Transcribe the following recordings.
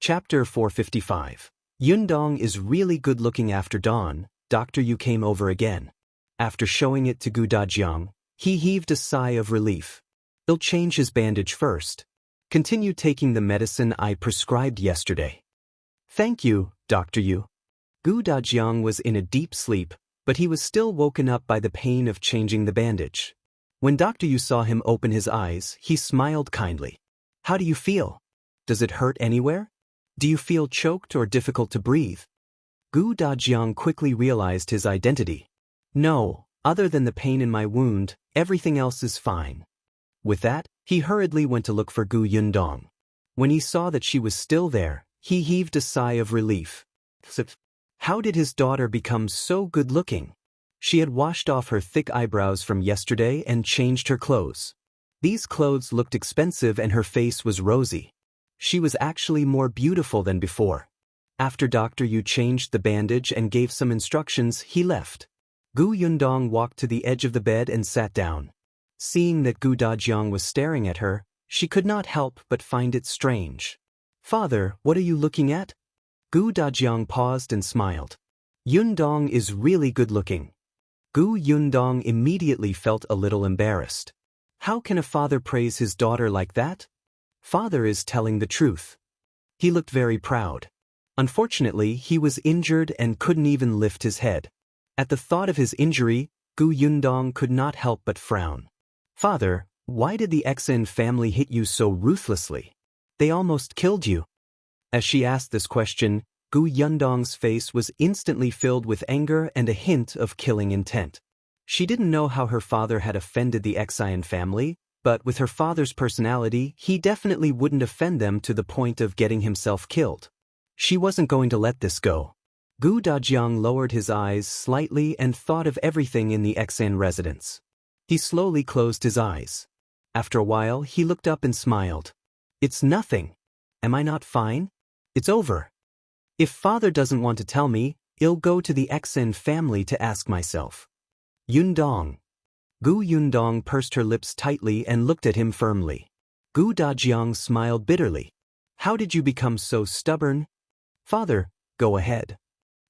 Chapter 455. Yundong is really good looking. After dawn, Dr. Yu came over again. After showing it to Dajiang, he heaved a sigh of relief. He'll change his bandage first. Continue taking the medicine I prescribed yesterday. Thank you, Dr. Yu. Dajiang was in a deep sleep, but he was still woken up by the pain of changing the bandage. When Dr. Yu saw him open his eyes, he smiled kindly. How do you feel? Does it hurt anywhere? Do you feel choked or difficult to breathe? Dajiang quickly realized his identity. No, other than the pain in my wound, everything else is fine. With that, he hurriedly went to look for Yundong. When he saw that she was still there, he heaved a sigh of relief. How did his daughter become so good-looking? She had washed off her thick eyebrows from yesterday and changed her clothes. These clothes looked expensive and her face was rosy. She was actually more beautiful than before. After Dr. Yu changed the bandage and gave some instructions, he left. Yundong walked to the edge of the bed and sat down. Seeing that Dajiang was staring at her, she could not help but find it strange. Father, what are you looking at? Dajiang paused and smiled. Yundong is really good-looking. Yundong immediately felt a little embarrassed. How can a father praise his daughter like that? Father is telling the truth. He looked very proud. Unfortunately, he was injured and couldn't even lift his head. At the thought of his injury, Yundong could not help but frown. Father, why did the Xen family hit you so ruthlessly? They almost killed you. As she asked this question, Yundong's face was instantly filled with anger and a hint of killing intent. She didn't know how her father had offended the Xen family, but with her father's personality, he definitely wouldn't offend them to the point of getting himself killed. She wasn't going to let this go. Dajiang lowered his eyes slightly and thought of everything in the Xen residence. He slowly closed his eyes. After a while, he looked up and smiled. It's nothing. Am I not fine? It's over. If father doesn't want to tell me, I'll go to the Xen family to ask myself. Yundong. Yundong pursed her lips tightly and looked at him firmly. Dajiang smiled bitterly. How did you become so stubborn? Father, go ahead.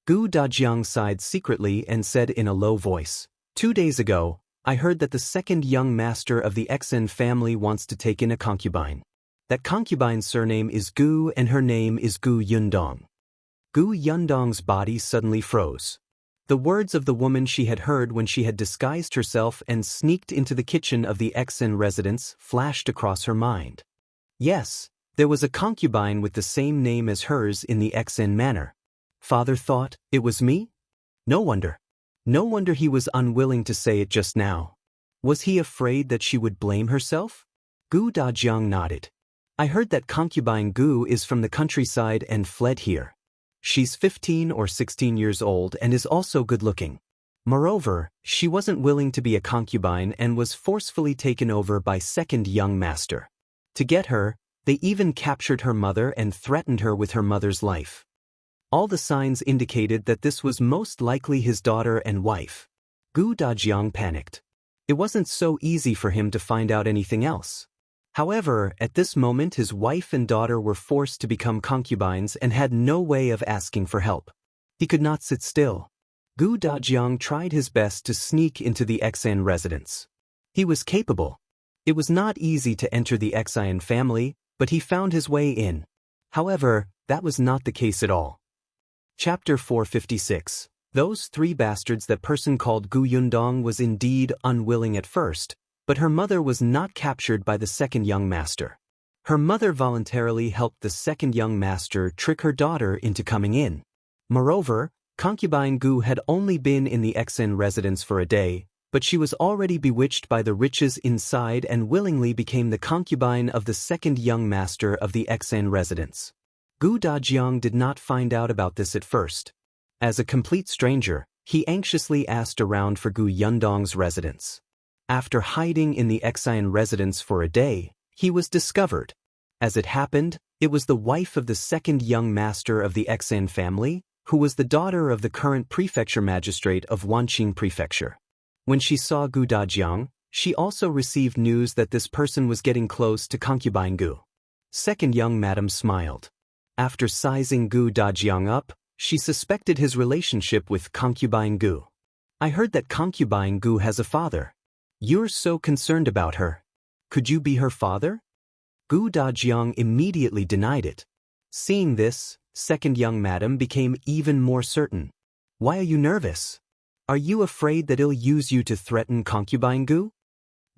Dajiang sighed secretly and said in a low voice, 2 days ago, I heard that the second young master of the Xen family wants to take in a concubine. That concubine's surname is Gu and her name is Yundong. Yundong's body suddenly froze. The words of the woman she had heard when she had disguised herself and sneaked into the kitchen of the Xen residence flashed across her mind. Yes, there was a concubine with the same name as hers in the Xen manor. Father thought, it was me? No wonder. No wonder he was unwilling to say it just now. Was he afraid that she would blame herself? Dajiang nodded. I heard that concubine Gu is from the countryside and fled here. She's 15 or 16 years old and is also good-looking. Moreover, she wasn't willing to be a concubine and was forcefully taken over by second young master. To get her, they even captured her mother and threatened her with her mother's life. All the signs indicated that this was most likely his daughter and wife. Dajiang panicked. It wasn't so easy for him to find out anything else. However, at this moment his wife and daughter were forced to become concubines and had no way of asking for help. He could not sit still. Dajiang tried his best to sneak into the Xen residence. He was capable. It was not easy to enter the Xen family, but he found his way in. However, that was not the case at all. Chapter 456. Those 3 bastards. That person called Yundong was indeed unwilling at first, but her mother was not captured by the second young master. Her mother voluntarily helped the second young master trick her daughter into coming in. Moreover, concubine Gu had only been in the Xen residence for a day, but she was already bewitched by the riches inside and willingly became the concubine of the second young master of the Xen residence. Dajiang did not find out about this at first. As a complete stranger, he anxiously asked around for Yundong's residence. After hiding in the Xen residence for a day, he was discovered. As it happened, it was the wife of the second young master of the Xen family, who was the daughter of the current prefecture magistrate of Wanqing Prefecture. When she saw Dajiang, she also received news that this person was getting close to concubine Gu. Second young madam smiled. After sizing Gu Dajiang up, she suspected his relationship with concubine Gu. I heard that concubine Gu has a father. You're so concerned about her. Could you be her father? Gu Dajiang immediately denied it. Seeing this, second young madam became even more certain. Why are you nervous? Are you afraid that he'll use you to threaten concubine Gu?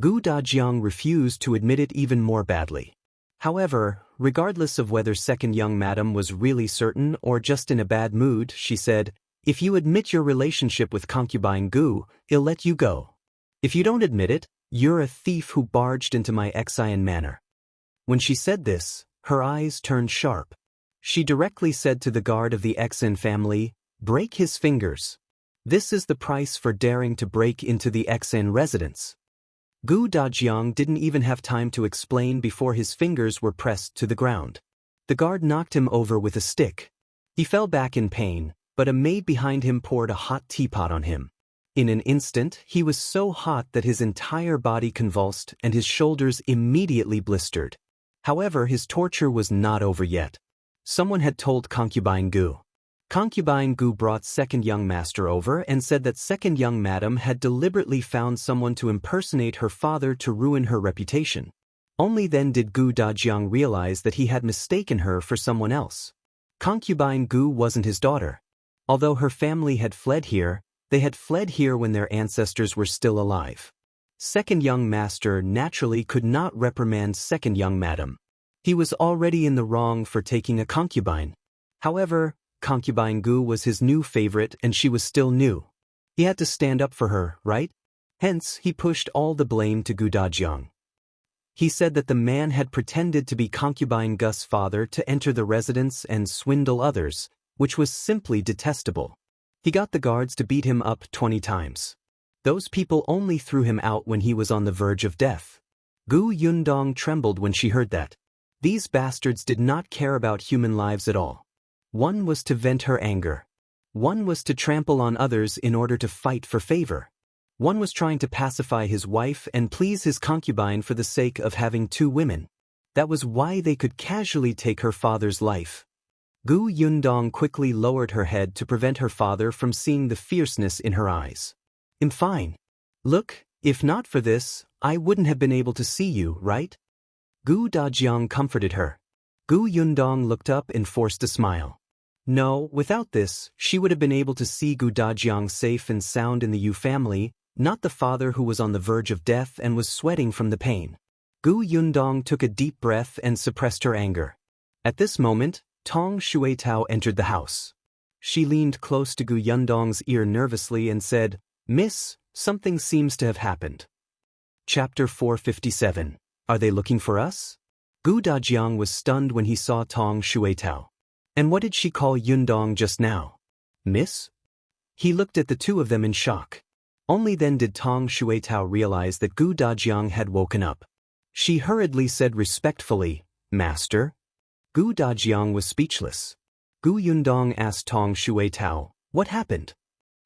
Gu Dajiang refused to admit it even more badly. However, regardless of whether second young madam was really certain or just in a bad mood, she said, if you admit your relationship with concubine Gu, he'll let you go. If you don't admit it, you're a thief who barged into my Xian manor. When she said this, her eyes turned sharp. She directly said to the guard of the Xin family, break his fingers. This is the price for daring to break into the Xin residence. Gu Dajiang didn't even have time to explain before his fingers were pressed to the ground. The guard knocked him over with a stick. He fell back in pain, but a maid behind him poured a hot teapot on him. In an instant, he was so hot that his entire body convulsed and his shoulders immediately blistered. However, his torture was not over yet. Someone had told concubine Gu. Concubine Gu brought second young master over and said that second young madam had deliberately found someone to impersonate her father to ruin her reputation. Only then did Gu Dajiang realize that he had mistaken her for someone else. Concubine Gu wasn't his daughter. Although her family had fled here, they had fled here when their ancestors were still alive. Second young master naturally could not reprimand second young madam. He was already in the wrong for taking a concubine. However, concubine Gu was his new favorite and she was still new. He had to stand up for her, right? Hence, he pushed all the blame to Gu Dajiang. He said that the man had pretended to be concubine Gu's father to enter the residence and swindle others, which was simply detestable. He got the guards to beat him up 20 times. Those people only threw him out when he was on the verge of death. Gu Yundong trembled when she heard that. These bastards did not care about human lives at all. One was to vent her anger. One was to trample on others in order to fight for favor. One was trying to pacify his wife and please his concubine for the sake of having 2 women. That was why they could casually take her father's life. Gu Yundong quickly lowered her head to prevent her father from seeing the fierceness in her eyes. I'm fine. Look, if not for this, I wouldn't have been able to see you, right? Gu Dajiang comforted her. Gu Yundong looked up and forced a smile. No, without this, she would have been able to see Gu Dajiang safe and sound in the Yu family, not the father who was on the verge of death and was sweating from the pain. Gu Yundong took a deep breath and suppressed her anger. At this moment, Tong Xuetao entered the house. She leaned close to Gu Yundong's ear nervously and said, Miss, something seems to have happened. Chapter 457. Are they looking for us? Gu Dajiang was stunned when he saw Tong Xuetao. And what did she call Yundong just now? Miss? He looked at the two of them in shock. Only then did Tong Xuetao realize that Gu Dajiang had woken up. She hurriedly said respectfully, Master? Gu Dajiang was speechless. Gu Yundong asked Tong Xuetao, what happened?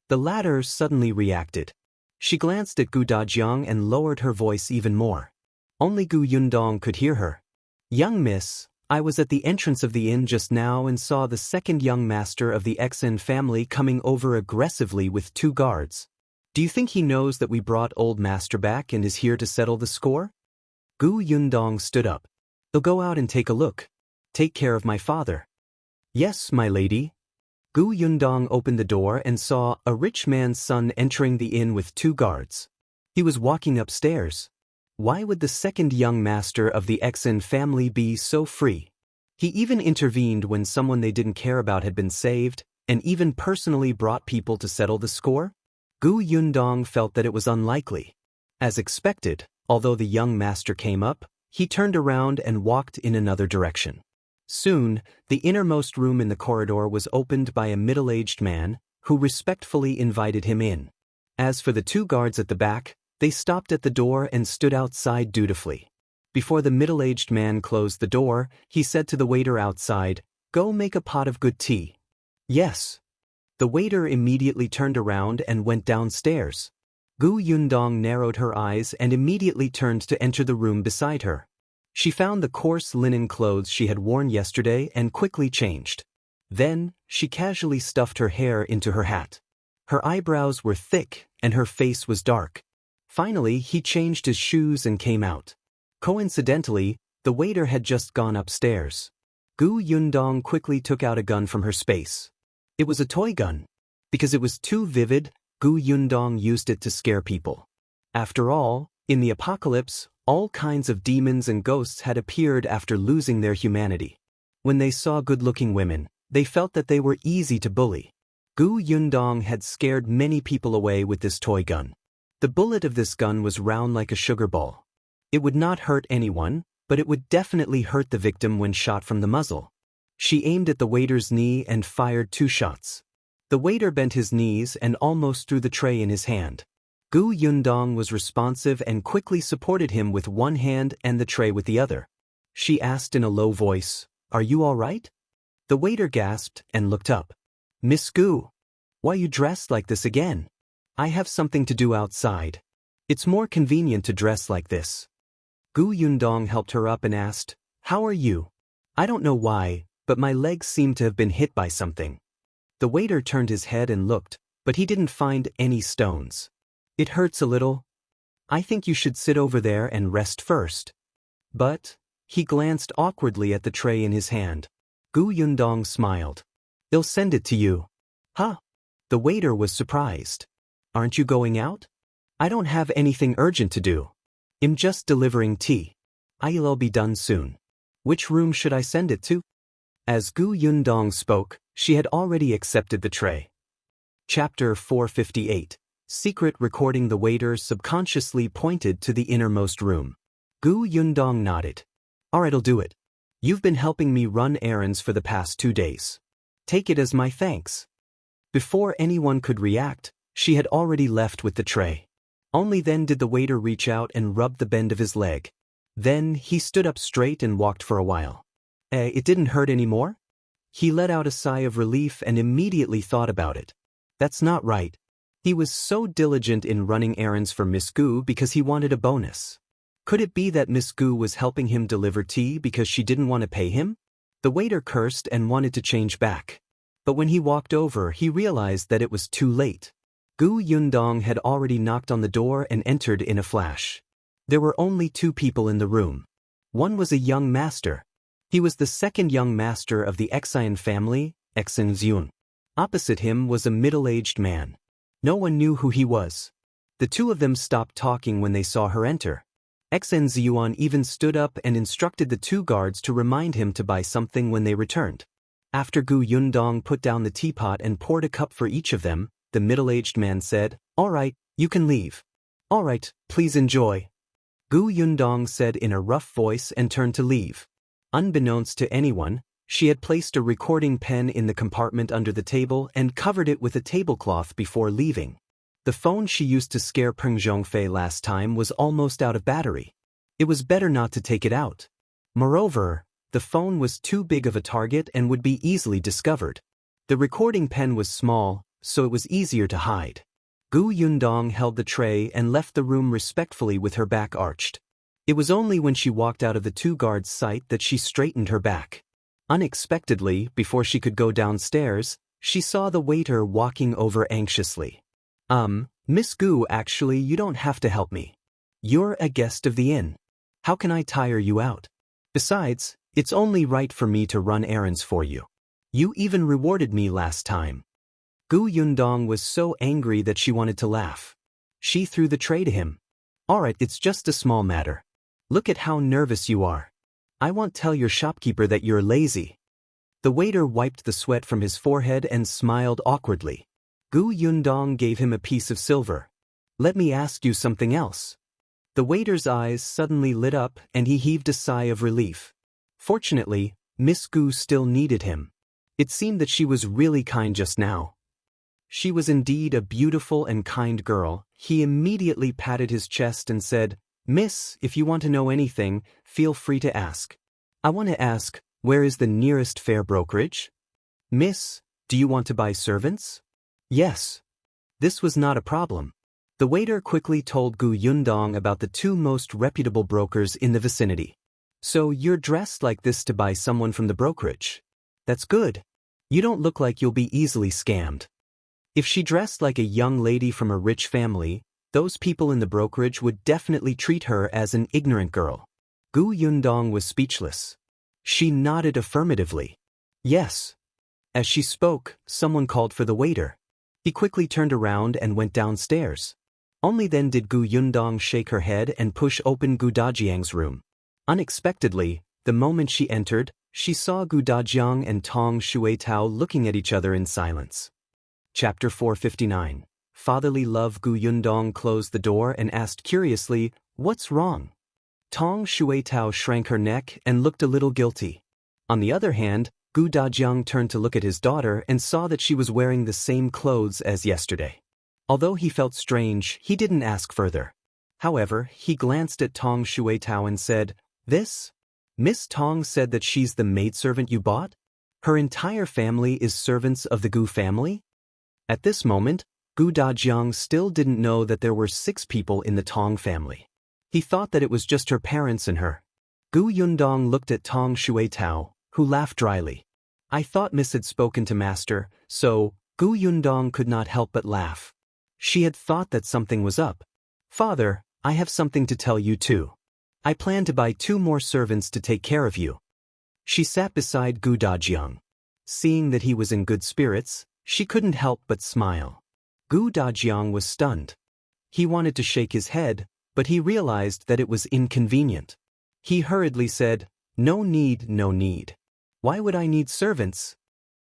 The latter suddenly reacted. She glanced at Gu Dajiang and lowered her voice even more. Only Gu Yundong could hear her. Young miss, I was at the entrance of the inn just now and saw the second young master of the Xin family coming over aggressively with 2 guards. Do you think he knows that we brought old master back and is here to settle the score? Gu Yundong stood up. I'll go out and take a look. Take care of my father. Yes, my lady. Gu Yundong opened the door and saw a rich man's son entering the inn with 2 guards. He was walking upstairs. Why would the second young master of the Xin family be so free? He even intervened when someone they didn't care about had been saved, and even personally brought people to settle the score? Gu Yundong felt that it was unlikely. As expected, although the young master came up, he turned around and walked in another direction. Soon, the innermost room in the corridor was opened by a middle-aged man, who respectfully invited him in. As for the 2 guards at the back, they stopped at the door and stood outside dutifully. Before the middle-aged man closed the door, he said to the waiter outside, Go make a pot of good tea. Yes. The waiter immediately turned around and went downstairs. Gu Yundong narrowed her eyes and immediately turned to enter the room beside her. She found the coarse linen clothes she had worn yesterday and quickly changed. Then, she casually stuffed her hair into her hat. Her eyebrows were thick, and her face was dark. Finally, he changed his shoes and came out. Coincidentally, the waiter had just gone upstairs. Yundong quickly took out a gun from her space. It was a toy gun. Because it was too vivid, Yundong used it to scare people. After all, in the apocalypse, all kinds of demons and ghosts had appeared after losing their humanity. When they saw good-looking women, they felt that they were easy to bully. Yundong had scared many people away with this toy gun. The bullet of this gun was round like a sugar ball. It would not hurt anyone, but it would definitely hurt the victim when shot from the muzzle. She aimed at the waiter's knee and fired 2 shots. The waiter bent his knees and almost threw the tray in his hand. Yundong was responsive and quickly supported him with one hand and the tray with the other. She asked in a low voice, "Are you all right?" The waiter gasped and looked up. "Miss Gu, why you dressed like this again? I have something to do outside. It's more convenient to dress like this." Yundong helped her up and asked, "How are you?" "I don't know why, but my legs seem to have been hit by something." The waiter turned his head and looked, but he didn't find any stones. "It hurts a little. I think you should sit over there and rest first." But, he glanced awkwardly at the tray in his hand. Yundong smiled. "I'll send it to you." "Huh?" The waiter was surprised. "Aren't you going out?" "I don't have anything urgent to do. I'm just delivering tea. I'll be done soon." "Which room should I send it to?" As Yundong spoke, she had already accepted the tray. Chapter 458. Secret recording. The waiter subconsciously pointed to the innermost room. Yundong nodded. "Alright, I'll do it. You've been helping me run errands for the past 2 days. Take it as my thanks." Before anyone could react, she had already left with the tray. Only then did the waiter reach out and rub the bend of his leg. Then, he stood up straight and walked for a while. It didn't hurt anymore?" He let out a sigh of relief and immediately thought about it. That's not right. He was so diligent in running errands for Miss Gu because he wanted a bonus. Could it be that Miss Gu was helping him deliver tea because she didn't want to pay him? The waiter cursed and wanted to change back. But when he walked over, he realized that it was too late. Yundong had already knocked on the door and entered in a flash. There were only 2 people in the room. One was a young master. He was the second young master of the Xian family, Zhiyuan. Opposite him was a middle-aged man. No one knew who he was. The 2 of them stopped talking when they saw her enter. Zhiyuan even stood up and instructed the 2 guards to remind him to buy something when they returned. After Yundong put down the teapot and poured a cup for each of them, the middle-aged man said, "All right, you can leave." "All right, please enjoy," Yundong said in a rough voice and turned to leave. Unbeknownst to anyone, she had placed a recording pen in the compartment under the table and covered it with a tablecloth before leaving. The phone she used to scare Peng Zhongfei last time was almost out of battery. It was better not to take it out. Moreover, the phone was too big of a target and would be easily discovered. The recording pen was small, so it was easier to hide. Yundong held the tray and left the room respectfully with her back arched. It was only when she walked out of the 2 guards' sight that she straightened her back. Unexpectedly, before she could go downstairs, she saw the waiter walking over anxiously. Miss Gu, actually, you don't have to help me. You're a guest of the inn. How can I tire you out? Besides, it's only right for me to run errands for you. You even rewarded me last time." Yundong was so angry that she wanted to laugh. She threw the tray to him. "Alright, it's just a small matter. Look at how nervous you are. I won't tell your shopkeeper that you're lazy." The waiter wiped the sweat from his forehead and smiled awkwardly. Yundong gave him a piece of silver. "Let me ask you something else." The waiter's eyes suddenly lit up and he heaved a sigh of relief. Fortunately, Miss Gu still needed him. It seemed that she was really kind just now. She was indeed a beautiful and kind girl. He immediately patted his chest and said, "Miss, if you want to know anything, feel free to ask." "I want to ask, where is the nearest fair brokerage?" "Miss, do you want to buy servants?" "Yes." This was not a problem. The waiter quickly told Yundong about the 2 most reputable brokers in the vicinity. So you're dressed like this to buy someone from the brokerage. That's good. You don't look like you'll be easily scammed. If she dressed like a young lady from a rich family, those people in the brokerage would definitely treat her as an ignorant girl. Gu Yundong was speechless. She nodded affirmatively. Yes. As she spoke, someone called for the waiter. He quickly turned around and went downstairs. Only then did Gu Yundong shake her head and push open Gu Dajiang's room. Unexpectedly, the moment she entered, she saw Gu Dajiang and Tong Xuetao looking at each other in silence. Chapter 459. Fatherly love. Gu Yundong closed the door and asked curiously, "What's wrong?" Tong Xuetao shrank her neck and looked a little guilty. On the other hand, Gu Dajiang turned to look at his daughter and saw that she was wearing the same clothes as yesterday. Although he felt strange, he didn't ask further. However, he glanced at Tong Xuetao and said, "This? Miss Tong said that she's the maidservant you bought? Her entire family is servants of the Gu family?" At this moment, Gu Dajiang still didn't know that there were 6 people in the Tong family. He thought that it was just her parents and her. Gu Yundong looked at Tong Xuetao, who laughed dryly. "I thought Miss had spoken to Master," so Gu Yundong could not help but laugh. She had thought that something was up. "Father, I have something to tell you too. I plan to buy 2 more servants to take care of you." She sat beside Gu Dajiang. Seeing that he was in good spirits, she couldn't help but smile. Gu Dajiang was stunned. He wanted to shake his head, but he realized that it was inconvenient. He hurriedly said, "No need, no need. Why would I need servants?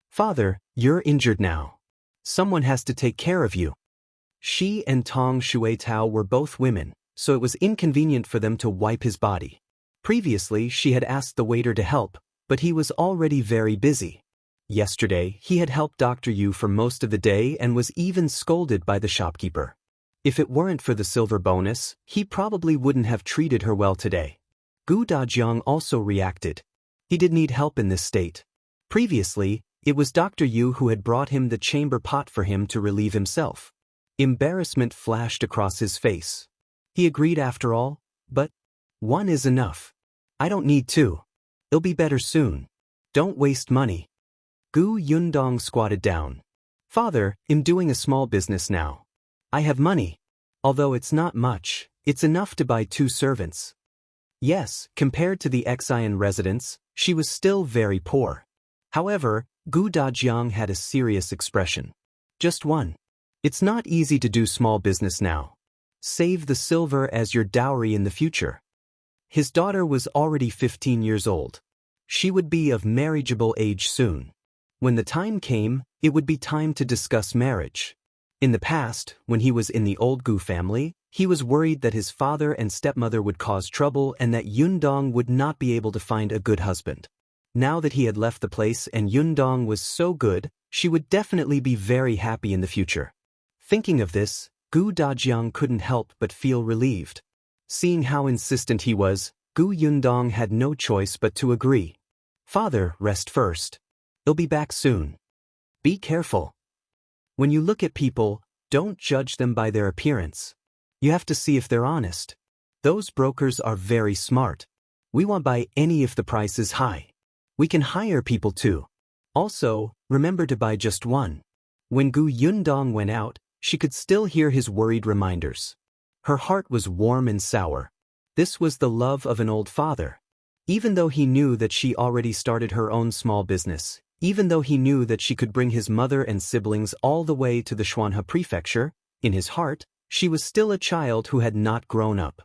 Father, you're injured now. Someone has to take care of you." She and Tong Xuetao were both women, so it was inconvenient for them to wipe his body. Previously, she had asked the waiter to help, but he was already very busy. Yesterday, he had helped Dr. Yu for most of the day and was even scolded by the shopkeeper. If it weren't for the silver bonus, he probably wouldn't have treated her well today. Gu Dajiang also reacted. He did need help in this state. Previously, it was Dr. Yu who had brought him the chamber pot for him to relieve himself. Embarrassment flashed across his face. He agreed after all, but 1 is enough. I don't need 2. It'll be better soon. Don't waste money. Gu Yundong squatted down. "Father, I'm doing a small business now. I have money. Although it's not much, it's enough to buy 2 servants." Yes, compared to the Xian residents, she was still very poor. However, Gu Dajiang had a serious expression. "Just 1. It's not easy to do small business now. Save the silver as your dowry in the future." His daughter was already 15 years old. She would be of marriageable age soon. When the time came, it would be time to discuss marriage. In the past, when he was in the old Gu family, he was worried that his father and stepmother would cause trouble and that Yundong would not be able to find a good husband. Now that he had left the place and Yundong was so good, she would definitely be very happy in the future. Thinking of this, Gu Dajiang couldn't help but feel relieved. Seeing how insistent he was, Gu Yundong had no choice but to agree. "Father, rest first. They'll be back soon. Be careful. When you look at people, don't judge them by their appearance. You have to see if they're honest. Those brokers are very smart. We won't buy any if the price is high. We can hire people too. Also, remember to buy just 1. When Gu Yundong went out, she could still hear his worried reminders. Her heart was warm and sour. This was the love of an old father. Even though he knew that she already started her own small business, even though he knew that she could bring his mother and siblings all the way to the Xuanhe prefecture, in his heart, she was still a child who had not grown up.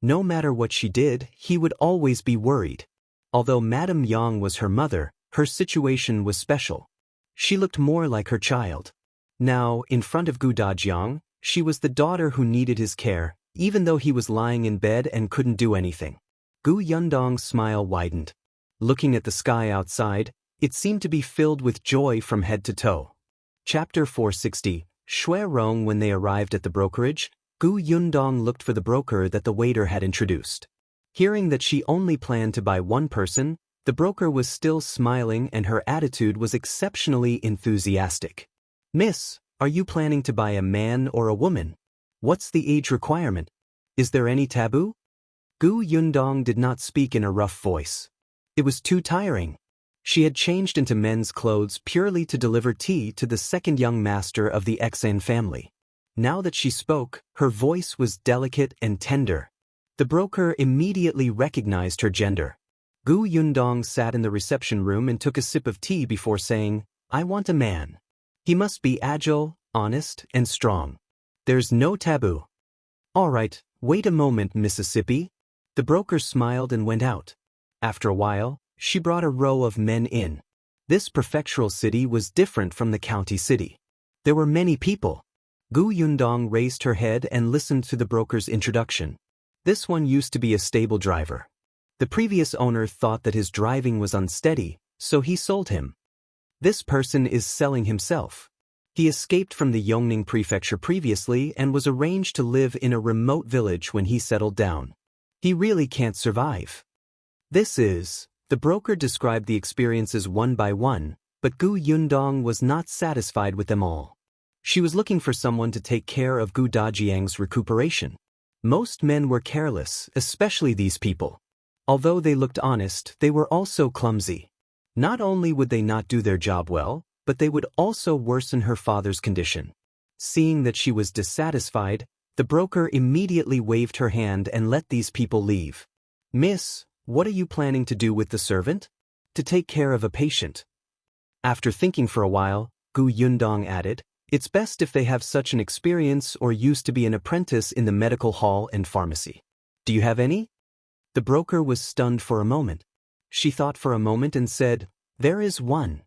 No matter what she did, he would always be worried. Although Madame Yang was her mother, her situation was special. She looked more like her child. Now, in front of Gu Dajiang, she was the daughter who needed his care, even though he was lying in bed and couldn't do anything. Gu Yundong's smile widened. Looking at the sky outside, it seemed to be filled with joy from head to toe. Chapter 460. Xue Rong. When they arrived at the brokerage, Gu Yundong looked for the broker that the waiter had introduced. Hearing that she only planned to buy 1 person, the broker was still smiling and her attitude was exceptionally enthusiastic. "Miss, are you planning to buy a man or a woman? What's the age requirement? Is there any taboo?" Gu Yundong did not speak in a rough voice. It was too tiring. She had changed into men's clothes purely to deliver tea to the second young master of the Xan family. Now that she spoke, her voice was delicate and tender. The broker immediately recognized her gender. Gu Yundong sat in the reception room and took a sip of tea before saying, "I want a man. He must be agile, honest, and strong. There's no taboo." "All right, wait a moment, Mississippi." The broker smiled and went out. After a while, she brought a row of men in. This prefectural city was different from the county city. There were many people. Gu Yundong raised her head and listened to the broker's introduction. This one used to be a stable driver. The previous owner thought that his driving was unsteady, so he sold him. This person is selling himself. He escaped from the Yongning prefecture previously and was arranged to live in a remote village when he settled down. He really can't survive. The broker described the experiences one by one, but Gu Yundong was not satisfied with them all. She was looking for someone to take care of Gu Dajiang's recuperation. Most men were careless, especially these people. Although they looked honest, they were also clumsy. Not only would they not do their job well, but they would also worsen her father's condition. Seeing that she was dissatisfied, the broker immediately waved her hand and let these people leave. "Miss, what are you planning to do with the servant?" "To take care of a patient." After thinking for a while, Gu Yundong added, "It's best if they have such an experience or used to be an apprentice in the medical hall and pharmacy. Do you have any?" The broker was stunned for a moment. She thought for a moment and said, "There is one."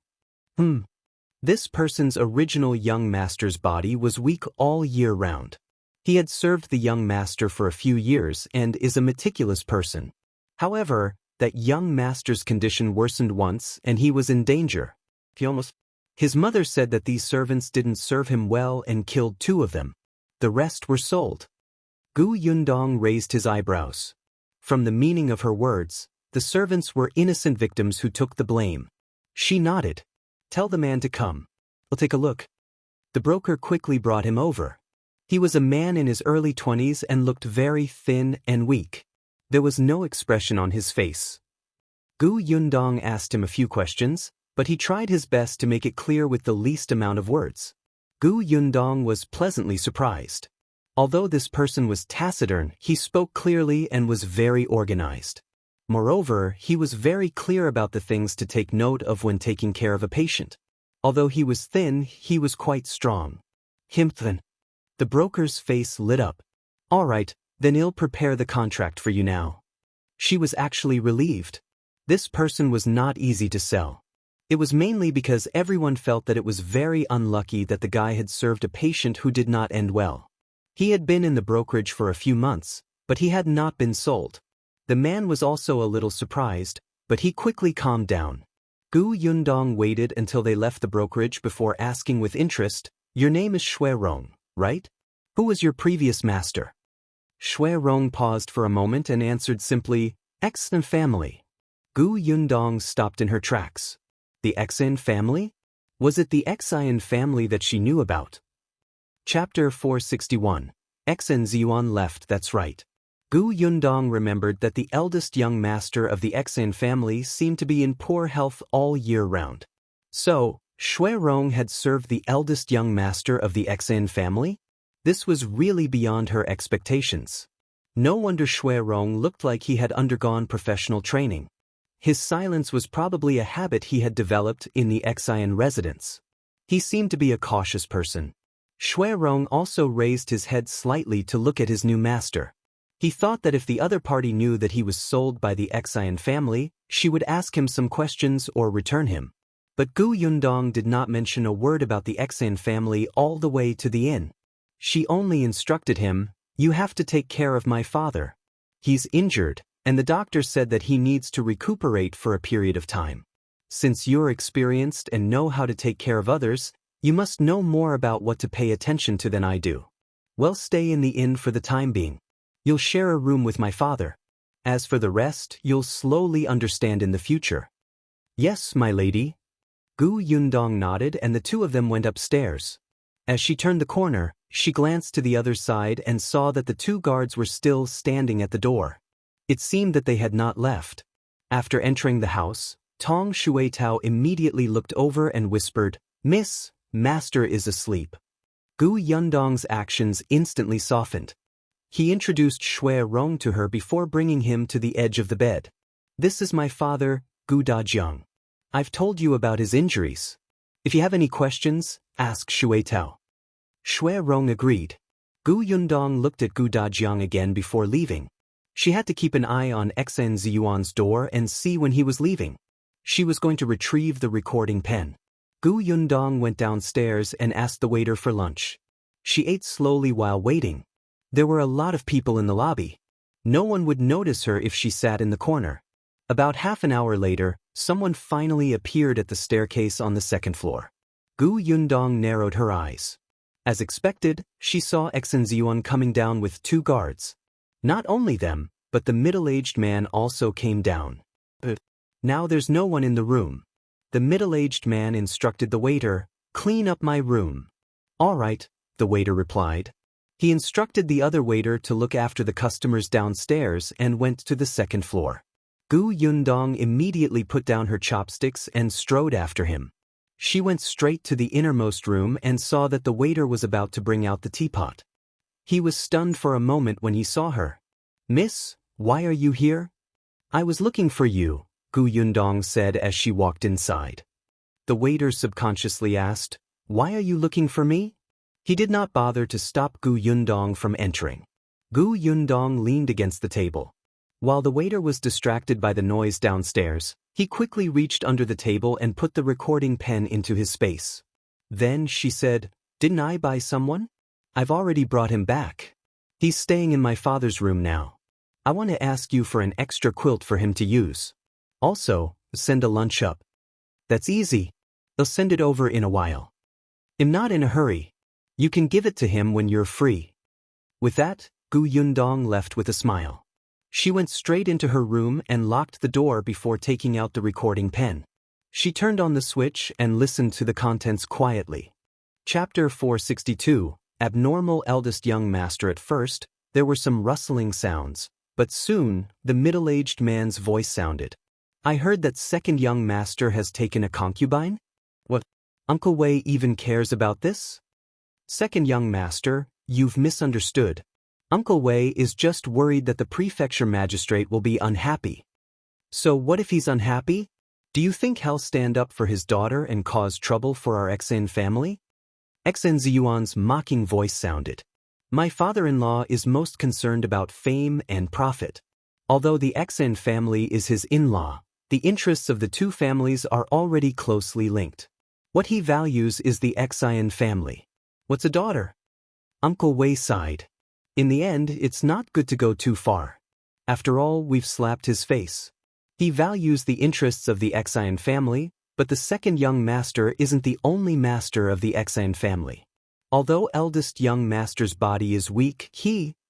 This person's original young master's body was weak all year round. He had served the young master for a few years and is a meticulous person. However, that young master's condition worsened once and he was in danger. His mother said that these servants didn't serve him well and killed 2 of them. The rest were sold. Gu Yundong raised his eyebrows. From the meaning of her words, the servants were innocent victims who took the blame. She nodded. "Tell the man to come. I'll take a look." The broker quickly brought him over. He was a man in his early 20s and looked very thin and weak. There was no expression on his face. Gu Yundong asked him a few questions, but he tried his best to make it clear with the least amount of words. Gu Yundong was pleasantly surprised. Although this person was taciturn, he spoke clearly and was very organized. Moreover, he was very clear about the things to take note of when taking care of a patient. Although he was thin, he was quite strong. "Himthan." The broker's face lit up. "All right, then I'll prepare the contract for you now." She was actually relieved. This person was not easy to sell. It was mainly because everyone felt that it was very unlucky that the guy had served a patient who did not end well. He had been in the brokerage for a few months, but he had not been sold. The man was also a little surprised, but he quickly calmed down. Gu Yundong waited until they left the brokerage before asking with interest, "Your name is Xue Rong, right? Who was your previous master?" Xue Rong paused for a moment and answered simply, "Xan family." Gu Yundong stopped in her tracks. The Xan family? Was it the Xian family that she knew about? Chapter 461. Xan Zhiyuan left, that's right. Gu Yundong remembered that the eldest young master of the Xan family seemed to be in poor health all year round. So, Xue Rong had served the eldest young master of the Xan family? This was really beyond her expectations. No wonder Xue Rong looked like he had undergone professional training. His silence was probably a habit he had developed in the Xian residence. He seemed to be a cautious person. Xue Rong also raised his head slightly to look at his new master. He thought that if the other party knew that he was sold by the Xian family, she would ask him some questions or return him. But Gu Yundong did not mention a word about the Xian family all the way to the inn. She only instructed him, "You have to take care of my father. He's injured, and the doctor said that he needs to recuperate for a period of time. Since you're experienced and know how to take care of others, you must know more about what to pay attention to than I do. Well, stay in the inn for the time being. You'll share a room with my father. As for the rest, you'll slowly understand in the future." "Yes, my lady." Gu Yundong nodded and the 2 of them went upstairs. As she turned the corner, she glanced to the other side and saw that the 2 guards were still standing at the door. It seemed that they had not left. After entering the house, Tong Shuitao immediately looked over and whispered, "Miss, Master is asleep." Gu Yundong's actions instantly softened. He introduced Xue Rong to her before bringing him to the edge of the bed. "This is my father, Gu Dajiang. I've told you about his injuries. If you have any questions, ask Shuitao." Xue Rong agreed. Gu Yundong looked at Gu Dajiang again before leaving. She had to keep an eye on Zhiyuan's door and see when he was leaving. She was going to retrieve the recording pen. Gu Yundong went downstairs and asked the waiter for lunch. She ate slowly while waiting. There were a lot of people in the lobby. No one would notice her if she sat in the corner. About half an hour later, someone finally appeared at the staircase on the second floor. Gu Yundong narrowed her eyes. As expected, she saw Zhiyuan coming down with 2 guards. Not only them, but the middle-aged man also came down. But now there's no one in the room. The middle-aged man instructed the waiter, "Clean up my room." "All right," the waiter replied. He instructed the other waiter to look after the customers downstairs and went to the second floor. Gu Yundong immediately put down her chopsticks and strode after him. She went straight to the innermost room and saw that the waiter was about to bring out the teapot. He was stunned for a moment when he saw her. "Miss, why are you here?" "I was looking for you," Gu Yundong said as she walked inside. The waiter subconsciously asked, "Why are you looking for me?" He did not bother to stop Gu Yundong from entering. Gu Yundong leaned against the table. While the waiter was distracted by the noise downstairs, he quickly reached under the table and put the recording pen into his space. Then she said, "Didn't I buy someone? I've already brought him back. He's staying in my father's room now. I want to ask you for an extra quilt for him to use. Also, send a lunch up." "That's easy. They'll send it over in a while. I'm not in a hurry. You can give it to him when you're free." With that, Gu Yundong left with a smile. She went straight into her room and locked the door before taking out the recording pen. She turned on the switch and listened to the contents quietly. Chapter 462, Abnormal Eldest Young Master. At first, there were some rustling sounds, but soon, the middle-aged man's voice sounded. "I heard that second young master has taken a concubine? What? Uncle Wei even cares about this?" "Second young master, you've misunderstood. Uncle Wei is just worried that the prefecture magistrate will be unhappy." "So what if he's unhappy? Do you think he'll stand up for his daughter and cause trouble for our Xen family?" Zhiyuan's mocking voice sounded. "My father-in-law is most concerned about fame and profit. Although the Xen family is his in-law, the interests of the two families are already closely linked. What he values is the Xian family. What's a daughter?" Uncle Wei sighed. "In the end, it's not good to go too far. After all, we've slapped his face. He values the interests of the Xian family, but the second young master isn't the only master of the Xian family. Although eldest young master's body is weak,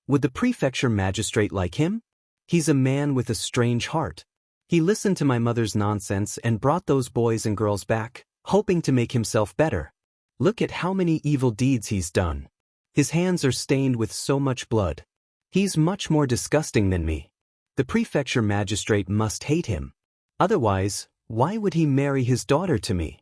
would the prefecture magistrate like him? He's a man with a strange heart. He listened to my mother's nonsense and brought those boys and girls back, hoping to make himself better. Look at how many evil deeds he's done. His hands are stained with so much blood. He's much more disgusting than me. The prefecture magistrate must hate him. Otherwise, why would he marry his daughter to me?"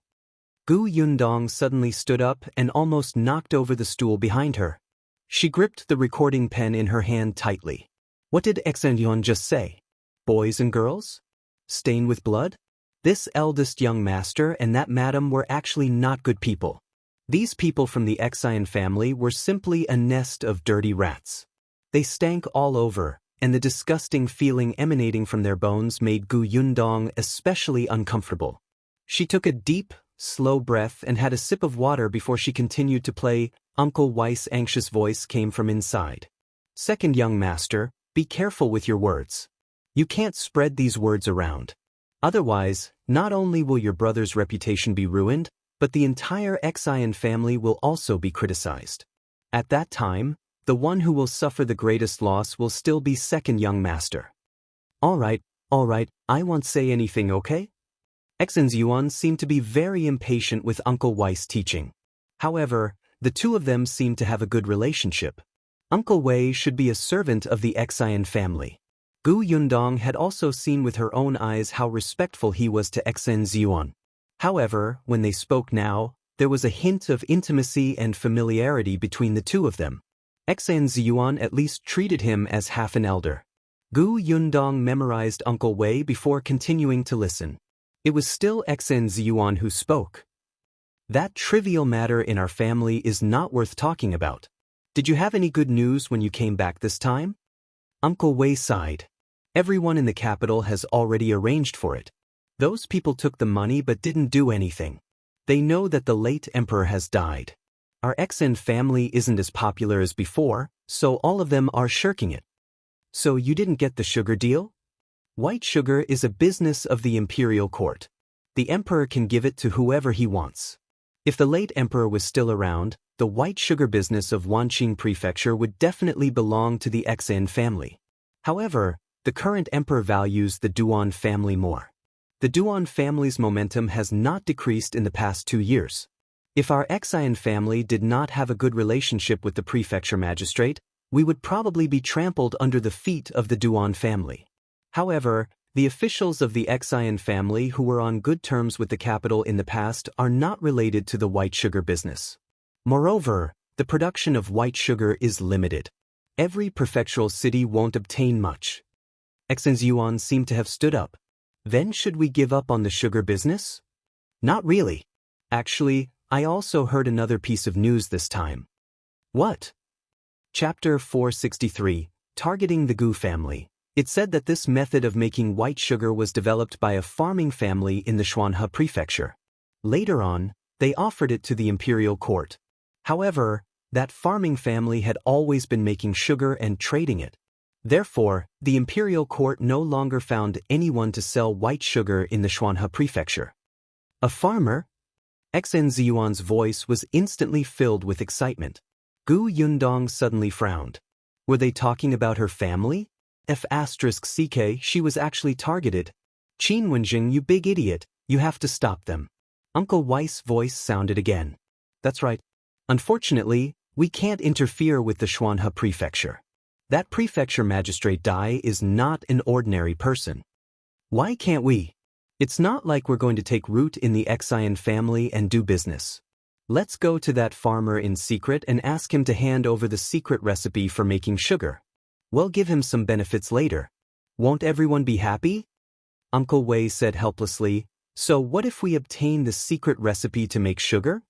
Gu Yundong suddenly stood up and almost knocked over the stool behind her. She gripped the recording pen in her hand tightly. What did Xen just say? Boys and girls? Stained with blood? This eldest young master and that madam were actually not good people. These people from the Xian family were simply a nest of dirty rats. They stank all over, and the disgusting feeling emanating from their bones made Gu Yundong especially uncomfortable. She took a deep, slow breath and had a sip of water before she continued to play. Uncle Wei's anxious voice came from inside. "Second young master, be careful with your words. You can't spread these words around. Otherwise, not only will your brother's reputation be ruined, but the entire Xian family will also be criticized. At that time, the one who will suffer the greatest loss will still be second young master." All right, I won't say anything, okay?" Zhiyuan seemed to be very impatient with Uncle Wei's teaching. However, the two of them seemed to have a good relationship. Uncle Wei should be a servant of the Xian family. Yundong had also seen with her own eyes how respectful he was to Zhiyuan. However, when they spoke now, there was a hint of intimacy and familiarity between the two of them. Zhiyuan at least treated him as half an elder. Yundong memorized Uncle Wei before continuing to listen. It was still Zhiyuan who spoke. That trivial matter in our family is not worth talking about. Did you have any good news when you came back this time? Uncle Wei sighed. Everyone in the capital has already arranged for it. Those people took the money but didn't do anything. They know that the late emperor has died. Our Xen family isn't as popular as before, so all of them are shirking it. So you didn't get the sugar deal? White sugar is a business of the imperial court. The emperor can give it to whoever he wants. If the late emperor was still around, the white sugar business of Wanqing Prefecture would definitely belong to the Xen family. However, the current emperor values the Duan family more. The Duan family's momentum has not decreased in the past 2 years. If our Xian family did not have a good relationship with the prefecture magistrate, we would probably be trampled under the feet of the Duan family. However, the officials of the Xian family who were on good terms with the capital in the past are not related to the white sugar business. Moreover, the production of white sugar is limited. Every prefectural city won't obtain much. Zhiyuan seemed to have stood up. Then should we give up on the sugar business? Not really. Actually, I also heard another piece of news this time. What? Chapter 463, Targeting the Gu Family. It said that this method of making white sugar was developed by a farming family in the Xuanhe prefecture. Later on, they offered it to the imperial court. However, that farming family had always been making sugar and trading it. Therefore, the imperial court no longer found anyone to sell white sugar in the Xuanhe prefecture. A farmer? Zhiyuan's voice was instantly filled with excitement. Yundong suddenly frowned. Were they talking about her family? F***ck, she was actually targeted. Qin Wenjing, you big idiot, you have to stop them. Uncle Wei's voice sounded again. That's right. Unfortunately, we can't interfere with the Xuanhe prefecture. That prefecture magistrate Dai is not an ordinary person. Why can't we? It's not like we're going to take root in the Xian family and do business. Let's go to that farmer in secret and ask him to hand over the secret recipe for making sugar. We'll give him some benefits later. Won't everyone be happy? Uncle Wei said helplessly, so what if we obtain the secret recipe to make sugar?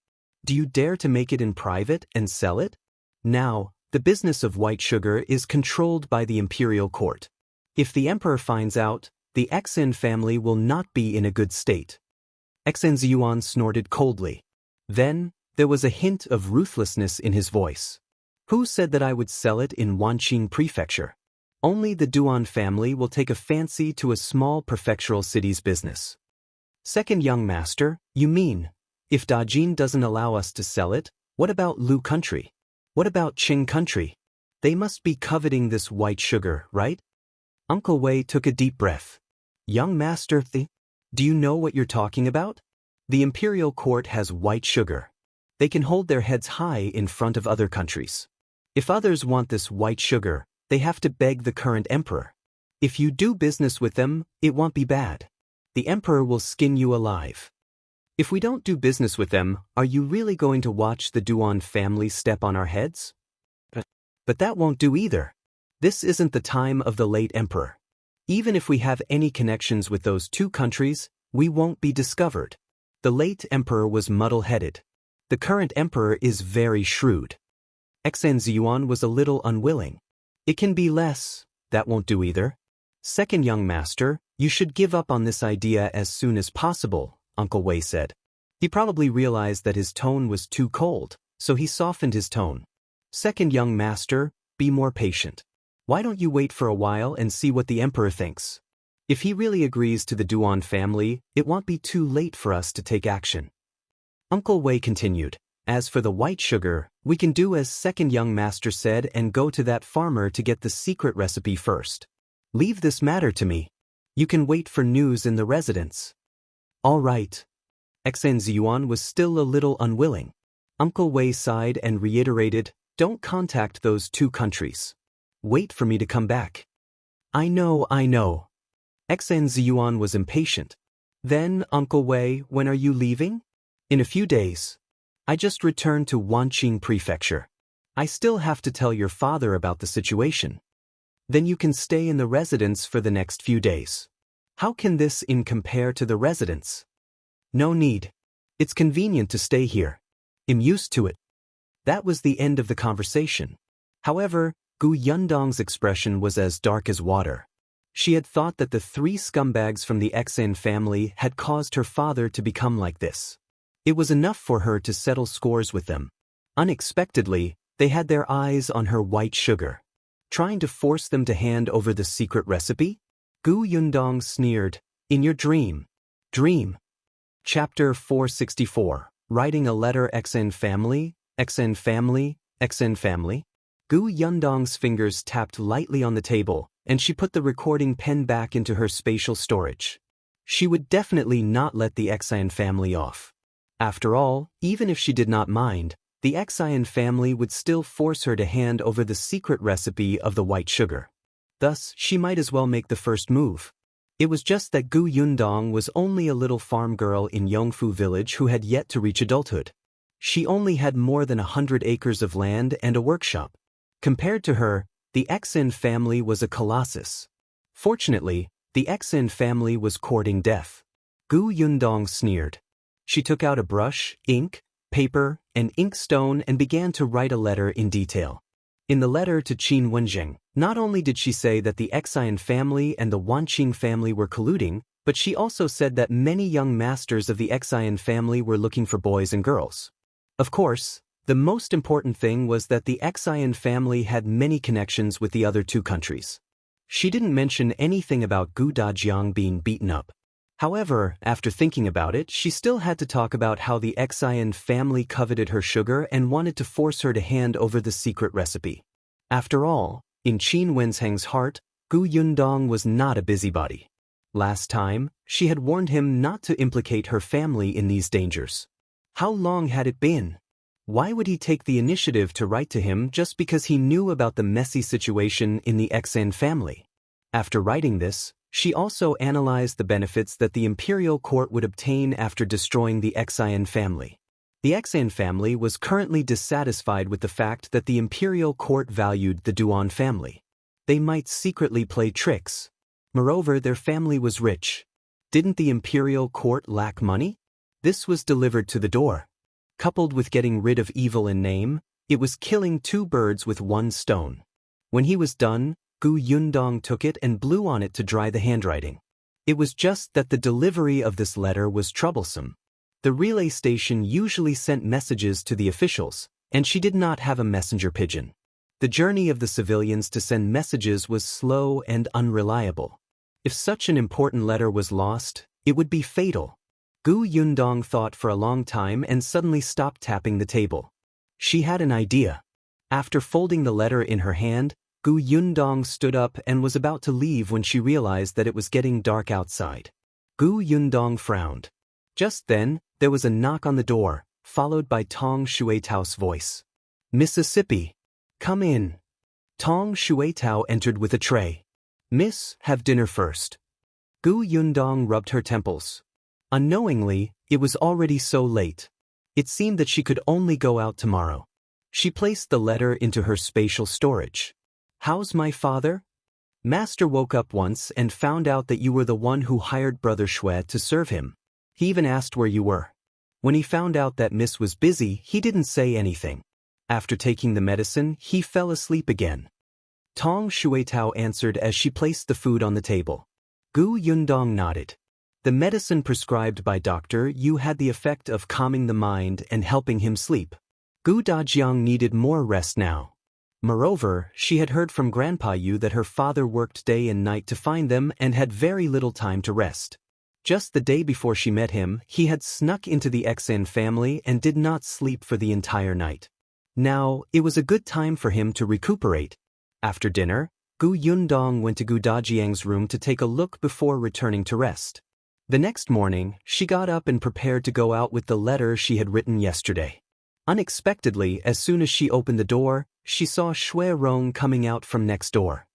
Do you dare to make it in private and sell it? Now, the business of white sugar is controlled by the imperial court. If the emperor finds out, the Xen family will not be in a good state. Zhiyuan snorted coldly. Then, there was a hint of ruthlessness in his voice. Who said that I would sell it in Wanqing Prefecture? Only the Duan family will take a fancy to a small prefectural city's business. Second young master, you mean, if Dajiang doesn't allow us to sell it, what about Lu country? What about Qing country? They must be coveting this white sugar, right? Uncle Wei took a deep breath. Young master, do you know what you're talking about? The imperial court has white sugar. They can hold their heads high in front of other countries. If others want this white sugar, they have to beg the current emperor. If you do business with them, it won't be bad. The emperor will skin you alive. If we don't do business with them, are you really going to watch the Duan family step on our heads? But that won't do either. This isn't the time of the late emperor. Even if we have any connections with those two countries, we won't be discovered. The late emperor was muddle-headed. The current emperor is very shrewd. Zhiyuan was a little unwilling. It can be less, that won't do either. Second young master, you should give up on this idea as soon as possible, Uncle Wei said. He probably realized that his tone was too cold, so he softened his tone. Second young master, be more patient. Why don't you wait for a while and see what the emperor thinks? If he really agrees to the Duan family, it won't be too late for us to take action. Uncle Wei continued, as for the white sugar, we can do as second young master said and go to that farmer to get the secret recipe first. Leave this matter to me. You can wait for news in the residence. All right. Zhiyuan was still a little unwilling. Uncle Wei sighed and reiterated, don't contact those two countries. Wait for me to come back. I know. Xan Zhiyuan was impatient. Then, Uncle Wei, when are you leaving? In a few days. I just returned to Wanqing Prefecture. I still have to tell your father about the situation. Then you can stay in the residence for the next few days. How can this compare to the residence? No need. It's convenient to stay here. I'm used to it. That was the end of the conversation. However, Gu Yundong's expression was as dark as water. She had thought that the 3 scumbags from the Xan family had caused her father to become like this. It was enough for her to settle scores with them. Unexpectedly, they had their eyes on her white sugar. Trying to force them to hand over the secret recipe? Gu Yundong sneered, in your dream. Dream. Chapter 464, Writing a Letter Xan Family, Xan Family, Xan Family. Gu Yundong's fingers tapped lightly on the table, and she put the recording pen back into her spatial storage. She would definitely not let the Xan family off. After all, even if she did not mind, the Xan family would still force her to hand over the secret recipe of the white sugar. Thus, she might as well make the first move. It was just that Gu Yundong was only a little farm girl in Yongfu village who had yet to reach adulthood. She only had more than 100 acres of land and a workshop. Compared to her, the Xan family was a colossus. Fortunately, the Xan family was courting death. Gu Yundong sneered. She took out a brush, ink, paper, and inkstone and began to write a letter in detail. In the letter to Qin Wenjing, not only did she say that the Xan family and the Wanqing family were colluding, but she also said that many young masters of the Xan family were looking for boys and girls. Of course, the most important thing was that the Xan family had many connections with the other 2 countries. She didn't mention anything about Gu Dajiang being beaten up. However, after thinking about it, she still had to talk about how the Xan family coveted her sugar and wanted to force her to hand over the secret recipe. After all, in Qin Wensheng's heart, Gu Yundong was not a busybody. Last time, she had warned him not to implicate her family in these dangers. How long had it been? Why would he take the initiative to write to him just because he knew about the messy situation in the Xan family? After writing this, she also analyzed the benefits that the imperial court would obtain after destroying the Xan family. The Xan family was currently dissatisfied with the fact that the imperial court valued the Duan family. They might secretly play tricks. Moreover, their family was rich. Didn't the imperial court lack money? This was delivered to the door. Coupled with getting rid of evil in name, it was killing 2 birds with 1 stone. When he was done, Gu Yundong took it and blew on it to dry the handwriting. It was just that the delivery of this letter was troublesome. The relay station usually sent messages to the officials, and she did not have a messenger pigeon. The journey of the civilians to send messages was slow and unreliable. If such an important letter was lost, it would be fatal. Gu Yundong thought for a long time and suddenly stopped tapping the table. She had an idea. After folding the letter in her hand, Gu Yundong stood up and was about to leave when she realized that it was getting dark outside. Gu Yundong frowned. Just then, there was a knock on the door, followed by Tong Xuetao's voice. Mississippi. Come in. Tong Xuetao entered with a tray. Miss, have dinner first. Gu Yundong rubbed her temples. Unknowingly, it was already so late. It seemed that she could only go out tomorrow. She placed the letter into her spatial storage. How's my father? Master woke up once and found out that you were the one who hired Brother Xue to serve him. He even asked where you were. When he found out that Miss was busy, he didn't say anything. After taking the medicine, he fell asleep again. Tong Xuetao answered as she placed the food on the table. Gu Yundong nodded. The medicine prescribed by Dr. Yu had the effect of calming the mind and helping him sleep. Gu Dajiang needed more rest now. Moreover, she had heard from Grandpa Yu that her father worked day and night to find them and had very little time to rest. Just the day before she met him, he had snuck into the Xan family and did not sleep for the entire night. Now, it was a good time for him to recuperate. After dinner, Gu Yundong went to Gu Dajiang's room to take a look before returning to rest. The next morning, she got up and prepared to go out with the letter she had written yesterday. Unexpectedly, as soon as she opened the door, she saw Xue Rong coming out from next door.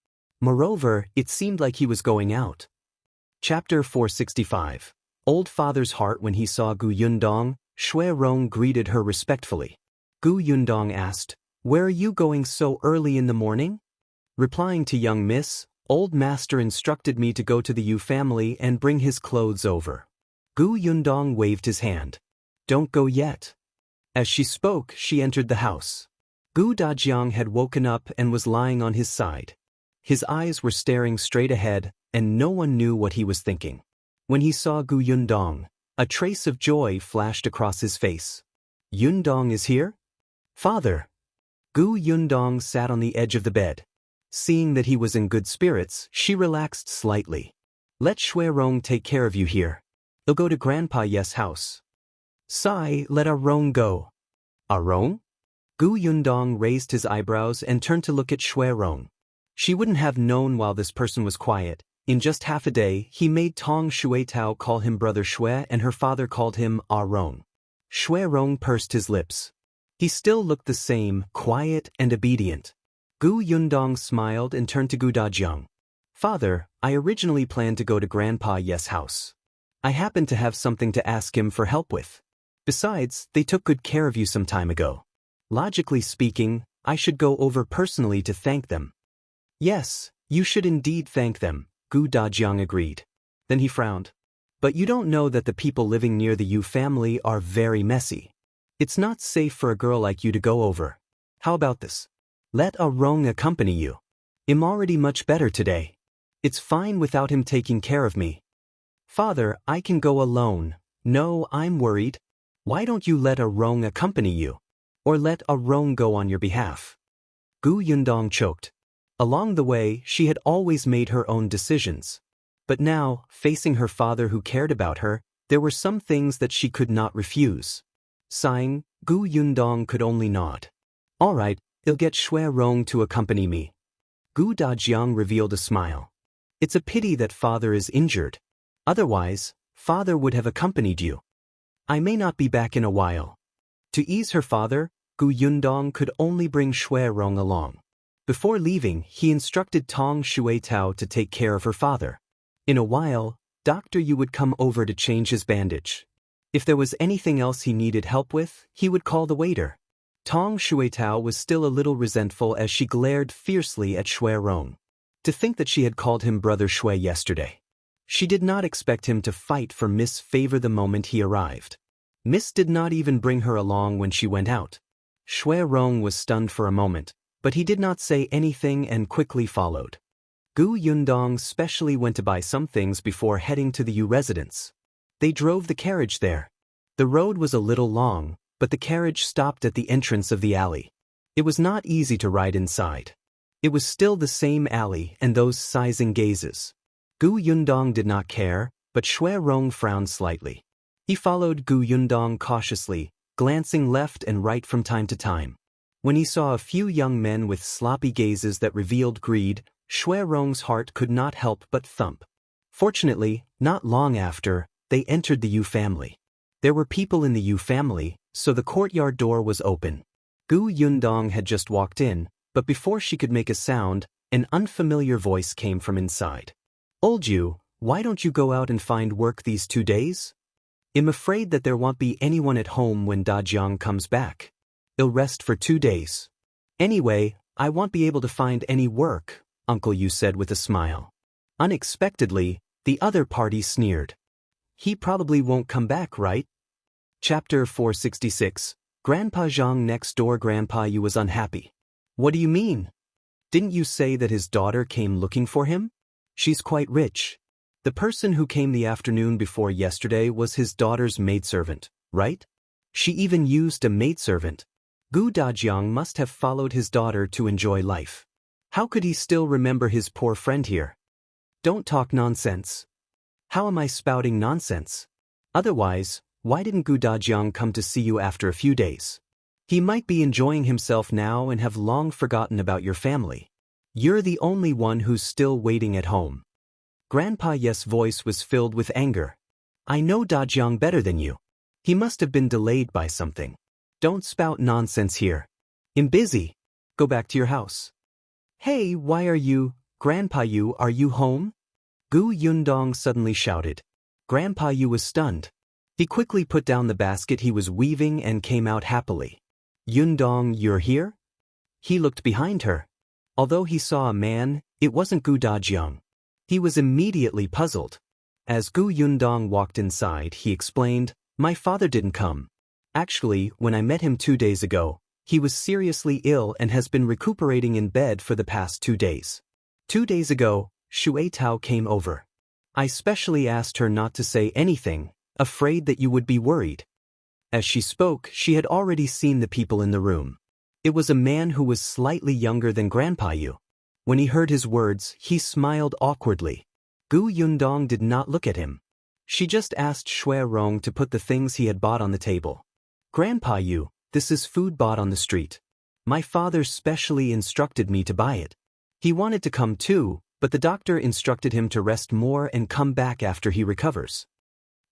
Moreover, it seemed like he was going out. Chapter 465. Old father's heart. When he saw Gu Yundong, Xue Rong greeted her respectfully. Gu Yundong asked, "Where are you going so early in the morning?" Replying to young miss, old master instructed me to go to the Yu family and bring his clothes over. Gu Yundong waved his hand. "Don't go yet." As she spoke, she entered the house. Gu Dajiang had woken up and was lying on his side. His eyes were staring straight ahead, and no one knew what he was thinking. When he saw Gu Yundong, a trace of joy flashed across his face. "Yundong is here? Father." Gu Yundong sat on the edge of the bed. Seeing that he was in good spirits, she relaxed slightly. "Let Xue Rong take care of you here. He'll go to Grandpa Yes' house." "Sai, let A Rong go." "A Rong?" Gu Yundong raised his eyebrows and turned to look at Xue Rong. She wouldn't have known while this person was quiet. In just half a day, he made Tong Shuetao call him Brother Xue and her father called him A Rong. Xue Rong pursed his lips. He still looked the same, quiet and obedient. Gu Yundong smiled and turned to Gu Dajiang. "Father, I originally planned to go to Grandpa Yes' house. I happened to have something to ask him for help with. Besides, they took good care of you some time ago. Logically speaking, I should go over personally to thank them." "Yes, you should indeed thank them," Gu Dajiang agreed. Then he frowned. "But you don't know that the people living near the Yu family are very messy. It's not safe for a girl like you to go over. How about this? Let A Rong accompany you. I'm already much better today. It's fine without him taking care of me." "Father, I can go alone." "No, I'm worried. Why don't you let A Rong accompany you? Or let A Rong go on your behalf?" Gu Yundong choked. Along the way, she had always made her own decisions. But now, facing her father who cared about her, there were some things that she could not refuse. Sighing, Gu Yundong could only nod. "All right, I'll get Xue Rong to accompany me." Gu Dajiang revealed a smile. "It's a pity that father is injured. Otherwise, father would have accompanied you. I may not be back in a while." To ease her father, Gu Yundong could only bring Xue Rong along. Before leaving, he instructed Tong Shuetao to take care of her father. In a while, Dr. Yu would come over to change his bandage. If there was anything else he needed help with, he would call the waiter. Tong Shuetao was still a little resentful as she glared fiercely at Xue Rong. To think that she had called him Brother Xue yesterday. She did not expect him to fight for Miss Favor the moment he arrived. Miss did not even bring her along when she went out. Xue Rong was stunned for a moment, but he did not say anything and quickly followed. Gu Yundong specially went to buy some things before heading to the Yu residence. They drove the carriage there. The road was a little long, but the carriage stopped at the entrance of the alley. It was not easy to ride inside. It was still the same alley and those sizing gazes. Gu Yundong did not care, but Xue Rong frowned slightly. He followed Gu Yundong cautiously, glancing left and right from time to time. When he saw a few young men with sloppy gazes that revealed greed, Xue Rong's heart could not help but thump. Fortunately, not long after, they entered the Yu family. There were people in the Yu family, so the courtyard door was open. Gu Yundong had just walked in, but before she could make a sound, an unfamiliar voice came from inside. "Old Yu, why don't you go out and find work these 2 days? I'm afraid that there won't be anyone at home when Dajiang comes back. He'll rest for 2 days. Anyway, I won't be able to find any work," Uncle Yu said with a smile. Unexpectedly, the other party sneered. "He probably won't come back, right?" Chapter 466. Grandpa Zhang next door. Grandpa Yu was unhappy. "What do you mean? Didn't you say that his daughter came looking for him? She's quite rich. The person who came the afternoon before yesterday was his daughter's maidservant, right? She even used a maidservant. Gu Dajiang must have followed his daughter to enjoy life. How could he still remember his poor friend here?" "Don't talk nonsense." "How am I spouting nonsense? Otherwise, why didn't Gu Dajiang come to see you after a few days? He might be enjoying himself now and have long forgotten about your family. You're the only one who's still waiting at home." Grandpa Yes' voice was filled with anger. "I know Dajiang better than you. He must have been delayed by something. Don't spout nonsense here. I'm busy. Go back to your house." "Hey, why are you..." Grandpa Yu, are you home? Gu Yundong suddenly shouted. Grandpa Yu was stunned. He quickly put down the basket he was weaving and came out happily. Yundong, you're here? He looked behind her. Although he saw a man, it wasn't Gu Dajiang. He was immediately puzzled. As Gu Yundong walked inside, he explained, my father didn't come. Actually, when I met him 2 days ago, he was seriously ill and has been recuperating in bed for the past 2 days. 2 days ago, Xue Tao came over. I specially asked her not to say anything, afraid that you would be worried. As she spoke, she had already seen the people in the room. It was a man who was slightly younger than Grandpa Yu. When he heard his words, he smiled awkwardly. Gu Yundong did not look at him. She just asked Xue Rong to put the things he had bought on the table. Grandpa Yu, this is food bought on the street. My father specially instructed me to buy it. He wanted to come too, but the doctor instructed him to rest more and come back after he recovers.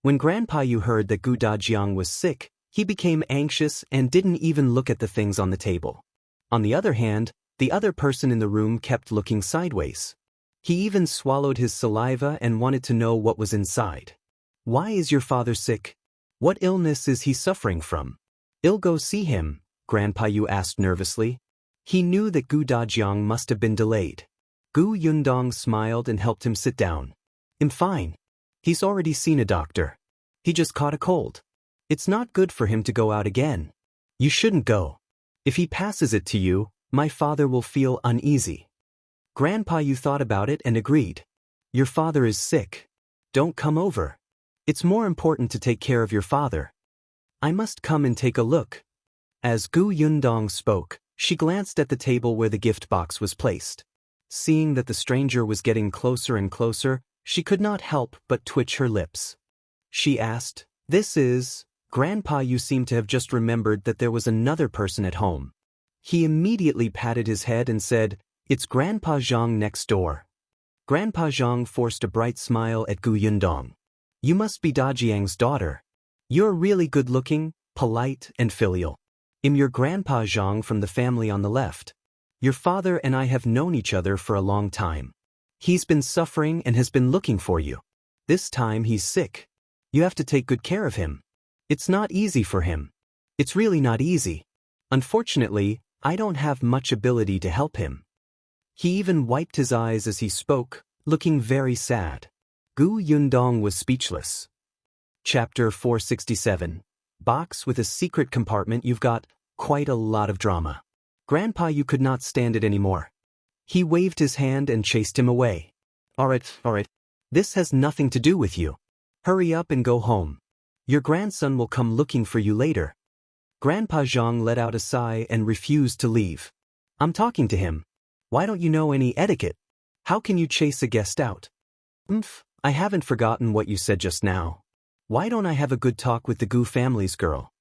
When Grandpa Yu heard that Gu Dajiang was sick, he became anxious and didn't even look at the things on the table. On the other hand, the other person in the room kept looking sideways. He even swallowed his saliva and wanted to know what was inside. Why is your father sick? What illness is he suffering from? I'll go see him, Grandpa Yu asked nervously. He knew that Gu Dajiang must have been delayed. Gu Yundong smiled and helped him sit down. I'm fine. He's already seen a doctor. He just caught a cold. It's not good for him to go out again. You shouldn't go. If he passes it to you, my father will feel uneasy. Grandpa Yu thought about it and agreed. Your father is sick. Don't come over. It's more important to take care of your father. I must come and take a look. As Gu Yundong spoke, she glanced at the table where the gift box was placed. Seeing that the stranger was getting closer and closer, she could not help but twitch her lips. She asked, this is... Grandpa Yu seemed to have just remembered that there was another person at home. He immediately patted his head and said, it's Grandpa Zhang next door. Grandpa Zhang forced a bright smile at Gu Yundong. You must be Dajiang's daughter. You're really good-looking, polite, and filial. I'm your Grandpa Zhang from the family on the left. Your father and I have known each other for a long time. He's been suffering and has been looking for you. This time he's sick. You have to take good care of him. It's not easy for him. It's really not easy. Unfortunately, I don't have much ability to help him. He even wiped his eyes as he spoke, looking very sad. Gu Yundong was speechless. Chapter 467. Box with a secret compartment. You've got quite a lot of drama. Grandpa Yu could not stand it anymore. He waved his hand and chased him away. All right. This has nothing to do with you. Hurry up and go home. Your grandson will come looking for you later. Grandpa Zhang let out a sigh and refused to leave. I'm talking to him. Why don't you know any etiquette? How can you chase a guest out? I haven't forgotten what you said just now. Why don't I have a good talk with the Gu family's girl?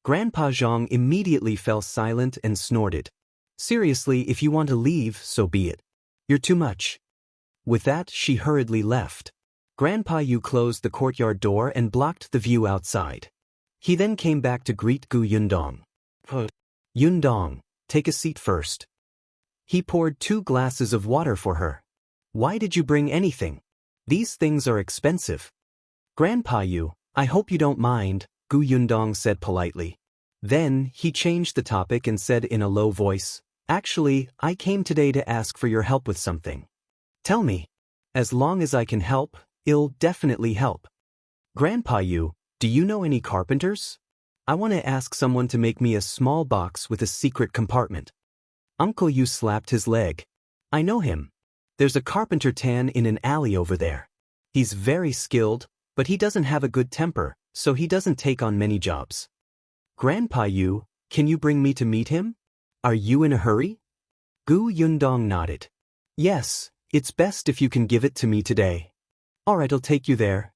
Grandpa Zhang immediately fell silent and snorted. Seriously, if you want to leave, so be it. You're too much. With that, she hurriedly left. Grandpa Yu closed the courtyard door and blocked the view outside. He then came back to greet Gu Yundong. Yundong, take a seat first. He poured 2 glasses of water for her. Why did you bring anything? These things are expensive. Grandpa Yu, I hope you don't mind, Gu Yundong said politely. Then, he changed the topic and said in a low voice, actually, I came today to ask for your help with something. Tell me. As long as I can help, I'll definitely help. Grandpa Yu, do you know any carpenters? I want to ask someone to make me a small box with a secret compartment. Uncle Yu slapped his leg. I know him. There's a carpenter Tan in an alley over there. He's very skilled, but he doesn't have a good temper, so he doesn't take on many jobs. Grandpa Yu, can you bring me to meet him? Are you in a hurry? Gu Yundong nodded. Yes, it's best if you can give it to me today. Alright, I'll take you there.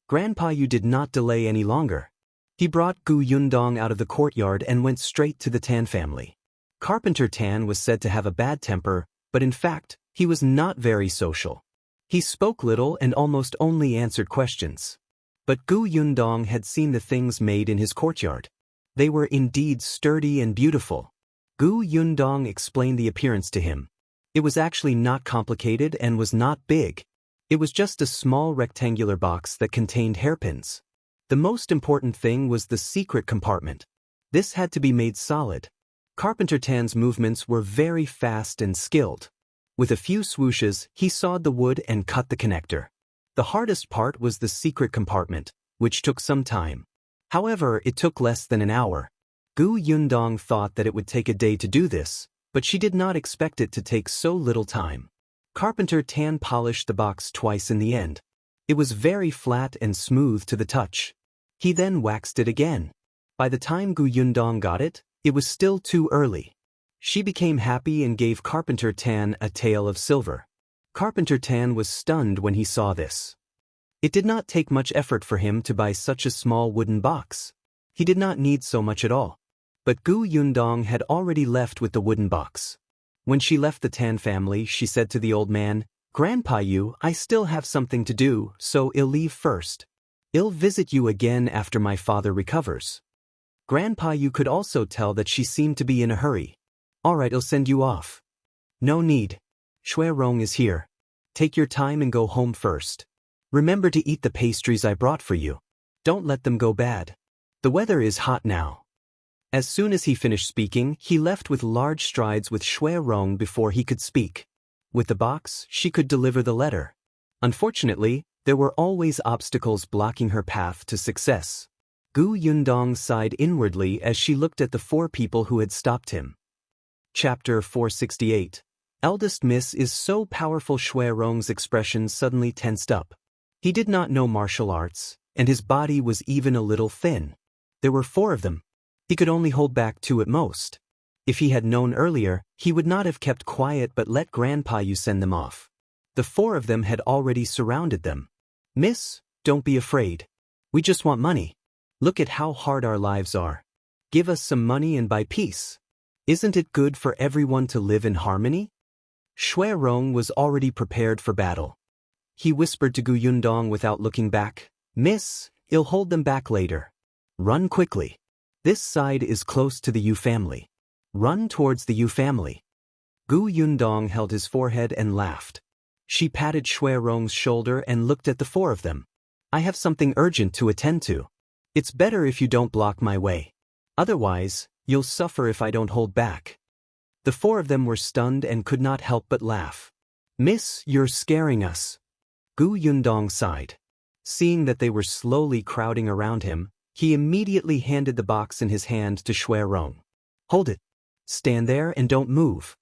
Grandpa Yu did not delay any longer. He brought Gu Yundong out of the courtyard and went straight to the Tan family. Carpenter Tan was said to have a bad temper, but in fact, he was not very social. He spoke little and almost only answered questions. But Gu Yundong had seen the things made in his courtyard. They were indeed sturdy and beautiful. Gu Yundong explained the appearance to him. It was actually not complicated and was not big. It was just a small rectangular box that contained hairpins. The most important thing was the secret compartment. This had to be made solid. Carpenter Tan's movements were very fast and skilled. With a few swooshes, he sawed the wood and cut the connector. The hardest part was the secret compartment, which took some time. However, it took less than an hour. Yundong thought that it would take a day to do this, but she did not expect it to take so little time. Carpenter Tan polished the box twice in the end. It was very flat and smooth to the touch. He then waxed it again. By the time Yundong got it, it was still too early. She became happy and gave Carpenter Tan a tael of silver. Carpenter Tan was stunned when he saw this. It did not take much effort for him to buy such a small wooden box. He did not need so much at all. But Yundong had already left with the wooden box. When she left the Tan family, she said to the old man, "Grandpa Yu, I still have something to do, so I'll leave first. I'll visit you again after my father recovers." Grandpa Yu could also tell that she seemed to be in a hurry. "Alright, I'll send you off." "No need. Xue Rong is here. Take your time and go home first. Remember to eat the pastries I brought for you. Don't let them go bad. The weather is hot now." As soon as he finished speaking, he left with large strides with Xue Rong before he could speak. With the box, she could deliver the letter. Unfortunately, there were always obstacles blocking her path to success. Yundong sighed inwardly as she looked at the 4 people who had stopped him. Chapter 468. Eldest Miss is so powerful. Xue Rong's expression suddenly tensed up. He did not know martial arts, and his body was even a little thin. There were 4 of them. He could only hold back 2 at most. If he had known earlier, he would not have kept quiet but let Grandpa Yu send them off. The 4 of them had already surrounded them. "Miss, don't be afraid. We just want money. Look at how hard our lives are. Give us some money and buy peace. Isn't it good for everyone to live in harmony?" Xue Rong was already prepared for battle. He whispered to Yundong without looking back, "Miss, I'll hold them back later. Run quickly. This side is close to the Yu family. Run towards the Yu family." Yundong held his forehead and laughed. She patted Xue Rong's shoulder and looked at the 4 of them. "I have something urgent to attend to. It's better if you don't block my way. Otherwise, you'll suffer if I don't hold back." The 4 of them were stunned and could not help but laugh. "Miss, you're scaring us." Yundong sighed. Seeing that they were slowly crowding around him, he immediately handed the box in his hand to Xue Rong. "Hold it. Stand there and don't move."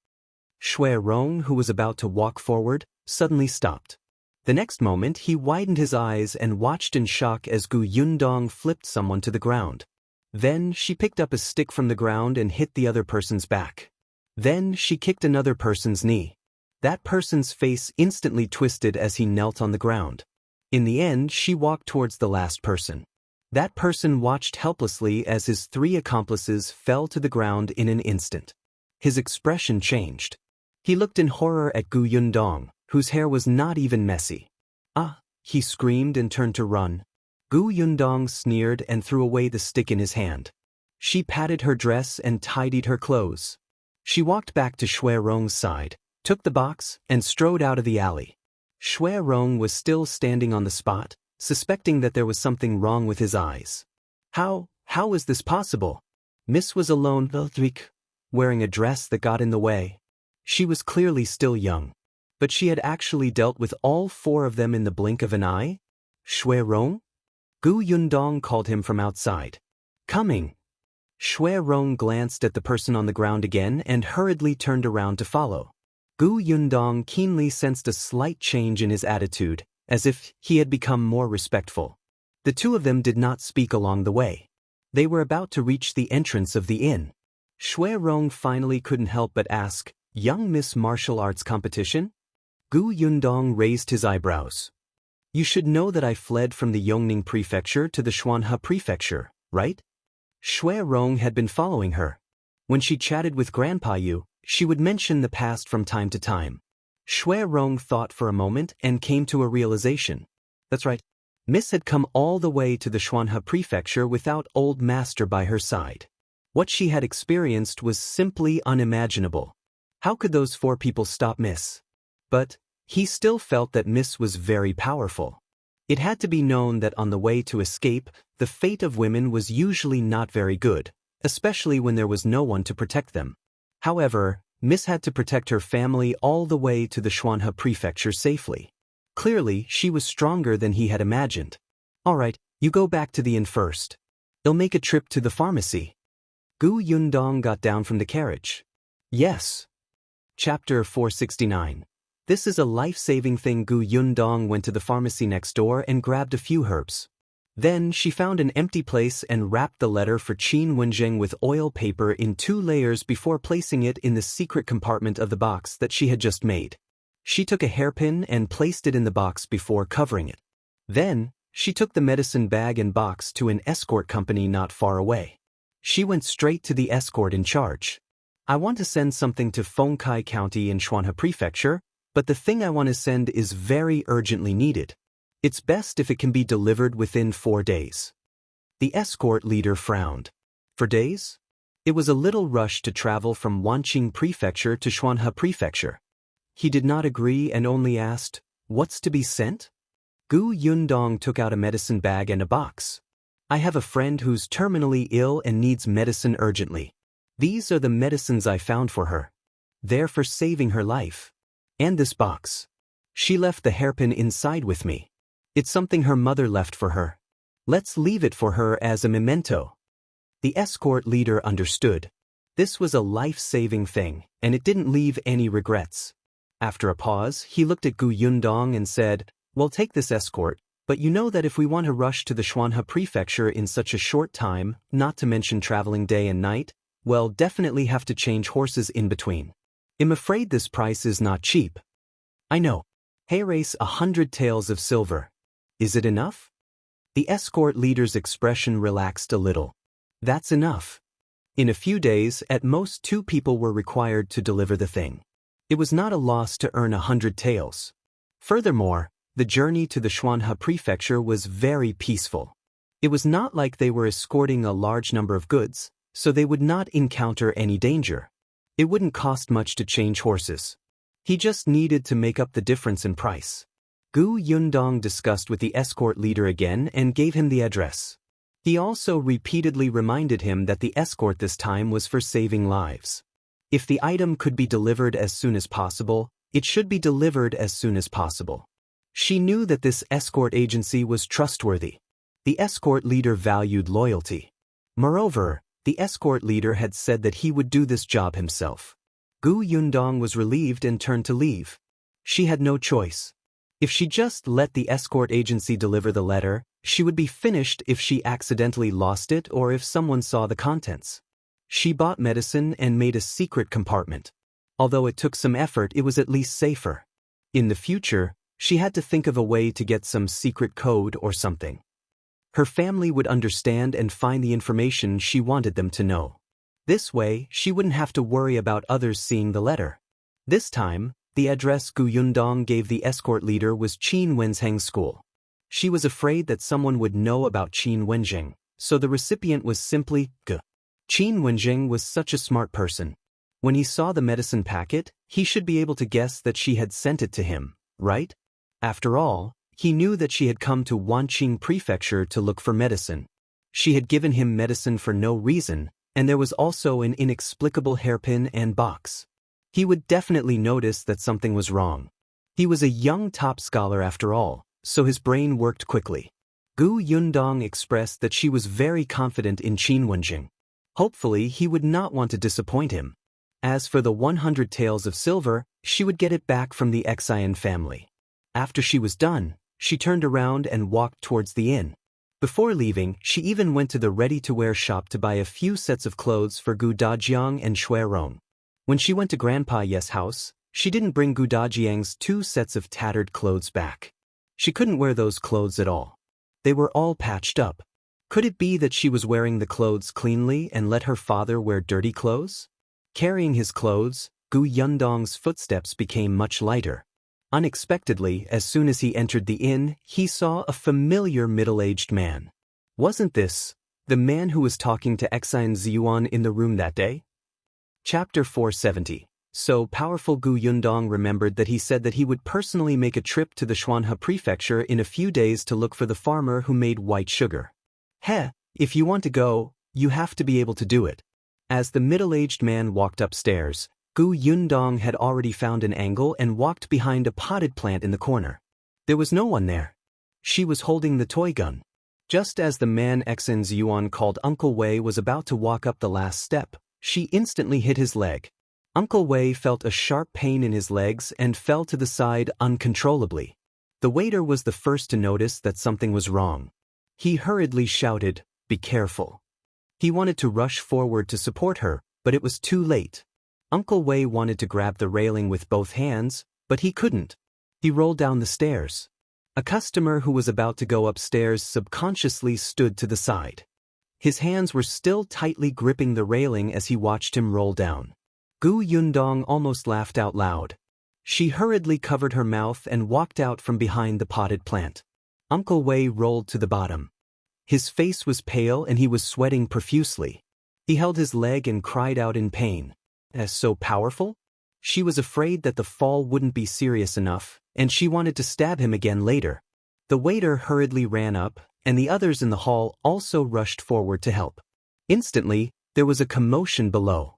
Xue Rong, who was about to walk forward, suddenly stopped. The next moment he widened his eyes and watched in shock as Yundong flipped someone to the ground. Then she picked up a stick from the ground and hit the other person's back. Then she kicked another person's knee. That person's face instantly twisted as he knelt on the ground. In the end, she walked towards the last person. That person watched helplessly as his 3 accomplices fell to the ground in an instant. His expression changed. He looked in horror at Yundong, whose hair was not even messy. "Ah!" he screamed and turned to run. Yundong sneered and threw away the stick in his hand. She patted her dress and tidied her clothes. She walked back to Xue Rong's side, took the box, and strode out of the alley. Xue Rong was still standing on the spot, suspecting that there was something wrong with his eyes. How is this possible? Miss was alone, wearing a dress that got in the way. She was clearly still young. But she had actually dealt with all 4 of them in the blink of an eye? Xue Rong? Yundong called him from outside. "Coming." Xue Rong glanced at the person on the ground again and hurriedly turned around to follow. Yundong keenly sensed a slight change in his attitude, as if he had become more respectful. The 2 of them did not speak along the way. They were about to reach the entrance of the inn. Xue Rong finally couldn't help but ask, "Young Miss Martial Arts Competition?" Yundong raised his eyebrows. "You should know that I fled from the Yongning Prefecture to the Xuanhe Prefecture, right?" Xue Rong had been following her. When she chatted with Grandpa Yu, she would mention the past from time to time. Xue Rong thought for a moment and came to a realization. That's right. Miss had come all the way to the Xuanhe Prefecture without Old Master by her side. What she had experienced was simply unimaginable. How could those 4 people stop Miss? But he still felt that Miss was very powerful. It had to be known that on the way to escape, the fate of women was usually not very good, especially when there was no one to protect them. However, Miss had to protect her family all the way to the Xuanhe prefecture safely. Clearly, she was stronger than he had imagined. All right, you go back to the inn first. I'll make a trip to the pharmacy. Gu Yundong got down from the carriage. Yes. Chapter 469. This is a life-saving thing. Gu Yundong went to the pharmacy next door and grabbed a few herbs. Then she found an empty place and wrapped the letter for Qin Wenjing with oil paper in 2 layers before placing it in the secret compartment of the box that she had just made. She took a hairpin and placed it in the box before covering it. Then, she took the medicine bag and box to an escort company not far away. She went straight to the escort in charge. I want to send something to Fengkai County in Xuanhe Prefecture, but the thing I want to send is very urgently needed. It's best if it can be delivered within 4 days. The escort leader frowned. 4 days? It was a little rush to travel from Wanqing Prefecture to Xuanhe Prefecture. He did not agree and only asked, "What's to be sent?" Gu Yundong took out a medicine bag and a box. I have a friend who's terminally ill and needs medicine urgently. These are the medicines I found for her. They're for saving her life. And this box. She left the hairpin inside with me. It's something her mother left for her. Let's leave it for her as a memento. The escort leader understood. This was a life-saving thing, and it didn't leave any regrets. After a pause, he looked at Gu Yundong and said, "Well, take this escort, but you know that if we want to rush to the Xuanhe Prefecture in such a short time, not to mention traveling day and night, well, definitely have to change horses in between. I'm afraid this price is not cheap." "I know. Hey, race 100 taels of silver. Is it enough?" The escort leader's expression relaxed a little. "That's enough." In a few days, at most 2 people were required to deliver the thing. It was not a loss to earn 100 taels. Furthermore, the journey to the Xuanhe Prefecture was very peaceful. It was not like they were escorting a large number of goods, so they would not encounter any danger. It wouldn't cost much to change horses. He just needed to make up the difference in price. Gu Yundong discussed with the escort leader again and gave him the address. He also repeatedly reminded him that the escort this time was for saving lives. If the item could be delivered as soon as possible, it should be delivered as soon as possible. She knew that this escort agency was trustworthy. The escort leader valued loyalty. Moreover, the escort leader had said that he would do this job himself. Gu Yundong was relieved and turned to leave. She had no choice. If she just let the escort agency deliver the letter, she would be finished if she accidentally lost it or if someone saw the contents. She bought medicine and made a secret compartment. Although it took some effort, it was at least safer. In the future, she had to think of a way to get some secret code or something. Her family would understand and find the information she wanted them to know. This way, she wouldn't have to worry about others seeing the letter. This time, the address Gu Yundong gave the escort leader was Qin Wenjing's school. She was afraid that someone would know about Qin Wenjing, so the recipient was simply Gu. Qin Wenjing was such a smart person. When he saw the medicine packet, he should be able to guess that she had sent it to him, right? After all, he knew that she had come to Wanqing Prefecture to look for medicine. She had given him medicine for no reason, and there was also an inexplicable hairpin and box. He would definitely notice that something was wrong. He was a young top scholar after all, so his brain worked quickly. Gu Yundong expressed that she was very confident in Qin Wenjing. Hopefully, he would not want to disappoint him. As for the 100 taels of silver, she would get it back from the Xian family. After she was done, she turned around and walked towards the inn. Before leaving, she even went to the ready-to-wear shop to buy a few sets of clothes for Gu Dajiang and Xue Rong. When she went to Grandpa Ye's house, she didn't bring Gu Dajiang's 2 sets of tattered clothes back. She couldn't wear those clothes at all. They were all patched up. Could it be that she was wearing the clothes cleanly and let her father wear dirty clothes? Carrying his clothes, Gu Yundong's footsteps became much lighter. Unexpectedly, as soon as he entered the inn, he saw a familiar middle-aged man. Wasn't this the man who was talking to Zhiyuan in the room that day? Chapter 470. So powerful Gu Yundong remembered that he said that he would personally make a trip to the Xuanhe prefecture in a few days to look for the farmer who made white sugar. Heh, if you want to go, you have to be able to do it. As the middle-aged man walked upstairs, Gu Yundong had already found an angle and walked behind a potted plant in the corner. There was no one there. She was holding the toy gun. Just as the man Xen Zhiyuan called Uncle Wei was about to walk up the last step, she instantly hit his leg. Uncle Wei felt a sharp pain in his legs and fell to the side uncontrollably. The waiter was the first to notice that something was wrong. He hurriedly shouted, "Be careful." He wanted to rush forward to support her, but it was too late. Uncle Wei wanted to grab the railing with both hands, but he couldn't. He rolled down the stairs. A customer who was about to go upstairs subconsciously stood to the side. His hands were still tightly gripping the railing as he watched him roll down. Gu Yundong almost laughed out loud. She hurriedly covered her mouth and walked out from behind the potted plant. Uncle Wei rolled to the bottom. His face was pale and he was sweating profusely. He held his leg and cried out in pain. As so powerful? She was afraid that the fall wouldn't be serious enough, and she wanted to stab him again later. The waiter hurriedly ran up, and the others in the hall also rushed forward to help. Instantly, there was a commotion below.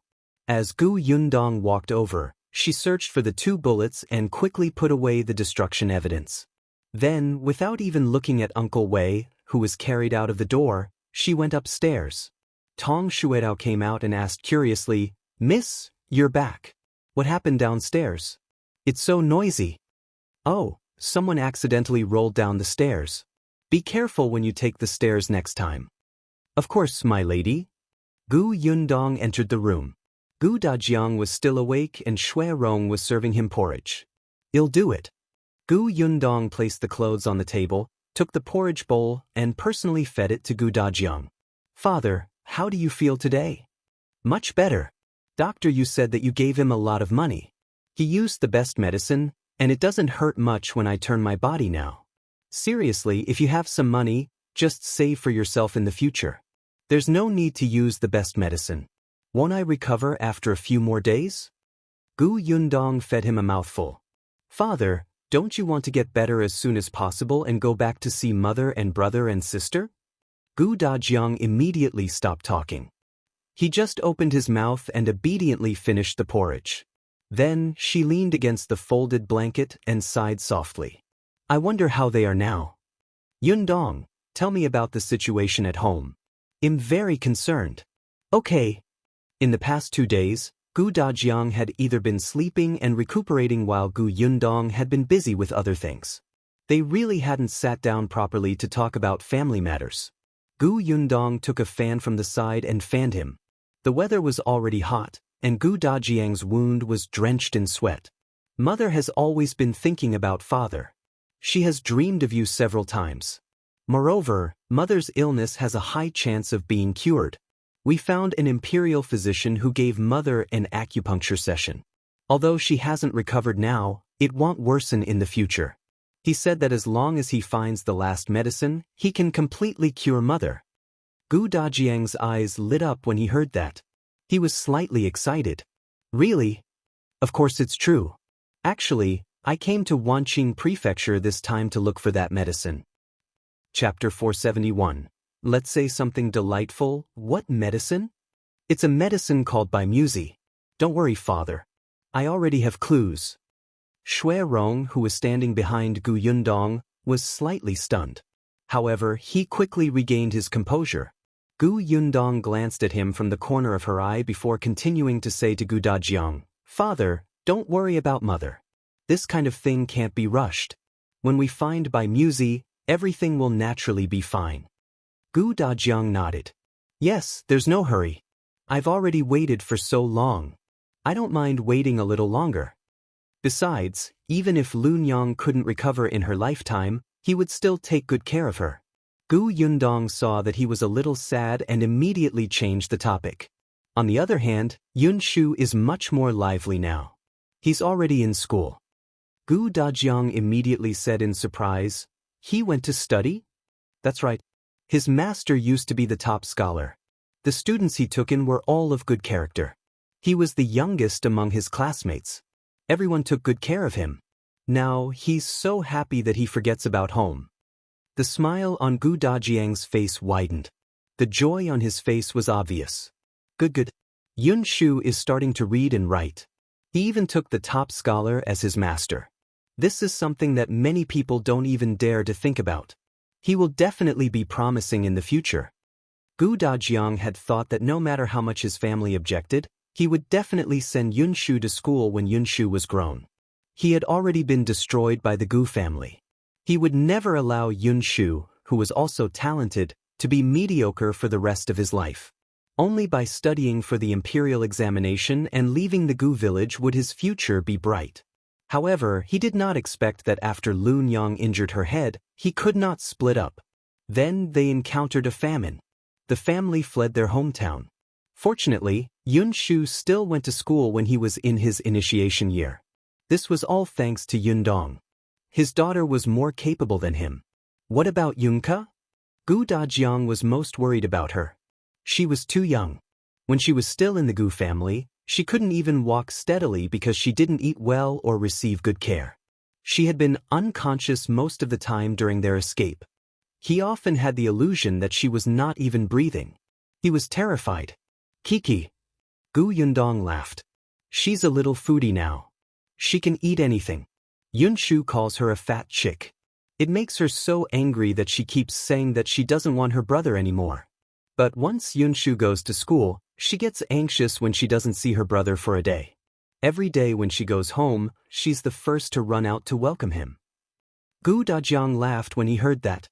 As Gu Yundong walked over, she searched for the 2 bullets and quickly put away the destruction evidence. Then, without even looking at Uncle Wei, who was carried out of the door, she went upstairs. Tong Xuedao came out and asked curiously, "Miss, you're back. What happened downstairs? It's so noisy." "Oh, someone accidentally rolled down the stairs. Be careful when you take the stairs next time." "Of course, my lady." Gu Yundong entered the room. Gu Dajiang was still awake and Xue Rong was serving him porridge. "I'll do it." Gu Yundong placed the clothes on the table, took the porridge bowl, and personally fed it to Gu Dajiang. "Father, how do you feel today?" "Much better. Doctor, you said that you gave him a lot of money. He used the best medicine, and it doesn't hurt much when I turn my body now. Seriously, if you have some money, just save for yourself in the future. There's no need to use the best medicine. Won't I recover after a few more days?" Gu Yundong fed him a mouthful. "Father, don't you want to get better as soon as possible and go back to see mother and brother and sister?" Gu Dajiang immediately stopped talking. He just opened his mouth and obediently finished the porridge. Then she leaned against the folded blanket and sighed softly. "I wonder how they are now. Yundong, tell me about the situation at home. I'm very concerned." "Okay." In the past 2 days, Gu Dajiang had either been sleeping and recuperating while Gu Yundong had been busy with other things. They really hadn't sat down properly to talk about family matters. Gu Yundong took a fan from the side and fanned him. The weather was already hot, and Gu Dajiang's wound was drenched in sweat. "Mother has always been thinking about father. She has dreamed of you several times. Moreover, mother's illness has a high chance of being cured. We found an imperial physician who gave mother an acupuncture session. Although she hasn't recovered now, it won't worsen in the future. He said that as long as he finds the last medicine, he can completely cure mother." Gu Dajiang's eyes lit up when he heard that. He was slightly excited. "Really? Of course it's true. Actually, I came to Wanqing Prefecture this time to look for that medicine." Chapter 471. Let's say something delightful. What medicine? "It's a medicine called Bimusi. Don't worry, father. I already have clues." Xue Rong, who was standing behind Gu Yundong, was slightly stunned. However, he quickly regained his composure. Gu Yundong glanced at him from the corner of her eye before continuing to say to Gu Dajiang, "Father, don't worry about mother. This kind of thing can't be rushed. When we find Bimusi, everything will naturally be fine." Gu Dajiang nodded. "Yes, there's no hurry. I've already waited for so long. I don't mind waiting a little longer. Besides, even if Lunyang couldn't recover in her lifetime, he would still take good care of her." Gu Yundong saw that he was a little sad and immediately changed the topic. On the other hand, Yunshu is much more lively now. He's already in school. Gu Dajiang immediately said in surprise, "He went to study?" "That's right. His master used to be the top scholar. The students he took in were all of good character. He was the youngest among his classmates. Everyone took good care of him. Now he's so happy that he forgets about home. The smile on Gu Dajiang's face widened. The joy on his face was obvious. Good. Yun Shu is starting to read and write. He even took the top scholar as his master. This is something that many people don't even dare to think about. He will definitely be promising in the future. Gu Dajiang had thought that no matter how much his family objected, he would definitely send Yun Shu to school when Yun Shu was grown. He had already been destroyed by the Gu family. He would never allow Yun Shu, who was also talented, to be mediocre for the rest of his life. Only by studying for the imperial examination and leaving the Gu village would his future be bright. However, he did not expect that after Lun Yang injured her head, he could not split up. Then they encountered a famine. The family fled their hometown. Fortunately, Yun Shu still went to school when he was in his initiation year. This was all thanks to Yundong. His daughter was more capable than him. What about Yunka? Gu Dajiang was most worried about her. She was too young. When she was still in the Gu family, she couldn't even walk steadily because she didn't eat well or receive good care. She had been unconscious most of the time during their escape. He often had the illusion that she was not even breathing. He was terrified. Kiki. Gu Yundong laughed. She's a little foodie now. She can eat anything. Yun Shu calls her a fat chick. It makes her so angry that she keeps saying that she doesn't want her brother anymore. But once Yun Shu goes to school, she gets anxious when she doesn't see her brother for a day. Every day when she goes home, she's the first to run out to welcome him. Gu Dajiang laughed when he heard that.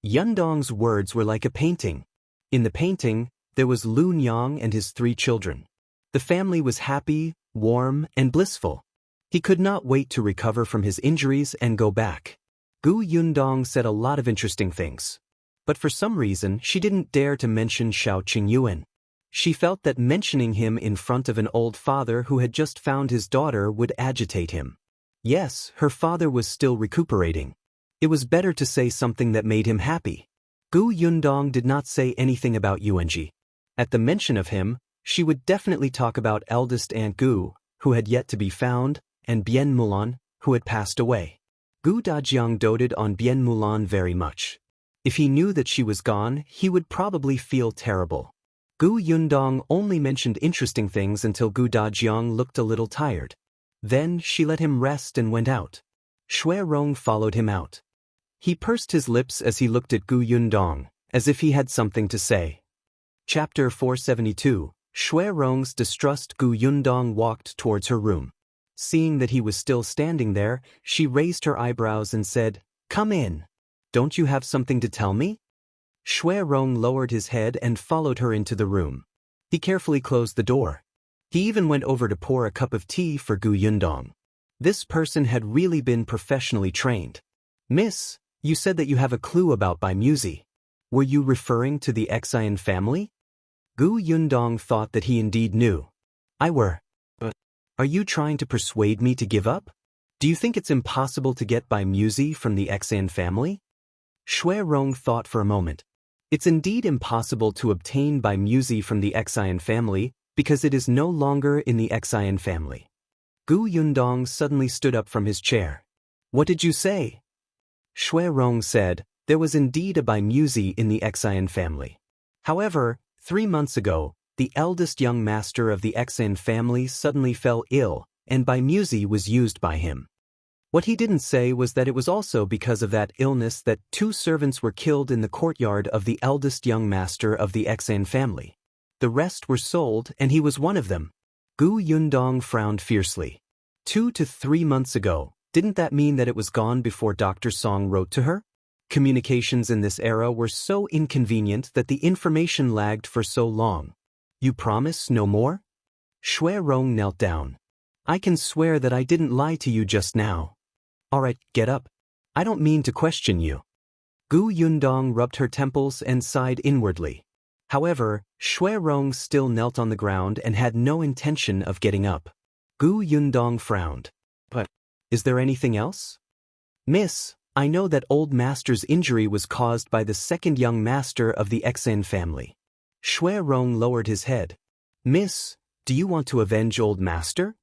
Yundong's words were like a painting. In the painting, there was Lun Yang and his 3 children. The family was happy, warm, and blissful. He could not wait to recover from his injuries and go back. Gu Yundong said a lot of interesting things. But for some reason, she didn't dare to mention Xiao Qingyuan. She felt that mentioning him in front of an old father who had just found his daughter would agitate him. Yes, her father was still recuperating. It was better to say something that made him happy. Gu Yundong did not say anything about Yuanji. At the mention of him, she would definitely talk about eldest Aunt Gu, who had yet to be found, and Bien Mulan, who had passed away. Gu Dajiang doted on Bien Mulan very much. If he knew that she was gone, he would probably feel terrible. Gu Yundong only mentioned interesting things until Gu Dajiang looked a little tired. Then she let him rest and went out. Xue Rong followed him out. He pursed his lips as he looked at Gu Yundong, as if he had something to say. Chapter 472, Xue Rong's Distrust. Gu Yundong walked towards her room. Seeing that he was still standing there, she raised her eyebrows and said, "Come in. Don't you have something to tell me?" Xue Rong lowered his head and followed her into the room. He carefully closed the door. He even went over to pour a cup of tea for Gu Yundong. This person had really been professionally trained. "Miss, you said that you have a clue about Bai Muzi. Were you referring to the Xian family?" Gu Yundong thought that he indeed knew. "I were. But are you trying to persuade me to give up? Do you think it's impossible to get Bai Muzi from the Xian family?" Xue Rong thought for a moment. It's indeed impossible to obtain Bai Muzi from the Xian family because it is no longer in the Xian family. Gu Yundong suddenly stood up from his chair. "What did you say?" Xue Rong said, there was indeed a Bai Muzi in the Xian family. However, 3 months ago, the eldest young master of the Xian family suddenly fell ill, and Bai Muzi was used by him. What he didn't say was that it was also because of that illness that 2 servants were killed in the courtyard of the eldest young master of the Xan family. The rest were sold, and he was one of them. Gu Yundong frowned fiercely. 2 to 3 months ago, didn't that mean that it was gone before Dr. Song wrote to her? Communications in this era were so inconvenient that the information lagged for so long. You promise no more? Xue Rong knelt down. I can swear that I didn't lie to you just now. All right, get up. I don't mean to question you. Gu Yundong rubbed her temples and sighed inwardly. However, Xue Rong still knelt on the ground and had no intention of getting up. Gu Yundong frowned. But, is there anything else? Miss, I know that old master's injury was caused by the second young master of the Xan family. Xue Rong lowered his head. Miss, Do you want to avenge old master?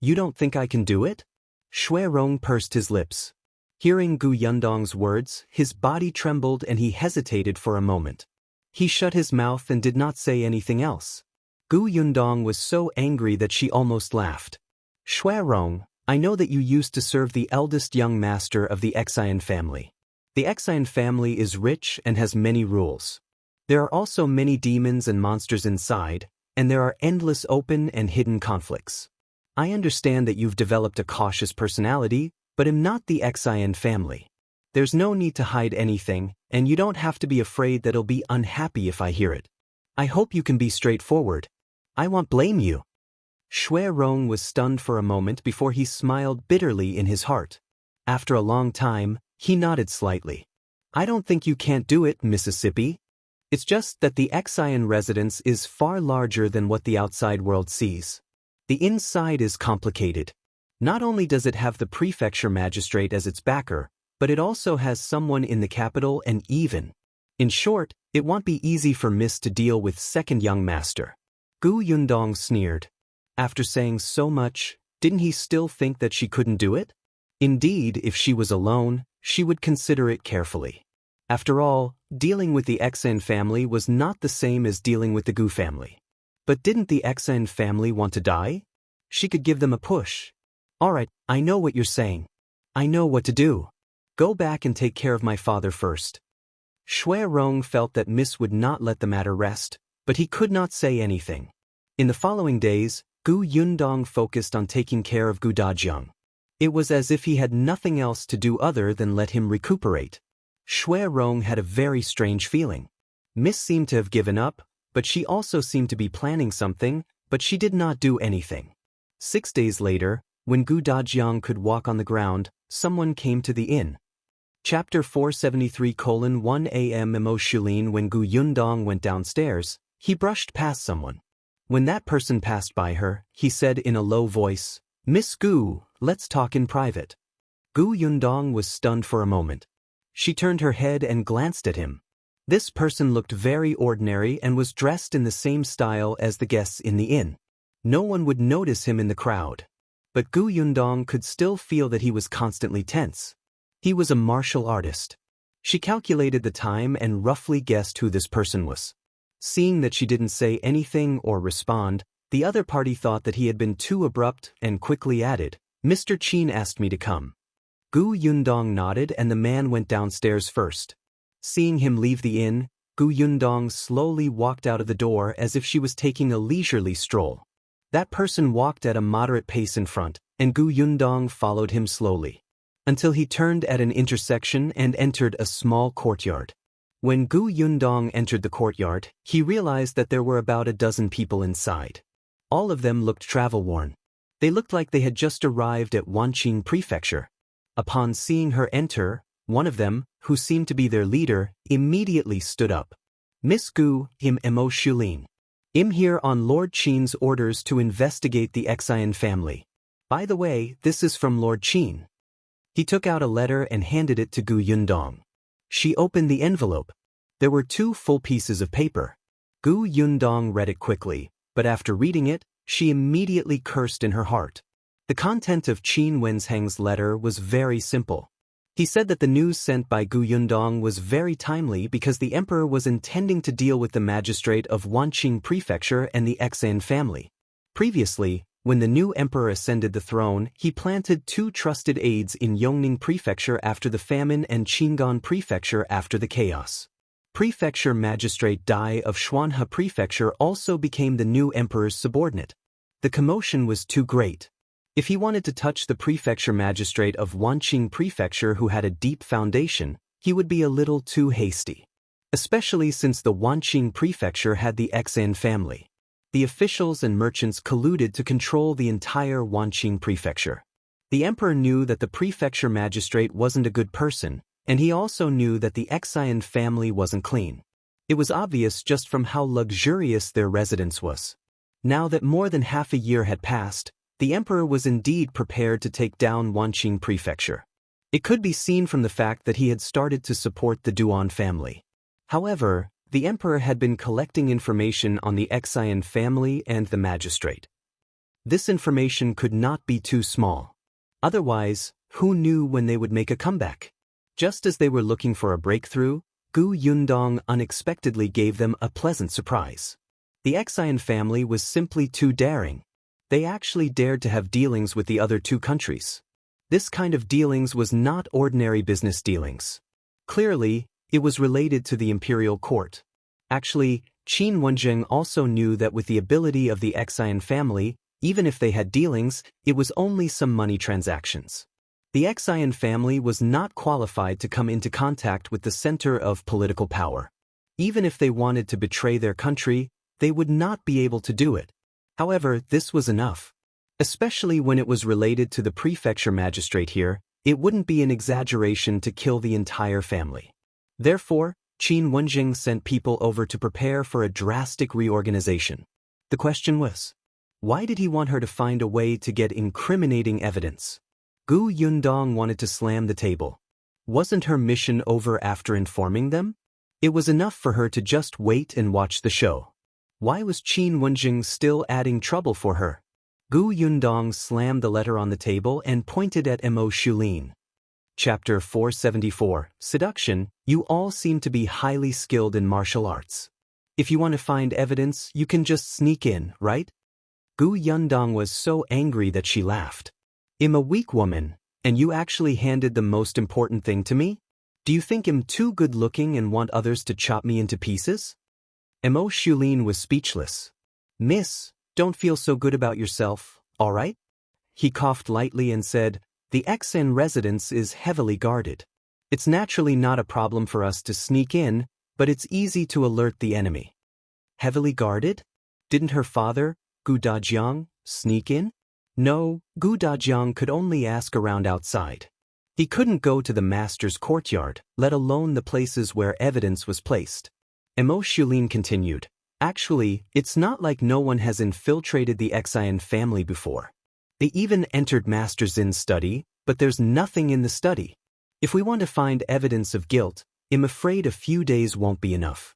You don't think I can do it? Xue Rong pursed his lips. Hearing Gu Yundong's words, his body trembled and he hesitated for a moment. He shut his mouth and did not say anything else. Gu Yundong was so angry that she almost laughed. Xue Rong, I know that you used to serve the eldest young master of the Xian family. The Xian family is rich and has many rules. There are also many demons and monsters inside, and there are endless open and hidden conflicts. I understand that you've developed a cautious personality, but am not the Xian family. There's no need to hide anything, and you don't have to be afraid that I'll be unhappy if I hear it. I hope you can be straightforward. I won't blame you. Xue Rong was stunned for a moment before he smiled bitterly in his heart. After a long time, he nodded slightly. I don't think you can't do it, Mississippi. It's just that the Xian residence is far larger than what the outside world sees. The inside is complicated. Not only does it have the prefecture magistrate as its backer, but it also has someone in the capital and even. In short, it won't be easy for Miss to deal with second young master. Gu Yundong sneered. After saying so much, didn't he still think that she couldn't do it? Indeed, if she was alone, she would consider it carefully. After all, dealing with the Xian family was not the same as dealing with the Gu family. But didn't the Xian family want to die? She could give them a push. Alright, I know what you're saying. I know what to do. Go back and take care of my father first. Xue Rong felt that Miss would not let the matter rest, but he could not say anything. In the following days, Gu Yundong focused on taking care of Gu Dajiang. It was as if he had nothing else to do other than let him recuperate. Xue Rong had a very strange feeling. Miss seemed to have given up, but she also seemed to be planning something, but she did not do anything. 6 days later, when Gu Dajiang could walk on the ground, someone came to the inn. Chapter 473:1 Am Mo Xulin. When Gu Yundong went downstairs, he brushed past someone. When that person passed by her, he said in a low voice, Miss Gu, let's talk in private. Gu Yundong was stunned for a moment. She turned her head and glanced at him. This person looked very ordinary and was dressed in the same style as the guests in the inn. No one would notice him in the crowd. But Gu Yundong could still feel that he was constantly tense. He was a martial artist. She calculated the time and roughly guessed who this person was. Seeing that she didn't say anything or respond, the other party thought that he had been too abrupt and quickly added, Mr. Qin asked me to come. Gu Yundong nodded and the man went downstairs first. Seeing him leave the inn, Gu Yundong slowly walked out of the door as if she was taking a leisurely stroll. That person walked at a moderate pace in front, and Gu Yundong followed him slowly, until he turned at an intersection and entered a small courtyard. When Gu Yundong entered the courtyard, he realized that there were about a dozen people inside. All of them looked travel-worn. They looked like they had just arrived at Wanqing Prefecture. Upon seeing her enter, one of them, who seemed to be their leader, immediately stood up. Miss Gu, Am Mo Xulin. I'm here on Lord Qin's orders to investigate the Xian family. By the way, this is from Lord Qin. He took out a letter and handed it to Gu Yundong. She opened the envelope. There were 2 full pieces of paper. Gu Yundong read it quickly, but after reading it, she immediately cursed in her heart. The content of Qin Wenzheng's letter was very simple. He said that the news sent by Gu Yundong was very timely because the emperor was intending to deal with the magistrate of Wanqing Prefecture and the Xian family. Previously, when the new emperor ascended the throne, he planted 2 trusted aides in Yongning Prefecture after the famine and Qingan Prefecture after the chaos. Prefecture Magistrate Dai of Xuanhe Prefecture also became the new emperor's subordinate. The commotion was too great. If he wanted to touch the prefecture magistrate of Wanqing Prefecture who had a deep foundation, he would be a little too hasty. Especially since the Wanqing Prefecture had the Xian family. The officials and merchants colluded to control the entire Wanqing Prefecture. The emperor knew that the prefecture magistrate wasn't a good person, and he also knew that the Xian family wasn't clean. It was obvious just from how luxurious their residence was. Now that more than half a year had passed, the emperor was indeed prepared to take down Wanqing Prefecture. It could be seen from the fact that he had started to support the Duan family. However, The emperor had been collecting information on the Xian family and the magistrate. This information could not be too small. Otherwise, who knew when they would make a comeback? Just as they were looking for a breakthrough, Yundong unexpectedly gave them a pleasant surprise. The Xian family was simply too daring. They actually dared to have dealings with the other two countries. This kind of dealings was not ordinary business dealings. Clearly, it was related to the imperial court. Actually, Qin Wenjing also knew that with the ability of the Xian family, even if they had dealings, it was only some money transactions. The Xian family was not qualified to come into contact with the center of political power. Even if they wanted to betray their country, they would not be able to do it. However, this was enough. Especially when it was related to the prefecture magistrate here, it wouldn't be an exaggeration to kill the entire family. Therefore, Qin Wenjing sent people over to prepare for a drastic reorganization. The question was, why did he want her to find a way to get incriminating evidence? Yundong wanted to slam the table. Wasn't her mission over after informing them? It was enough for her to just wait and watch the show. Why was Qin Wenjing still adding trouble for her? Yundong slammed the letter on the table and pointed at Am Mo Xulin. Chapter 474, Seduction. You all seem to be highly skilled in martial arts. If you want to find evidence, you can just sneak in, right? Yundong was so angry that she laughed. I'm a weak woman, and you actually handed the most important thing to me? Do you think I'm too good-looking and want others to chop me into pieces? Am Mo Xulin was speechless. Miss, don't feel so good about yourself, all right? He coughed lightly and said, the Xian residence is heavily guarded. It's naturally not a problem for us to sneak in, but it's easy to alert the enemy. Heavily guarded? Didn't her father, Dajiang, sneak in? No, Dajiang could only ask around outside. He couldn't go to the master's courtyard, let alone the places where evidence was placed. Am Mo Xulin continued, actually, it's not like no one has infiltrated the Xian family before. They even entered Master Zin's study, but there's nothing in the study. If we want to find evidence of guilt, I'm afraid a few days won't be enough.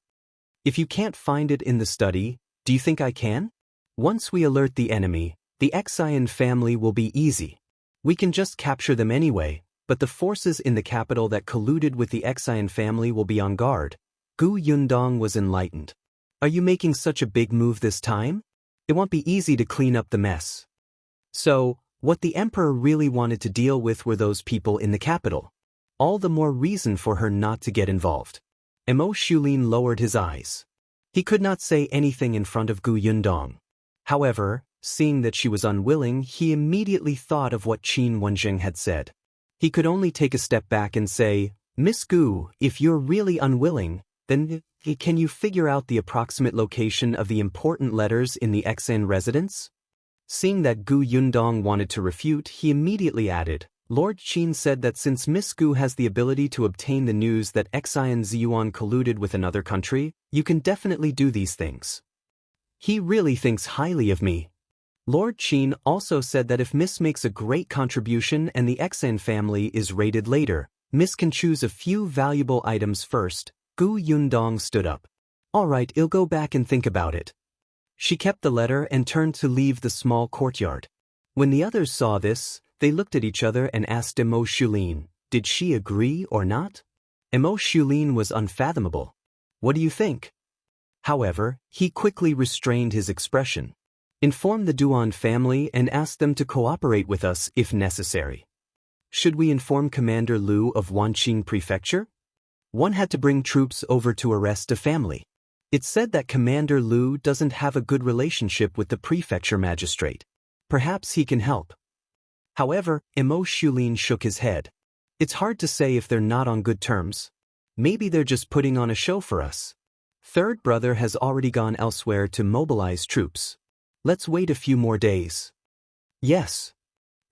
If you can't find it in the study, do you think I can? Once we alert the enemy, the Xian family will be easy. We can just capture them anyway, but the forces in the capital that colluded with the Xian family will be on guard. Yundong was enlightened. Are you making such a big move this time? It won't be easy to clean up the mess. So, what the emperor really wanted to deal with were those people in the capital. All the more reason for her not to get involved. Am Mo Xulin lowered his eyes. He could not say anything in front of Yundong. However, seeing that she was unwilling, he immediately thought of what Qin Wenjing had said. He could only take a step back and say, Miss Gu, if you're really unwilling, then can you figure out the approximate location of the important letters in the Xian residence? Seeing that Yundong wanted to refute, he immediately added, Lord Qin said that since Miss Gu has the ability to obtain the news that Xian Zhiyuan colluded with another country, you can definitely do these things. He really thinks highly of me. Lord Qin also said that if Miss makes a great contribution and the Xian family is raided later, Miss can choose a few valuable items first. Yundong stood up. All right, I'll go back and think about it. She kept the letter and turned to leave the small courtyard. When the others saw this, they looked at each other and asked Am Mo Xulin, did she agree or not? Am Mo Xulin was unfathomable. What do you think? However, he quickly restrained his expression. Inform the Duan family and ask them to cooperate with us if necessary. Should we inform Commander Liu of Wanqing Prefecture? One had to bring troops over to arrest a family. It's said that Commander Liu doesn't have a good relationship with the prefecture magistrate. Perhaps he can help. However, Am Mo Xulin shook his head. It's hard to say if they're not on good terms. Maybe they're just putting on a show for us. Third brother has already gone elsewhere to mobilize troops. Let's wait a few more days. Yes.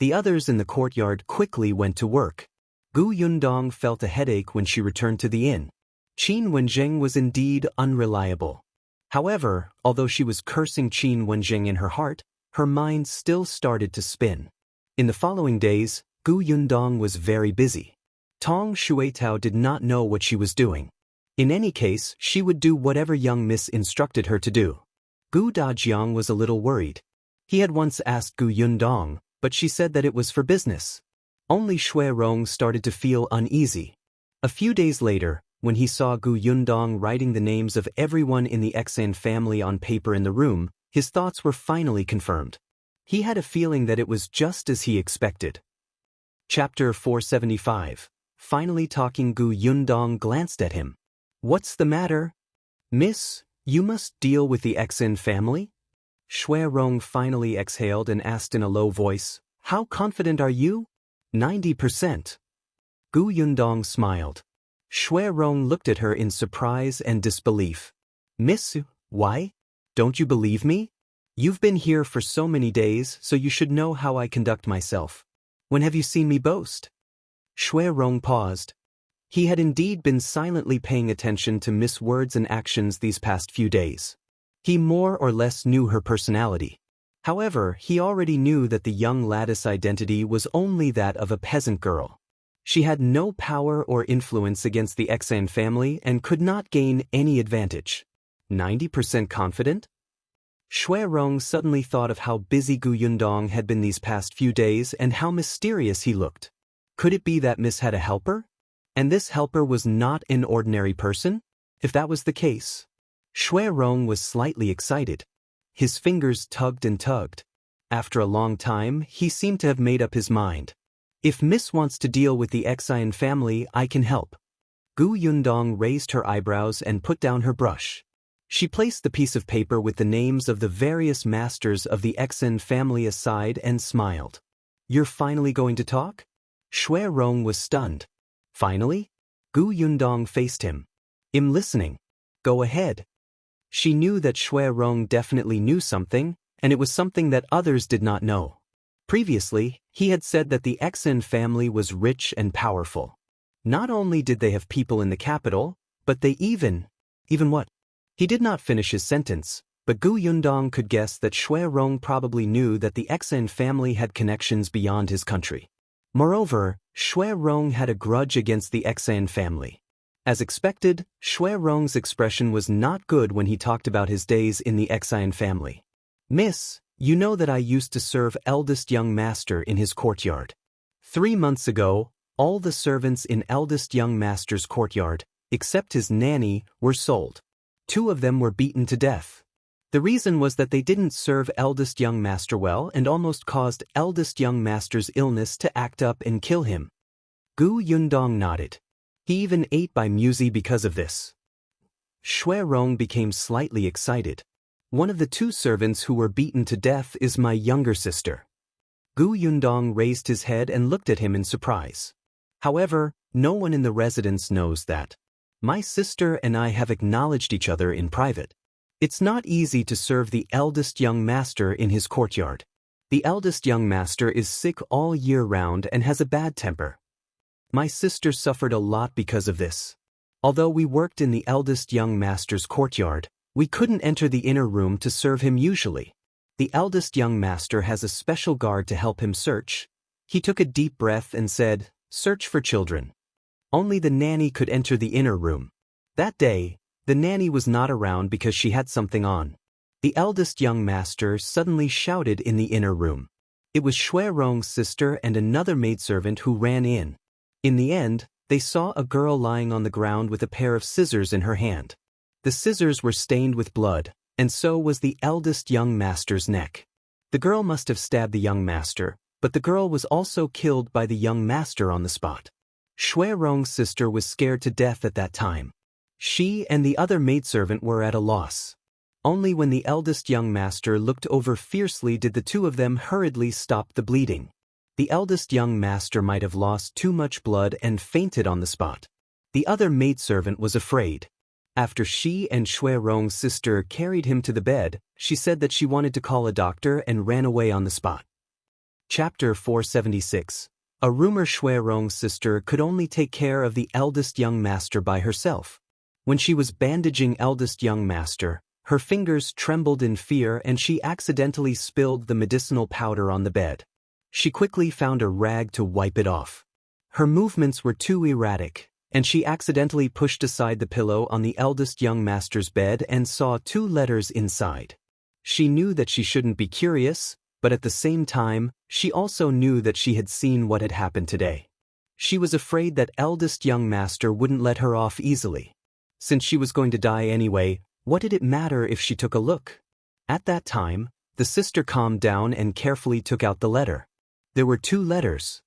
The others in the courtyard quickly went to work. Yundong felt a headache when she returned to the inn. Qin Wenjing was indeed unreliable. However, although she was cursing Qin Wenjing in her heart, her mind still started to spin. In the following days, Yundong was very busy. Tong Xuetao did not know what she was doing. In any case, she would do whatever young Miss instructed her to do. Gu Dajiang was a little worried. He had once asked Gu Yundong, but she said that it was for business. Only Xue Rong started to feel uneasy. A few days later, when he saw Gu Yundong writing the names of everyone in the Xan family on paper in the room, his thoughts were finally confirmed. He had a feeling that it was just as he expected. Chapter 475. Finally talking. Gu Yundong glanced at him. "What's the matter? Miss, you must deal with the Xan family?" Xue Rong finally exhaled and asked in a low voice, "How confident are you?" 90%. Gu Yundong smiled. Xue Rong looked at her in surprise and disbelief. "Miss, why? Don't you believe me? You've been here for so many days, so you should know how I conduct myself. When have you seen me boast?" Xue Rong paused. He had indeed been silently paying attention to Miss' words and actions these past few days. He more or less knew her personality. However, he already knew that the young lady's identity was only that of a peasant girl. She had no power or influence against the Xan family and could not gain any advantage. 90% confident? Xue Rong suddenly thought of how busy Gu Yundong had been these past few days and how mysterious he looked. Could it be that Miss had a helper? And this helper was not an ordinary person? If that was the case, Xue Rong was slightly excited. His fingers tugged and tugged. After a long time, he seemed to have made up his mind. "If Miss wants to deal with the Xan family, I can help." Gu Yundong raised her eyebrows and put down her brush. She placed the piece of paper with the names of the various masters of the Xan family aside and smiled. "You're finally going to talk?" Xue Rong was stunned. "Finally?" Gu Yundong faced him. "I'm listening. Go ahead." She knew that Xue Rong definitely knew something, and it was something that others did not know. Previously, he had said that the Xan family was rich and powerful. Not only did they have people in the capital, but they even what? He did not finish his sentence, but Gu Yundong could guess that Xue Rong probably knew that the Xan family had connections beyond his country. Moreover, Xue Rong had a grudge against the Xan family. As expected, Xue Rong's expression was not good when he talked about his days in the Xan family. "Miss, you know that I used to serve Eldest young master in his courtyard. 3 months ago, all the servants in Eldest young master's courtyard, except his nanny, were sold. 2 of them were beaten to death. The reason was that they didn't serve Eldest young master well and almost caused Eldest young master's illness to act up and kill him." Gu Yundong nodded. He even ate by Musi because of this. Xue Rong became slightly excited. "One of the 2 servants who were beaten to death is my younger sister." Gu Yundong raised his head and looked at him in surprise. "However, no one in the residence knows that. My sister and I have acknowledged each other in private. It's not easy to serve the eldest young master in his courtyard. The eldest young master is sick all year round and has a bad temper. My sister suffered a lot because of this. Although we worked in the eldest young master's courtyard, we couldn't enter the inner room to serve him usually. The eldest young master has a special guard to help him search." He took a deep breath and said, "Search for children." Only the nanny could enter the inner room. That day, the nanny was not around because she had something on. The eldest young master suddenly shouted in the inner room. It was Xue Rong's sister and another maidservant who ran in. In the end, they saw a girl lying on the ground with a pair of scissors in her hand. The scissors were stained with blood, and so was the eldest young master's neck. The girl must have stabbed the young master, but the girl was also killed by the young master on the spot. Xue Rong's sister was scared to death at that time. She and the other maidservant were at a loss. Only when the eldest young master looked over fiercely did the 2 of them hurriedly stop the bleeding. The eldest young master might have lost too much blood and fainted on the spot. The other maidservant was afraid. After she and Xue Rong's sister carried him to the bed, she said that she wanted to call a doctor and ran away on the spot. Chapter 476. A rumor. Xue Rong's sister could only take care of the eldest young master by herself. When she was bandaging eldest young master, her fingers trembled in fear and she accidentally spilled the medicinal powder on the bed. She quickly found a rag to wipe it off. Her movements were too erratic, and she accidentally pushed aside the pillow on the eldest young master's bed and saw 2 letters inside. She knew that she shouldn't be curious, but at the same time, she also knew that she had seen what had happened today. She was afraid that eldest young master wouldn't let her off easily. Since she was going to die anyway, what did it matter if she took a look? At that time, the sister calmed down and carefully took out the letter. There were 2 letters.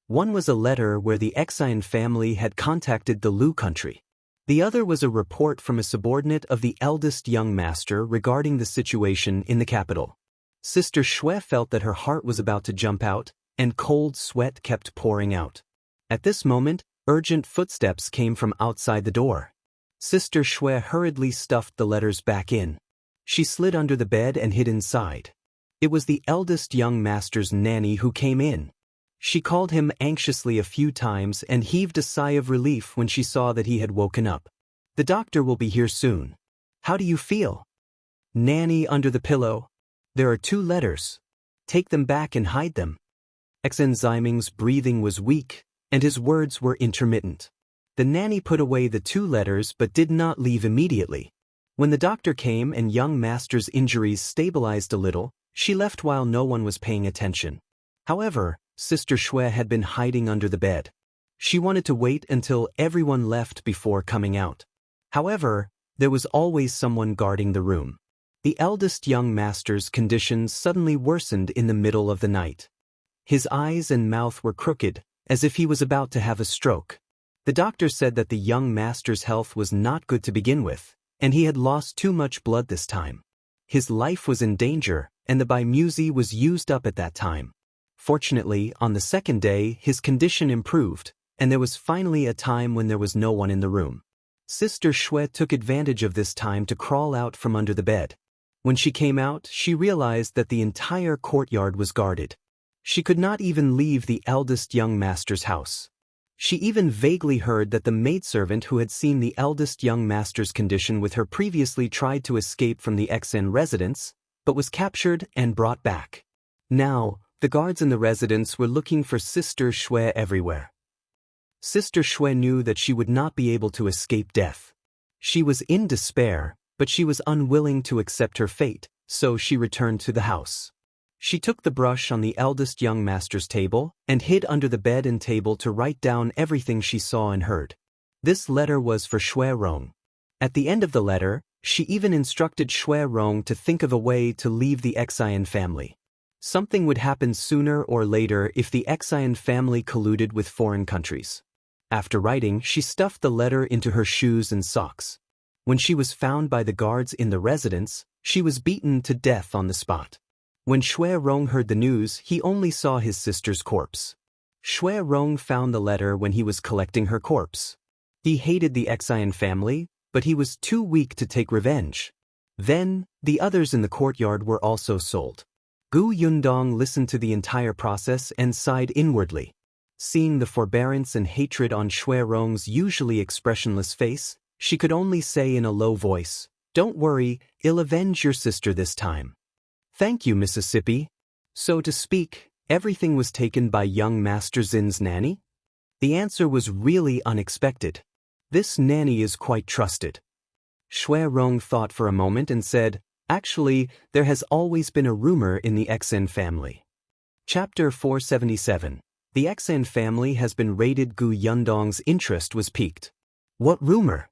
One was a letter where the Xian family had contacted the Lu country. The other was a report from a subordinate of the eldest young master regarding the situation in the capital. Sister Xue felt that her heart was about to jump out, and cold sweat kept pouring out. At this moment, urgent footsteps came from outside the door. Sister Xue hurriedly stuffed the letters back in. She slid under the bed and hid inside. It was the eldest young master's nanny who came in. She called him anxiously a few times and heaved a sigh of relief when she saw that he had woken up. "The doctor will be here soon. How do you feel?" "Nanny under the pillow. There are 2 letters. Take them back and hide them." Xenziming's breathing was weak, and his words were intermittent. The nanny put away the 2 letters but did not leave immediately. When the doctor came and young master's injuries stabilized a little, she left while no one was paying attention. However, Sister Xue had been hiding under the bed. She wanted to wait until everyone left before coming out. However, there was always someone guarding the room. The eldest young master's condition suddenly worsened in the middle of the night. His eyes and mouth were crooked, as if he was about to have a stroke. The doctor said that the young master's health was not good to begin with, and he had lost too much blood this time. His life was in danger, and the Bimusi was used up at that time. Fortunately, on the second day, his condition improved, and there was finally a time when there was no one in the room. Sister Xue took advantage of this time to crawl out from under the bed. When she came out, she realized that the entire courtyard was guarded. She could not even leave the eldest young master's house. She even vaguely heard that the maidservant who had seen the eldest young master's condition with her previously tried to escape from the Xen residence, but was captured and brought back. Now, the guards in the residence were looking for Sister Xue everywhere. Sister Xue knew that she would not be able to escape death. She was in despair, but she was unwilling to accept her fate, so she returned to the house. She took the brush on the eldest young master's table and hid under the bed and table to write down everything she saw and heard. This letter was for Xue Rong. At the end of the letter, she even instructed Xue Rong to think of a way to leave the Xian family. Something would happen sooner or later if the Xian family colluded with foreign countries. After writing, she stuffed the letter into her shoes and socks. When she was found by the guards in the residence, she was beaten to death on the spot. When Xue Rong heard the news, he only saw his sister's corpse. Xue Rong found the letter when he was collecting her corpse. He hated the Xian family, but he was too weak to take revenge. Then, the others in the courtyard were also sold. Yundong listened to the entire process and sighed inwardly. Seeing the forbearance and hatred on Xue Rong's usually expressionless face, she could only say in a low voice, "Don't worry, I'll avenge your sister this time." "Thank you, Mississippi." So to speak, everything was taken by young Master Zin's nanny? The answer was really unexpected. This nanny is quite trusted. Xue Rong thought for a moment and said, "Actually, there has always been a rumor in the Xen family." Chapter 477. The Xen family has been raided. Yundong's interest was piqued. "What rumor?"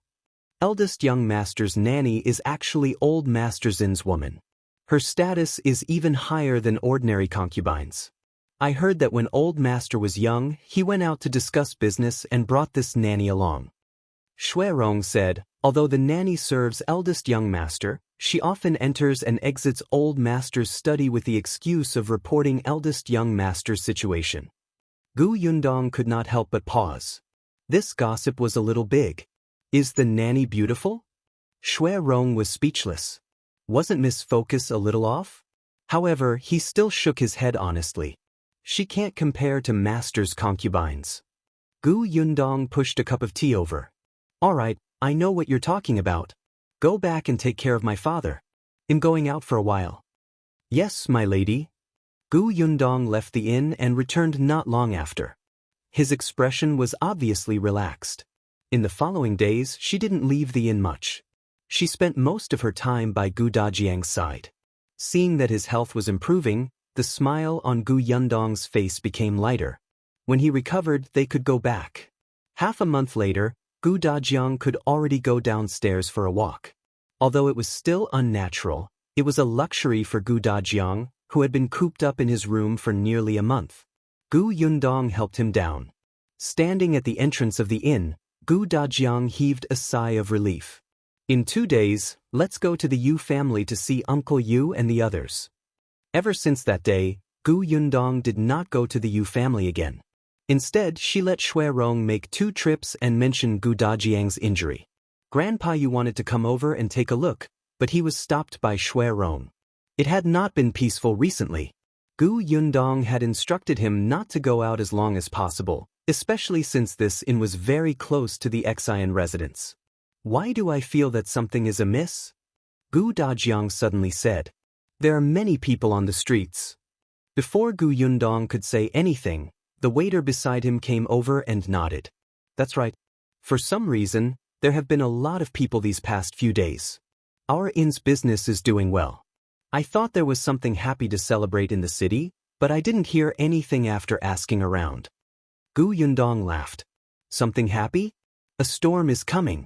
"Eldest young master's nanny is actually old Master Zin's woman. Her status is even higher than ordinary concubines. I heard that when old master was young, he went out to discuss business and brought this nanny along." Xue Rong said, "Although the nanny serves eldest young master, she often enters and exits old master's study with the excuse of reporting eldest young master's situation." Yundong could not help but pause. This gossip was a little big. Is the nanny beautiful? Xue Rong was speechless. Wasn't Miss Focus a little off? However, he still shook his head honestly. She can't compare to master's concubines. Yundong pushed a cup of tea over. "All right, I know what you're talking about. Go back and take care of my father. I'm going out for a while." "Yes, my lady." Yundong left the inn and returned not long after. His expression was obviously relaxed. In the following days, she didn't leave the inn much. She spent most of her time by Gu Dajiang's side. Seeing that his health was improving, the smile on Gu Yundong's face became lighter. When he recovered, they could go back. Half a month later, Gu Dajiang could already go downstairs for a walk. Although it was still unnatural, it was a luxury for Gu Dajiang, who had been cooped up in his room for nearly a month. Gu Yundong helped him down. Standing at the entrance of the inn, Gu Dajiang heaved a sigh of relief. In 2 days, let's go to the Yu family to see Uncle Yu and the others. Ever since that day, Gu Yundong did not go to the Yu family again. Instead, she let Xue Rong make 2 trips and mention Gu Dajiang's injury. Grandpa Yu wanted to come over and take a look, but he was stopped by Xue Rong. It had not been peaceful recently. Gu Yundong had instructed him not to go out as long as possible, especially since this inn was very close to the Xian residence. Why do I feel that something is amiss? Gu Dajiang suddenly said. There are many people on the streets. Before Gu Yundong could say anything, the waiter beside him came over and nodded. That's right. For some reason, there have been a lot of people these past few days. Our inn's business is doing well. I thought there was something happy to celebrate in the city, but I didn't hear anything after asking around. Gu Yundong laughed. Something happy? A storm is coming.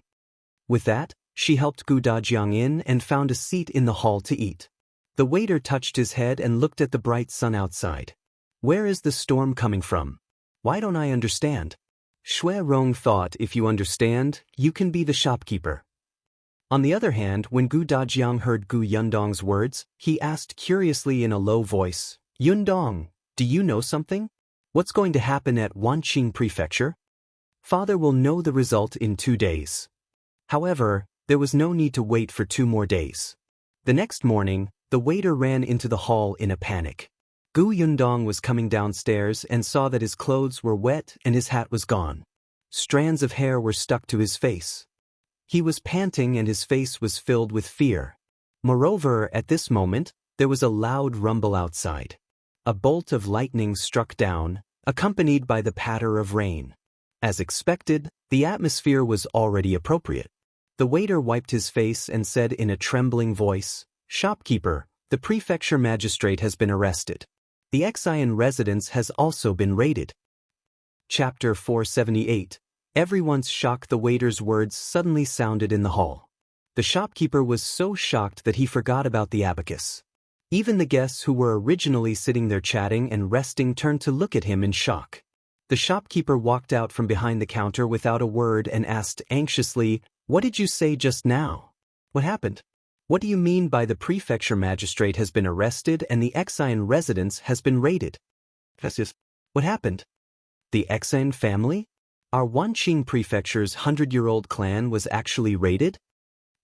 With that, she helped Gu Dajiang in and found a seat in the hall to eat. The waiter touched his head and looked at the bright sun outside. Where is the storm coming from? Why don't I understand? Xue Rong thought if you understand, you can be the shopkeeper. On the other hand, when Gu Dajiang heard Gu Yundong's words, he asked curiously in a low voice, Yundong, do you know something? What's going to happen at Wanqing Prefecture? Father will know the result in 2 days. However, there was no need to wait for 2 more days. The next morning, the waiter ran into the hall in a panic. Gu Yundong was coming downstairs and saw that his clothes were wet and his hat was gone. Strands of hair were stuck to his face. He was panting and his face was filled with fear. Moreover, at this moment, there was a loud rumble outside. A bolt of lightning struck down, accompanied by the patter of rain. As expected, the atmosphere was already appropriate. The waiter wiped his face and said in a trembling voice, Shopkeeper, the prefecture magistrate has been arrested. The Xian residence has also been raided. Chapter 478. Everyone's shocked. The waiter's words suddenly sounded in the hall. The shopkeeper was so shocked that he forgot about the abacus. Even the guests who were originally sitting there chatting and resting turned to look at him in shock. The shopkeeper walked out from behind the counter without a word and asked anxiously, What did you say just now? What happened? What do you mean by the prefecture magistrate has been arrested and the Xian residence has been raided? What happened? The Xian family? Our Wanqing prefecture's 100-year-old clan was actually raided?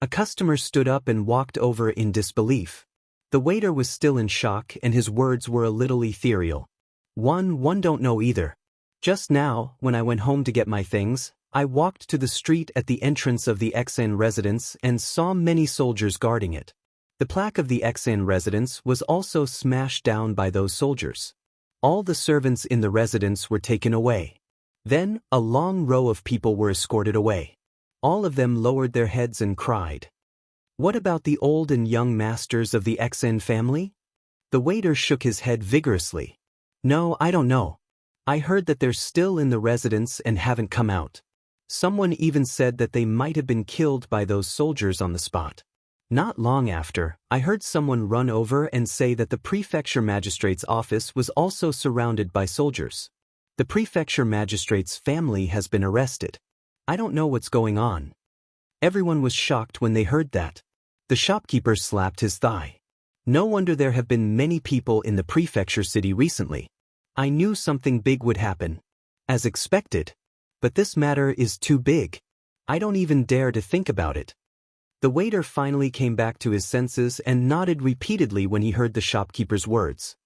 A customer stood up and walked over in disbelief. The waiter was still in shock and his words were a little ethereal. One don't know either. Just now, when I went home to get my things, I walked to the street at the entrance of the Xian residence and saw many soldiers guarding it. The plaque of the Xian residence was also smashed down by those soldiers. All the servants in the residence were taken away. Then, a long row of people were escorted away. All of them lowered their heads and cried. What about the old and young masters of the Xian family? The waiter shook his head vigorously. No, I don't know. I heard that they're still in the residence and haven't come out. Someone even said that they might have been killed by those soldiers on the spot. Not long after, I heard someone run over and say that the prefecture magistrate's office was also surrounded by soldiers. The prefecture magistrate's family has been arrested. I don't know what's going on. Everyone was shocked when they heard that. The shopkeeper slapped his thigh. No wonder there have been many people in the prefecture city recently. I knew something big would happen. As expected. But this matter is too big. I don't even dare to think about it. The waiter finally came back to his senses and nodded repeatedly when he heard the shopkeeper's words.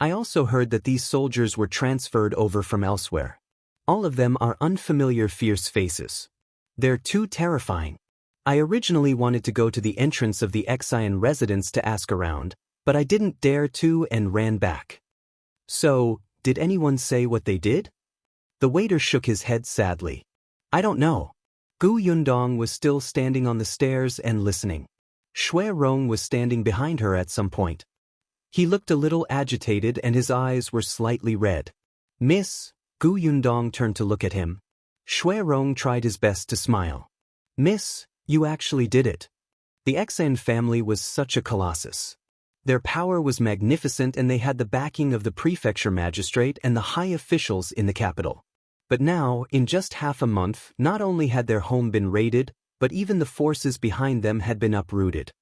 I also heard that these soldiers were transferred over from elsewhere. All of them are unfamiliar fierce faces. They're too terrifying. I originally wanted to go to the entrance of the Xian residence to ask around, but I didn't dare to and ran back. So, did anyone say what they did? The waiter shook his head sadly. I don't know. Gu Yundong was still standing on the stairs and listening. Xue Rong was standing behind her at some point. He looked a little agitated and his eyes were slightly red. Miss, Gu Yundong turned to look at him. Xue Rong tried his best to smile. Miss, you actually did it. The Xan family was such a colossus. Their power was magnificent and they had the backing of the prefecture magistrate and the high officials in the capital. But now, in just half a month, not only had their home been raided, but even the forces behind them had been uprooted.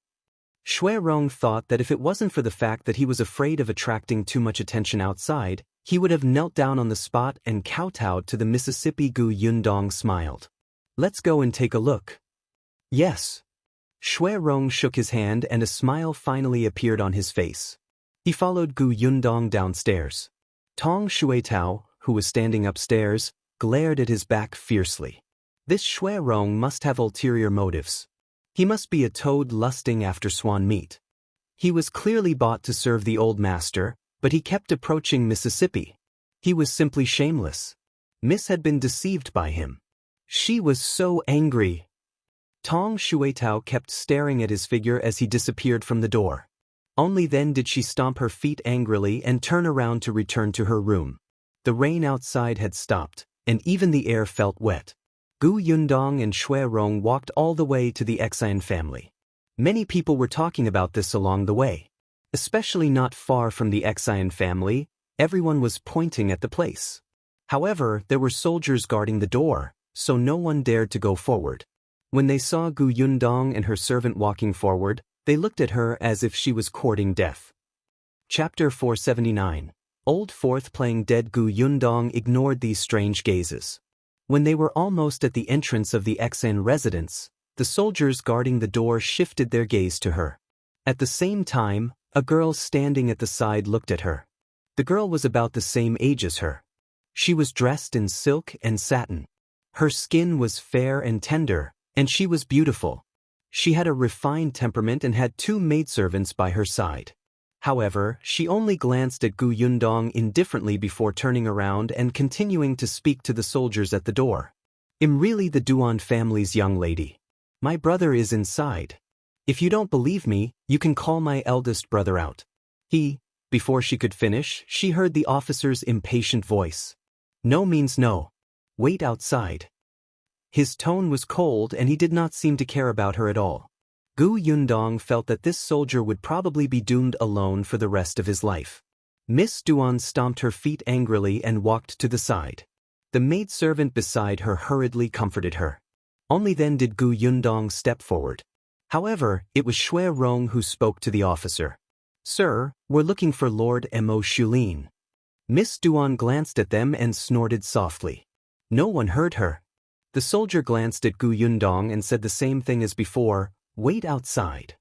Xue Rong thought that if it wasn't for the fact that he was afraid of attracting too much attention outside, he would have knelt down on the spot and kowtowed to the Mississippi. Gu Yundong smiled. Let's go and take a look. Yes. Xue Rong shook his hand and a smile finally appeared on his face. He followed Gu Yundong downstairs. Tong Xuetao, who was standing upstairs, glared at his back fiercely. This Xue Rong must have ulterior motives. He must be a toad lusting after swan meat. He was clearly bought to serve the old master, but he kept approaching Mississippi. He was simply shameless. Miss had been deceived by him. She was so angry. Tong Xuetao kept staring at his figure as he disappeared from the door. Only then did she stomp her feet angrily and turn around to return to her room. The rain outside had stopped, and even the air felt wet. Gu Yundong and Xue Rong walked all the way to the Xan family. Many people were talking about this along the way. Especially not far from the Xan family, everyone was pointing at the place. However, there were soldiers guarding the door, so no one dared to go forward. When they saw Gu Yundong and her servant walking forward, they looked at her as if she was courting death. Chapter 479. Old Fourth playing dead. Gu Yundong ignored these strange gazes. When they were almost at the entrance of the Xan residence, the soldiers guarding the door shifted their gaze to her. At the same time, a girl standing at the side looked at her. The girl was about the same age as her. She was dressed in silk and satin. Her skin was fair and tender, and she was beautiful. She had a refined temperament and had 2 maidservants by her side. However, she only glanced at Gu Yundong indifferently before turning around and continuing to speak to the soldiers at the door. I'm really the Duan family's young lady. My brother is inside. If you don't believe me, you can call my eldest brother out. Before she could finish, she heard the officer's impatient voice. No means no. Wait outside. His tone was cold and he did not seem to care about her at all. Gu Yundong felt that this soldier would probably be doomed alone for the rest of his life. Miss Duan stomped her feet angrily and walked to the side. The maidservant beside her hurriedly comforted her. Only then did Gu Yundong step forward. However, it was Xue Rong who spoke to the officer. Sir, we're looking for Lord Am Mo Xulin. Miss Duan glanced at them and snorted softly. No one heard her. The soldier glanced at Gu Yundong and said the same thing as before. Wait outside.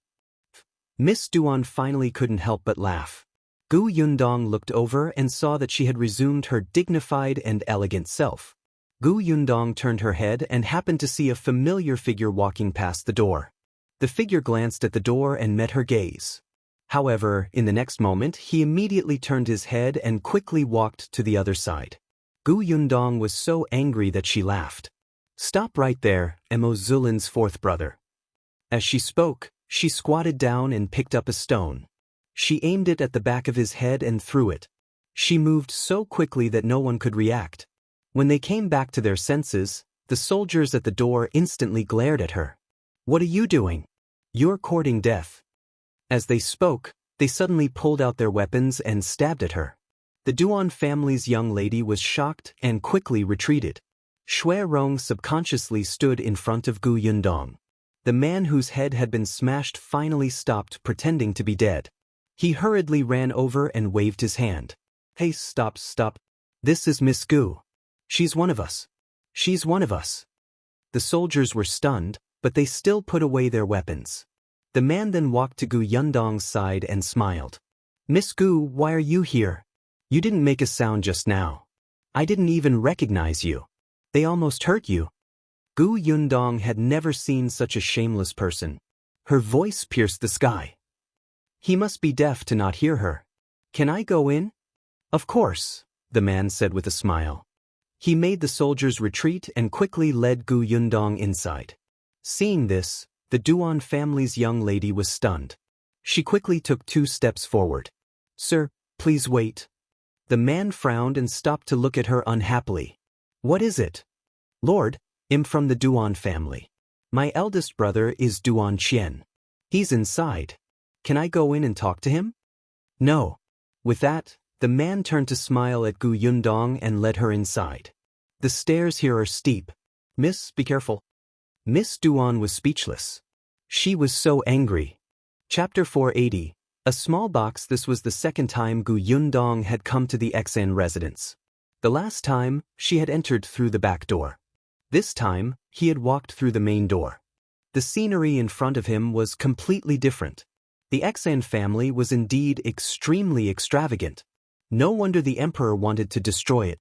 Miss Duan finally couldn't help but laugh. Gu Yundong looked over and saw that she had resumed her dignified and elegant self. Gu Yundong turned her head and happened to see a familiar figure walking past the door. The figure glanced at the door and met her gaze. However, in the next moment, he immediately turned his head and quickly walked to the other side. Gu Yundong was so angry that she laughed. Stop right there, Am Mo Xulin's 4th brother. As she spoke, she squatted down and picked up a stone. She aimed it at the back of his head and threw it. She moved so quickly that no one could react. When they came back to their senses, the soldiers at the door instantly glared at her. What are you doing? You're courting death. As they spoke, they suddenly pulled out their weapons and stabbed at her. The Duan family's young lady was shocked and quickly retreated. Xue Rong subconsciously stood in front of Gu Yundong. The man whose head had been smashed finally stopped pretending to be dead. He hurriedly ran over and waved his hand. Hey, stop. This is Miss Gu. She's one of us. She's one of us. The soldiers were stunned, but they still put away their weapons. The man then walked to Gu Yundong's side and smiled. Miss Gu, why are you here? You didn't make a sound just now. I didn't even recognize you. They almost hurt you. Gu Yundong had never seen such a shameless person. Her voice pierced the sky. He must be deaf to not hear her. Can I go in? Of course, the man said with a smile. He made the soldiers retreat and quickly led Gu Yundong inside. Seeing this, the Duan family's young lady was stunned. She quickly took 2 steps forward. "Sir, please wait." The man frowned and stopped to look at her unhappily. "What is it?" "Lord, I'm from the Duan family. My eldest brother is Duan Qian. He's inside. Can I go in and talk to him?" "No." With that, the man turned to smile at Gu Yundong and led her inside. "The stairs here are steep. Miss, be careful." Miss Duan was speechless. She was so angry. Chapter 480. A small box. This was the second time Gu Yundong had come to the Xan residence. The last time, she had entered through the back door. This time, he had walked through the main door. The scenery in front of him was completely different. The Xan family was indeed extremely extravagant. No wonder the emperor wanted to destroy it.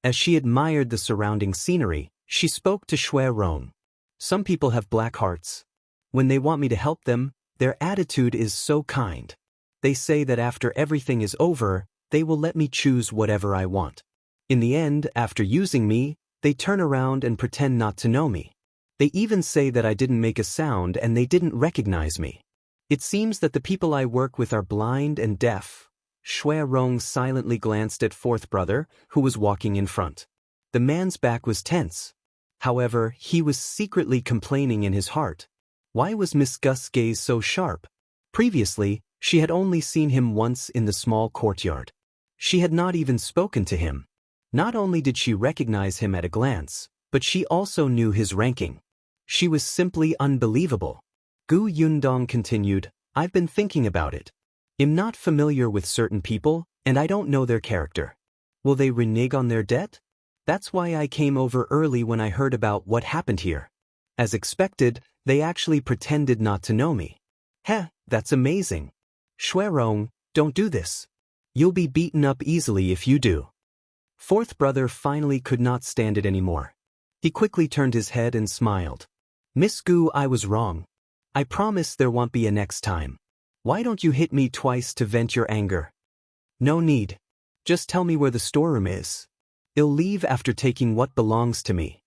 As she admired the surrounding scenery, she spoke to Xue Rong. "Some people have black hearts. When they want me to help them, their attitude is so kind. They say that after everything is over, they will let me choose whatever I want. In the end, after using me, they turn around and pretend not to know me. They even say that I didn't make a sound and they didn't recognize me. It seems that the people I work with are blind and deaf." Xue Rong silently glanced at fourth brother, who was walking in front. The man's back was tense. However, he was secretly complaining in his heart. Why was Miss Gus's gaze so sharp? Previously, she had only seen him once in the small courtyard. She had not even spoken to him. Not only did she recognize him at a glance, but she also knew his ranking. She was simply unbelievable. Gu Yundong continued, "I've been thinking about it. I'm not familiar with certain people, and I don't know their character. Will they renege on their debt? That's why I came over early when I heard about what happened here. As expected, they actually pretended not to know me. Heh, that's amazing. Xue Rong, don't do this. You'll be beaten up easily if you do." Fourth brother finally could not stand it anymore. He quickly turned his head and smiled. "Miss Gu, I was wrong. I promise there won't be a next time. Why don't you hit me twice to vent your anger?" "No need. Just tell me where the storeroom is. I'll leave after taking what belongs to me."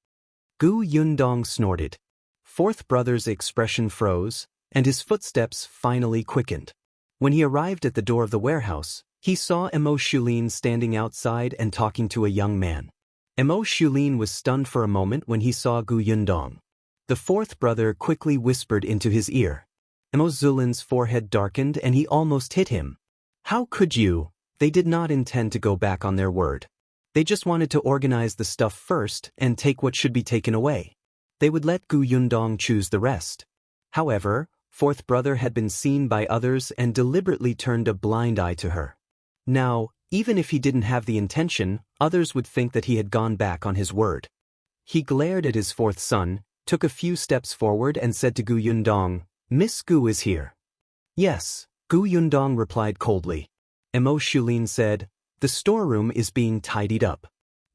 Gu Yundong snorted. Fourth brother's expression froze, and his footsteps finally quickened. When he arrived at the door of the warehouse, he saw Am Mo Xulin standing outside and talking to a young man. Am Mo Xulin was stunned for a moment when he saw Gu Yundong. The fourth brother quickly whispered into his ear. Am Mo Xulin's forehead darkened and he almost hit him. "How could you?" They did not intend to go back on their word. They just wanted to organize the stuff first and take what should be taken away. They would let Gu Yundong choose the rest. However, fourth brother had been seen by others and deliberately turned a blind eye to her. Now, even if he didn't have the intention, others would think that he had gone back on his word. He glared at his fourth son, took a few steps forward and said to Gu Yundong, "Miss Gu is here." "Yes," Gu Yundong replied coldly. Am Mo Xulin said, "The storeroom is being tidied up.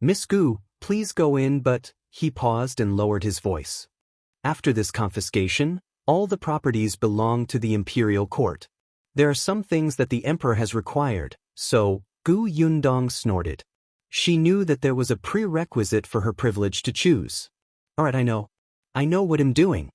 Miss Gu, please go in," but he paused and lowered his voice. After this confiscation, all the properties belong to the imperial court. There are some things that the emperor has required, so, Gu Yundong snorted. She knew that there was a prerequisite for her privilege to choose. "All right, I know what I'm doing."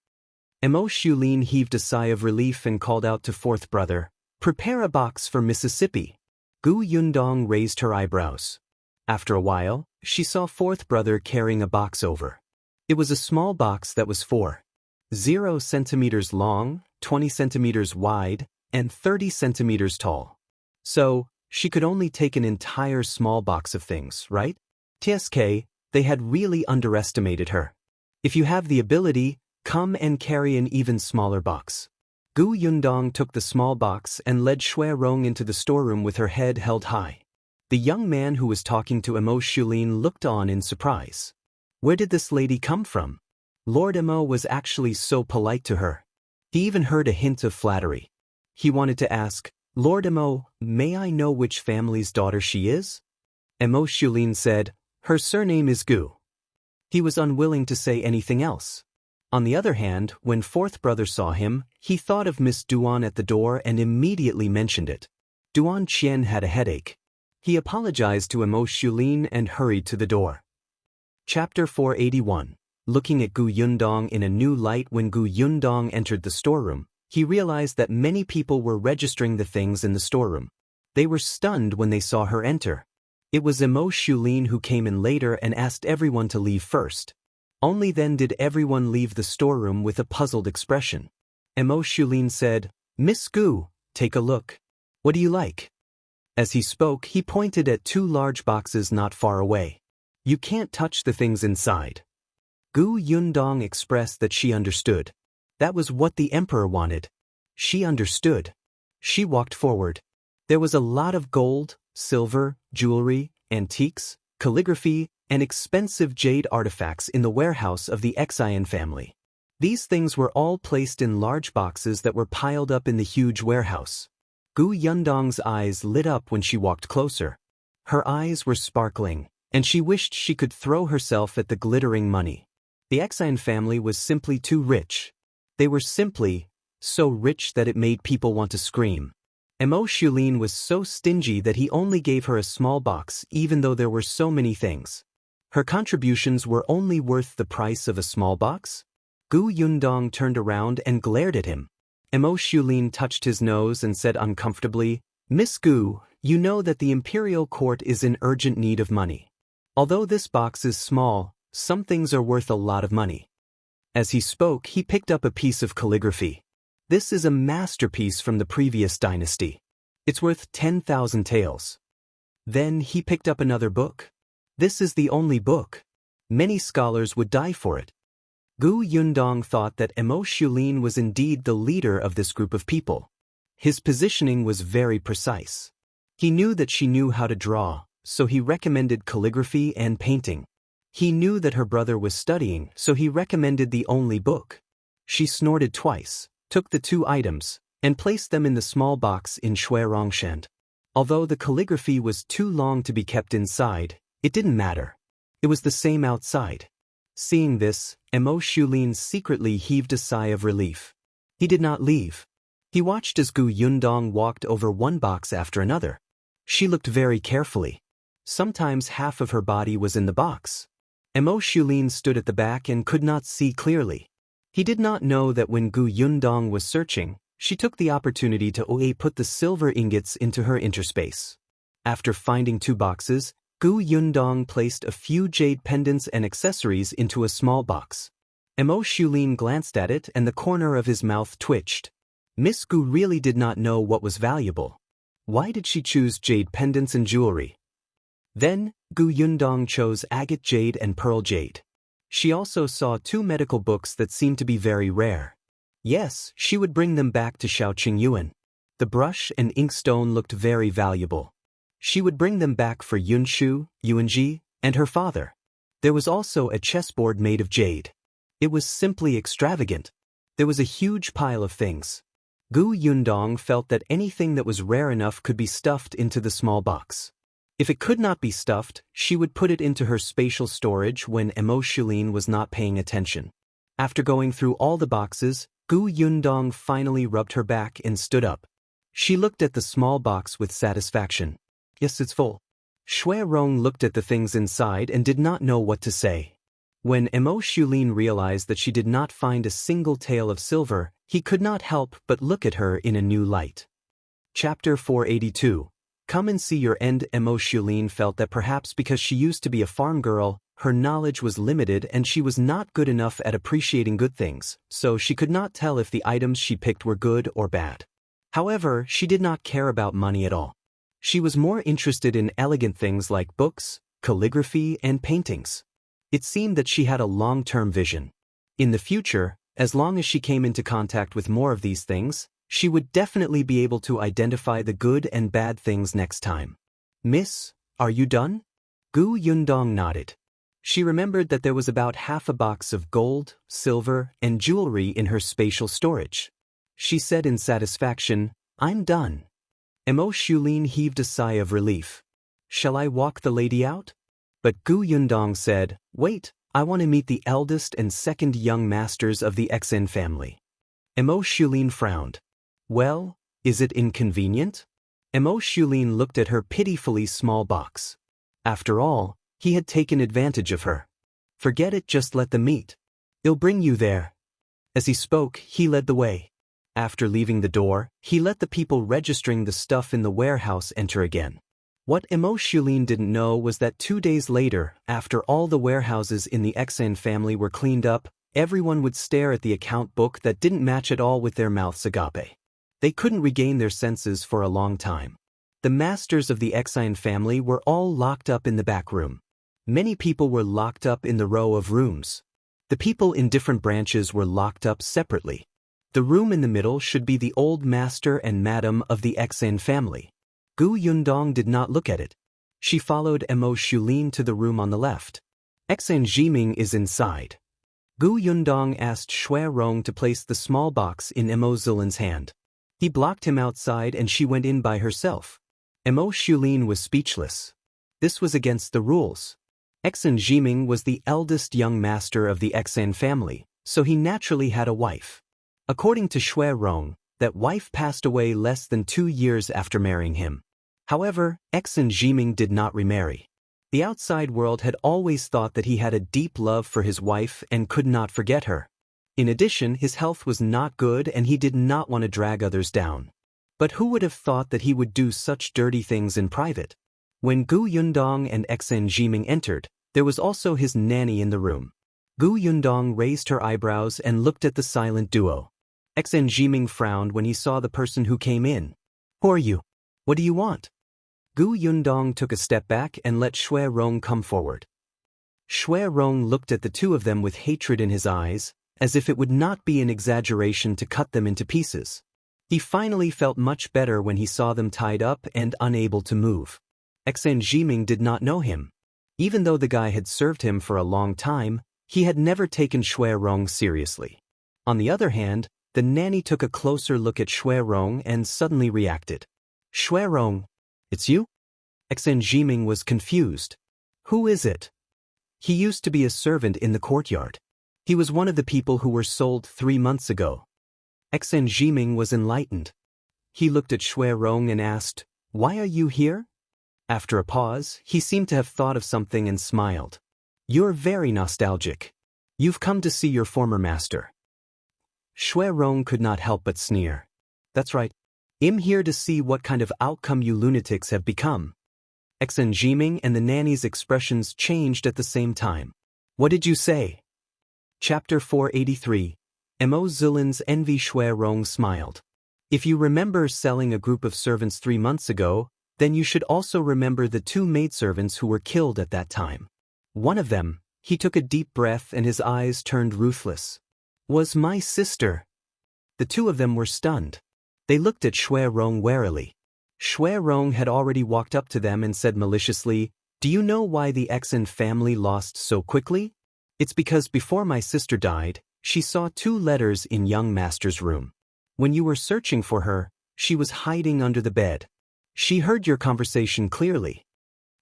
Am Mo Xulin heaved a sigh of relief and called out to fourth brother, "Prepare a box for Mississippi." Gu Yundong raised her eyebrows. After a while, she saw fourth brother carrying a box over. It was a small box that was 4.0 centimeters long, 20 centimeters wide, and 30 centimeters tall. So, she could only take an entire small box of things, right? TSK, they had really underestimated her. If you have the ability, come and carry an even smaller box. Gu Yundong took the small box and led Xue Rong into the storeroom with her head held high. The young man who was talking to Am Mo Xulin looked on in surprise. Where did this lady come from? Lord Am Mo was actually so polite to her. He even heard a hint of flattery. He wanted to ask, "Lord Am Mo, may I know which family's daughter she is?" Am Mo Xulin said, "Her surname is Gu." He was unwilling to say anything else. On the other hand, when fourth brother saw him, he thought of Miss Duan at the door and immediately mentioned it. Duan Qian had a headache. He apologized to Am Mo Xulin and hurried to the door. Chapter 481. Looking at Gu Yundong in a new light. When Gu Yundong entered the storeroom, he realized that many people were registering the things in the storeroom. They were stunned when they saw her enter. It was Am Mo Xulin who came in later and asked everyone to leave first. Only then did everyone leave the storeroom with a puzzled expression. Am Mo Xulin said, "Miss Gu, take a look. What do you like?" As he spoke, he pointed at two large boxes not far away. "You can't touch the things inside." Gu Yundong expressed that she understood. That was what the emperor wanted. She understood. She walked forward. There was a lot of gold, silver, jewelry, antiques, calligraphy, and expensive jade artifacts in the warehouse of the Xian family. These things were all placed in large boxes that were piled up in the huge warehouse. Gu Yundong's eyes lit up when she walked closer. Her eyes were sparkling, and she wished she could throw herself at the glittering money. The Xian family was simply too rich. They were simply so rich that it made people want to scream. Am Mo Xulin was so stingy that he only gave her a small box even though there were so many things. Her contributions were only worth the price of a small box? Gu Yundong turned around and glared at him. Am Mo Xulin touched his nose and said uncomfortably, "Miss Gu, you know that the imperial court is in urgent need of money. Although this box is small, some things are worth a lot of money." As he spoke, he picked up a piece of calligraphy. This is a masterpiece from the previous dynasty. It's worth 10,000 taels. Then he picked up another book. This is the only book. Many scholars would die for it. Gu Yundong thought that Am Mo Xulin was indeed the leader of this group of people. His positioning was very precise. He knew that she knew how to draw, so he recommended calligraphy and painting. He knew that her brother was studying, so he recommended the only book. She snorted twice, took the two items, and placed them in the small box in Xue Rong hand. Although the calligraphy was too long to be kept inside, it didn't matter. It was the same outside. Seeing this, Am Mo Xulin secretly heaved a sigh of relief. He did not leave. He watched as Gu Yundong walked over one box after another. She looked very carefully. Sometimes half of her body was in the box. Am Mo Xulin stood at the back and could not see clearly. He did not know that when Gu Yundong was searching, she took the opportunity to put the silver ingots into her interspace. After finding two boxes, Gu Yundong placed a few jade pendants and accessories into a small box. Am Mo Xulin glanced at it and the corner of his mouth twitched. Miss Gu really did not know what was valuable. Why did she choose jade pendants and jewelry? Then, Gu Yundong chose agate jade and pearl jade. She also saw two medical books that seemed to be very rare. Yes, she would bring them back to Zhiyuan. The brush and inkstone looked very valuable. She would bring them back for Yunshu, Yuanji, and her father. There was also a chessboard made of jade. It was simply extravagant. There was a huge pile of things. Gu Yundong felt that anything that was rare enough could be stuffed into the small box. If it could not be stuffed, she would put it into her spatial storage when Am Mo Xulin was not paying attention. After going through all the boxes, Gu Yundong finally rubbed her back and stood up. She looked at the small box with satisfaction. Yes, it's full. Xue Rong looked at the things inside and did not know what to say. When Am Mo Xulin realized that she did not find a single tael of silver, he could not help but look at her in a new light. Chapter 482. Come and see your end. Am Mo Xulin felt that perhaps because she used to be a farm girl, her knowledge was limited and she was not good enough at appreciating good things, so she could not tell if the items she picked were good or bad. However, she did not care about money at all. She was more interested in elegant things like books, calligraphy, and paintings. It seemed that she had a long-term vision. In the future, as long as she came into contact with more of these things, she would definitely be able to identify the good and bad things next time. Miss, are you done? Gu Yundong nodded. She remembered that there was about half a box of gold, silver, and jewelry in her spatial storage. She said in satisfaction, I'm done. Am Mo Xulin heaved a sigh of relief. Shall I walk the lady out? But Gu Yundong said, wait, I want to meet the eldest and second young masters of the Xen family. Am Mo Xulin frowned. Well, is it inconvenient? Am Mo Xulin looked at her pitifully small box. After all, he had taken advantage of her. Forget it, just let them meet. It'll bring you there. As he spoke, he led the way. After leaving the door, he let the people registering the stuff in the warehouse enter again. What Am Mo Xulin didn't know was that 2 days later, after all the warehouses in the Xan family were cleaned up, everyone would stare at the account book that didn't match at all with their mouths agape. They couldn't regain their senses for a long time. The masters of the Xan family were all locked up in the back room. Many people were locked up in the row of rooms. The people in different branches were locked up separately. The room in the middle should be the old master and madam of the Xan family. Yundong did not look at it. She followed Am Mo Xulin to the room on the left. Xan Zhiming is inside. Yundong asked Xue Rong to place the small box in Am Mo Xulin's hand. He blocked him outside and she went in by herself. Am Mo Xulin was speechless. This was against the rules. Xan Zhiming was the eldest young master of the Xan family, so he naturally had a wife. According to Xue Rong, that wife passed away less than 2 years after marrying him. However, Xan Zhiming did not remarry. The outside world had always thought that he had a deep love for his wife and could not forget her. In addition, his health was not good and he did not want to drag others down. But who would have thought that he would do such dirty things in private? When Yundong and Xan Zhiming entered, there was also his nanny in the room. Yundong raised her eyebrows and looked at the silent duo. Xan Zhiming frowned when he saw the person who came in. Who are you? What do you want? Yundong took a step back and let Xue Rong come forward. Xue Rong looked at the two of them with hatred in his eyes, as if it would not be an exaggeration to cut them into pieces. He finally felt much better when he saw them tied up and unable to move. Xan Zhiming did not know him. Even though the guy had served him for a long time, he had never taken Xue Rong seriously. On the other hand, the nanny took a closer look at Xue Rong and suddenly reacted. Xue Rong, it's you? Xan Zhiming was confused. Who is it? He used to be a servant in the courtyard. He was one of the people who were sold 3 months ago. Xan Zhiming was enlightened. He looked at Xue Rong and asked, Why are you here? After a pause, he seemed to have thought of something and smiled. You're very nostalgic. You've come to see your former master. Xue Rong could not help but sneer. That's right. I'm here to see what kind of outcome you lunatics have become. Xan Zhiming and the nanny's expressions changed at the same time. What did you say? Chapter 483. Am Mo Xulin's envy. Xue Rong smiled. If you remember selling a group of servants 3 months ago, then you should also remember the 2 maidservants who were killed at that time. One of them, he took a deep breath and his eyes turned ruthless, was my sister. The 2 of them were stunned. They looked at Xue Rong warily. Xue Rong had already walked up to them and said maliciously, Do you know why the Xan family lost so quickly? It's because before my sister died, she saw 2 letters in young master's room. When you were searching for her, she was hiding under the bed. She heard your conversation clearly.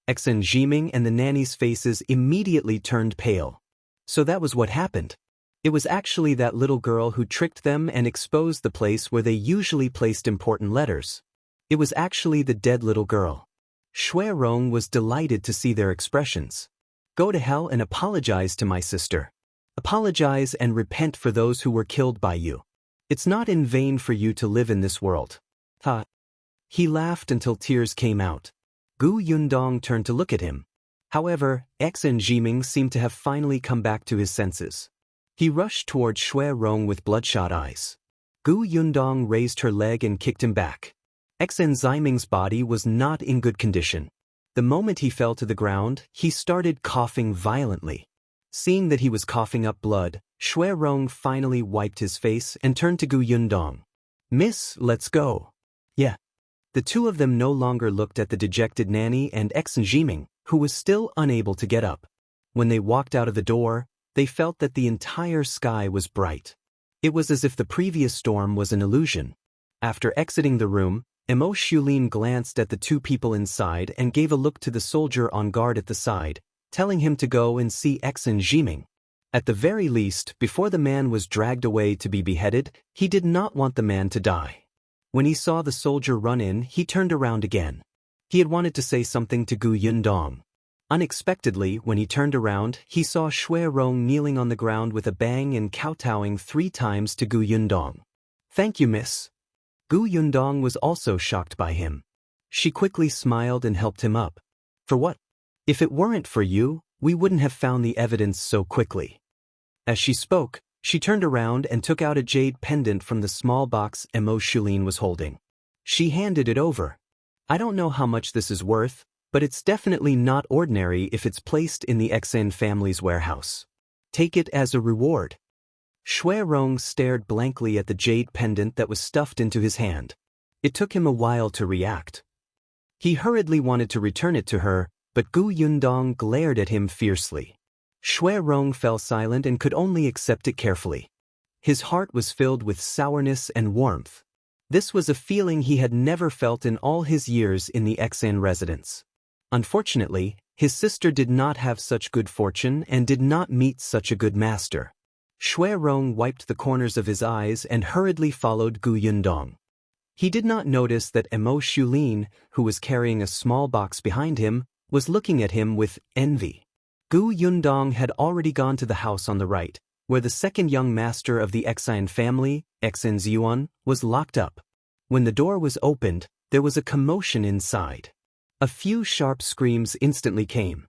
Xan Zhiming and the nanny's faces immediately turned pale. So that was what happened. It was actually that little girl who tricked them and exposed the place where they usually placed important letters. It was actually the dead little girl. Xue Rong was delighted to see their expressions. Go to hell and apologize to my sister. Apologize and repent for those who were killed by you. It's not in vain for you to live in this world. Ha! He laughed until tears came out. Yundong turned to look at him. However, Xan Zhiming seemed to have finally come back to his senses. He rushed toward Xue Rong with bloodshot eyes. Yundong raised her leg and kicked him back. Xan Zhiming's body was not in good condition. The moment he fell to the ground, he started coughing violently. Seeing that he was coughing up blood, Xue Rong finally wiped his face and turned to Yundong. Miss, let's go. Yeah. The 2 of them no longer looked at the dejected nanny and Xan Zhiming, who was still unable to get up. When they walked out of the door, they felt that the entire sky was bright. It was as if the previous storm was an illusion. After exiting the room, Am Mo Xulin glanced at the 2 people inside and gave a look to the soldier on guard at the side, telling him to go and see Xan Zhiming. At the very least, before the man was dragged away to be beheaded, he did not want the man to die. When he saw the soldier run in, he turned around again. He had wanted to say something to Yundong. Unexpectedly, when he turned around, he saw Xue Rong kneeling on the ground with a bang and kowtowing 3 times to Gu Yundong. "Thank you, miss." Gu Yundong was also shocked by him. She quickly smiled and helped him up. "For what? If it weren't for you, we wouldn't have found the evidence so quickly." As she spoke, she turned around and took out a jade pendant from the small box Am Mo Xulin was holding. She handed it over. "I don't know how much this is worth, but it's definitely not ordinary if it's placed in the Xen family's warehouse. Take it as a reward." Xue Rong stared blankly at the jade pendant that was stuffed into his hand. It took him a while to react. He hurriedly wanted to return it to her, but Gu Yundong glared at him fiercely. Xue Rong fell silent and could only accept it carefully. His heart was filled with sourness and warmth. This was a feeling he had never felt in all his years in the Xen residence. Unfortunately, his sister did not have such good fortune and did not meet such a good master. Xue Rong wiped the corners of his eyes and hurriedly followed Gu Yundong. He did not notice that Am Mo Xulin, who was carrying a small box behind him, was looking at him with envy. Gu Yundong had already gone to the house on the right, where the second young master of the Xen family, Zhiyuan, was locked up. When the door was opened, there was a commotion inside. A few sharp screams instantly came.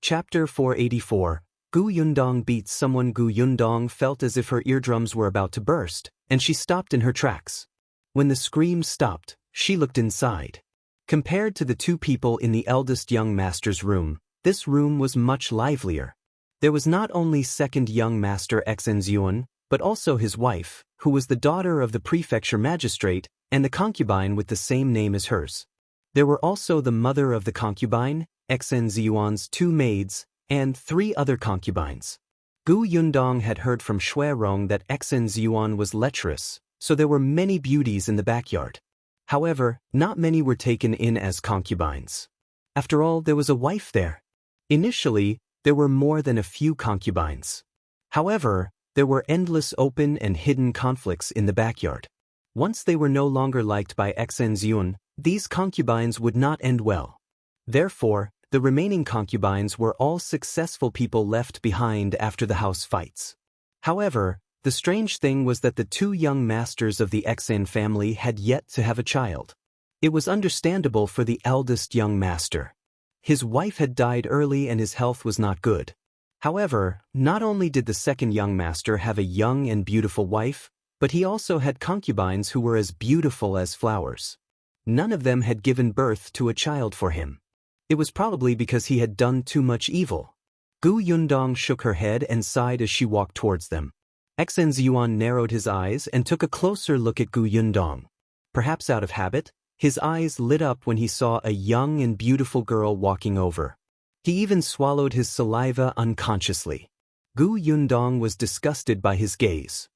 Chapter 484. Gu Yundong beats someone. Gu Yundong felt as if her eardrums were about to burst, and she stopped in her tracks. When the screams stopped, she looked inside. Compared to the 2 people in the eldest young master's room, this room was much livelier. There was not only second young master Zhiyuan, but also his wife, who was the daughter of the prefecture magistrate, and the concubine with the same name as hers. There were also the mother of the concubine, Zhiyuan's 2 maids, and 3 other concubines. Gu Yundong had heard from Xue Rong that Zhiyuan was lecherous, so there were many beauties in the backyard. However, not many were taken in as concubines. After all, there was a wife there. Initially, there were more than a few concubines. However, there were endless open and hidden conflicts in the backyard. Once they were no longer liked by Zhiyuan, these concubines would not end well. Therefore, the remaining concubines were all successful people left behind after the house fights. However, the strange thing was that the 2 young masters of the Xen family had yet to have a child. It was understandable for the eldest young master. His wife had died early and his health was not good. However, not only did the second young master have a young and beautiful wife, but he also had concubines who were as beautiful as flowers. None of them had given birth to a child for him. It was probably because he had done too much evil. Gu Yundong shook her head and sighed as she walked towards them. Zhiyuan narrowed his eyes and took a closer look at Gu Yundong. Perhaps out of habit, his eyes lit up when he saw a young and beautiful girl walking over. He even swallowed his saliva unconsciously. Gu Yundong was disgusted by his gaze.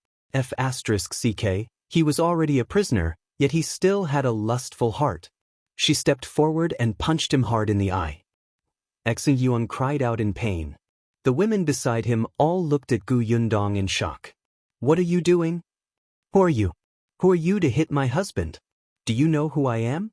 He was already a prisoner, yet he still had a lustful heart. She stepped forward and punched him hard in the eye. Zhiyuan cried out in pain. The women beside him all looked at Gu Yundong in shock. "What are you doing? Who are you? Who are you to hit my husband? Do you know who I am?"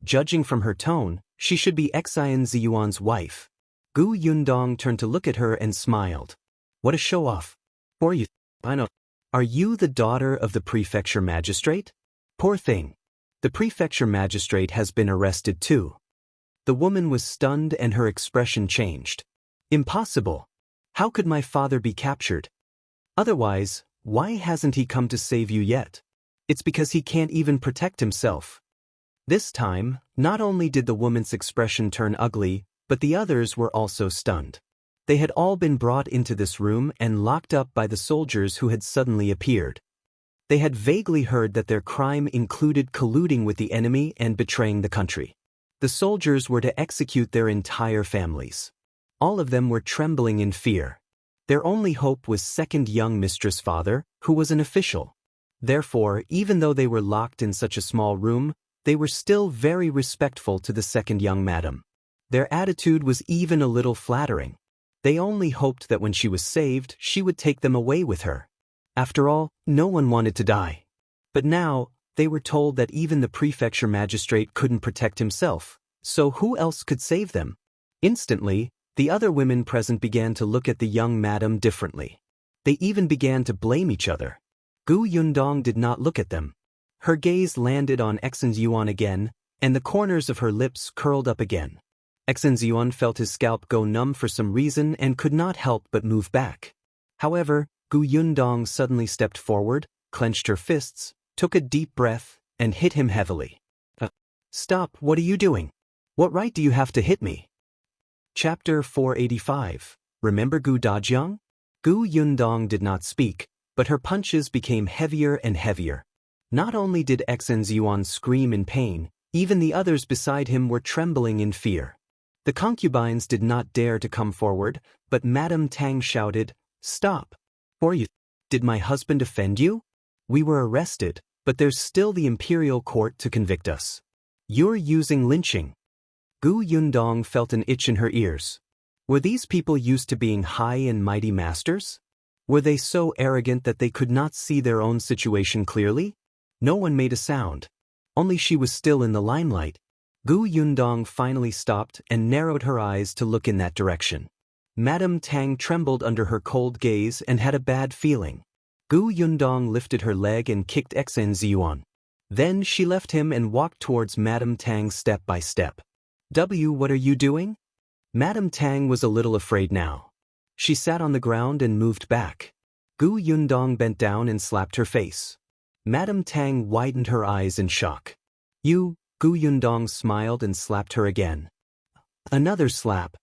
Judging from her tone, she should be Zhiyuan's wife. Gu Yundong turned to look at her and smiled. "What a show-off. Who are you? I know. Are you the daughter of the prefecture magistrate? Poor thing. The prefecture magistrate has been arrested too." The woman was stunned and her expression changed. "Impossible. How could my father be captured? Otherwise, why hasn't he come to save you yet? It's because he can't even protect himself." This time, not only did the woman's expression turn ugly, but the others were also stunned. They had all been brought into this room and locked up by the soldiers who had suddenly appeared. They had vaguely heard that their crime included colluding with the enemy and betraying the country. The soldiers were to execute their entire families. All of them were trembling in fear. Their only hope was second young mistress' father, who was an official. Therefore, even though they were locked in such a small room, they were still very respectful to the second young madam. Their attitude was even a little flattering. They only hoped that when she was saved, she would take them away with her. After all, no one wanted to die. But now, they were told that even the prefecture magistrate couldn't protect himself, so who else could save them? Instantly, the other women present began to look at the young madam differently. They even began to blame each other. Gu Yundong did not look at them. Her gaze landed on Zhiyuan again, and the corners of her lips curled up again. Zhiyuan felt his scalp go numb for some reason and could not help but move back. However, Gu Yundong suddenly stepped forward, clenched her fists, took a deep breath, and hit him heavily. Stop, what are you doing? What right do you have to hit me? Chapter 485. Remember Gu Dajiang? Gu Yundong did not speak, but her punches became heavier and heavier. Not only did Zhiyuan scream in pain, even the others beside him were trembling in fear. The concubines did not dare to come forward, but Madame Tang shouted, "Stop! Or you? Did my husband offend you? We were arrested, but there's still the imperial court to convict us. You're using lynching." Gu Yundong felt an itch in her ears. Were these people used to being high and mighty masters? Were they so arrogant that they could not see their own situation clearly? No one made a sound. Only she was still in the limelight. Gu Yundong finally stopped and narrowed her eyes to look in that direction. Madame Tang trembled under her cold gaze and had a bad feeling. Gu Yundong lifted her leg and kicked Zhiyuan. Then she left him and walked towards Madame Tang step by step. What are you doing? Madame Tang was a little afraid now. She sat on the ground and moved back. Gu Yundong bent down and slapped her face. Madame Tang widened her eyes in shock. "You," Gu Yundong smiled and slapped her again. Another slap.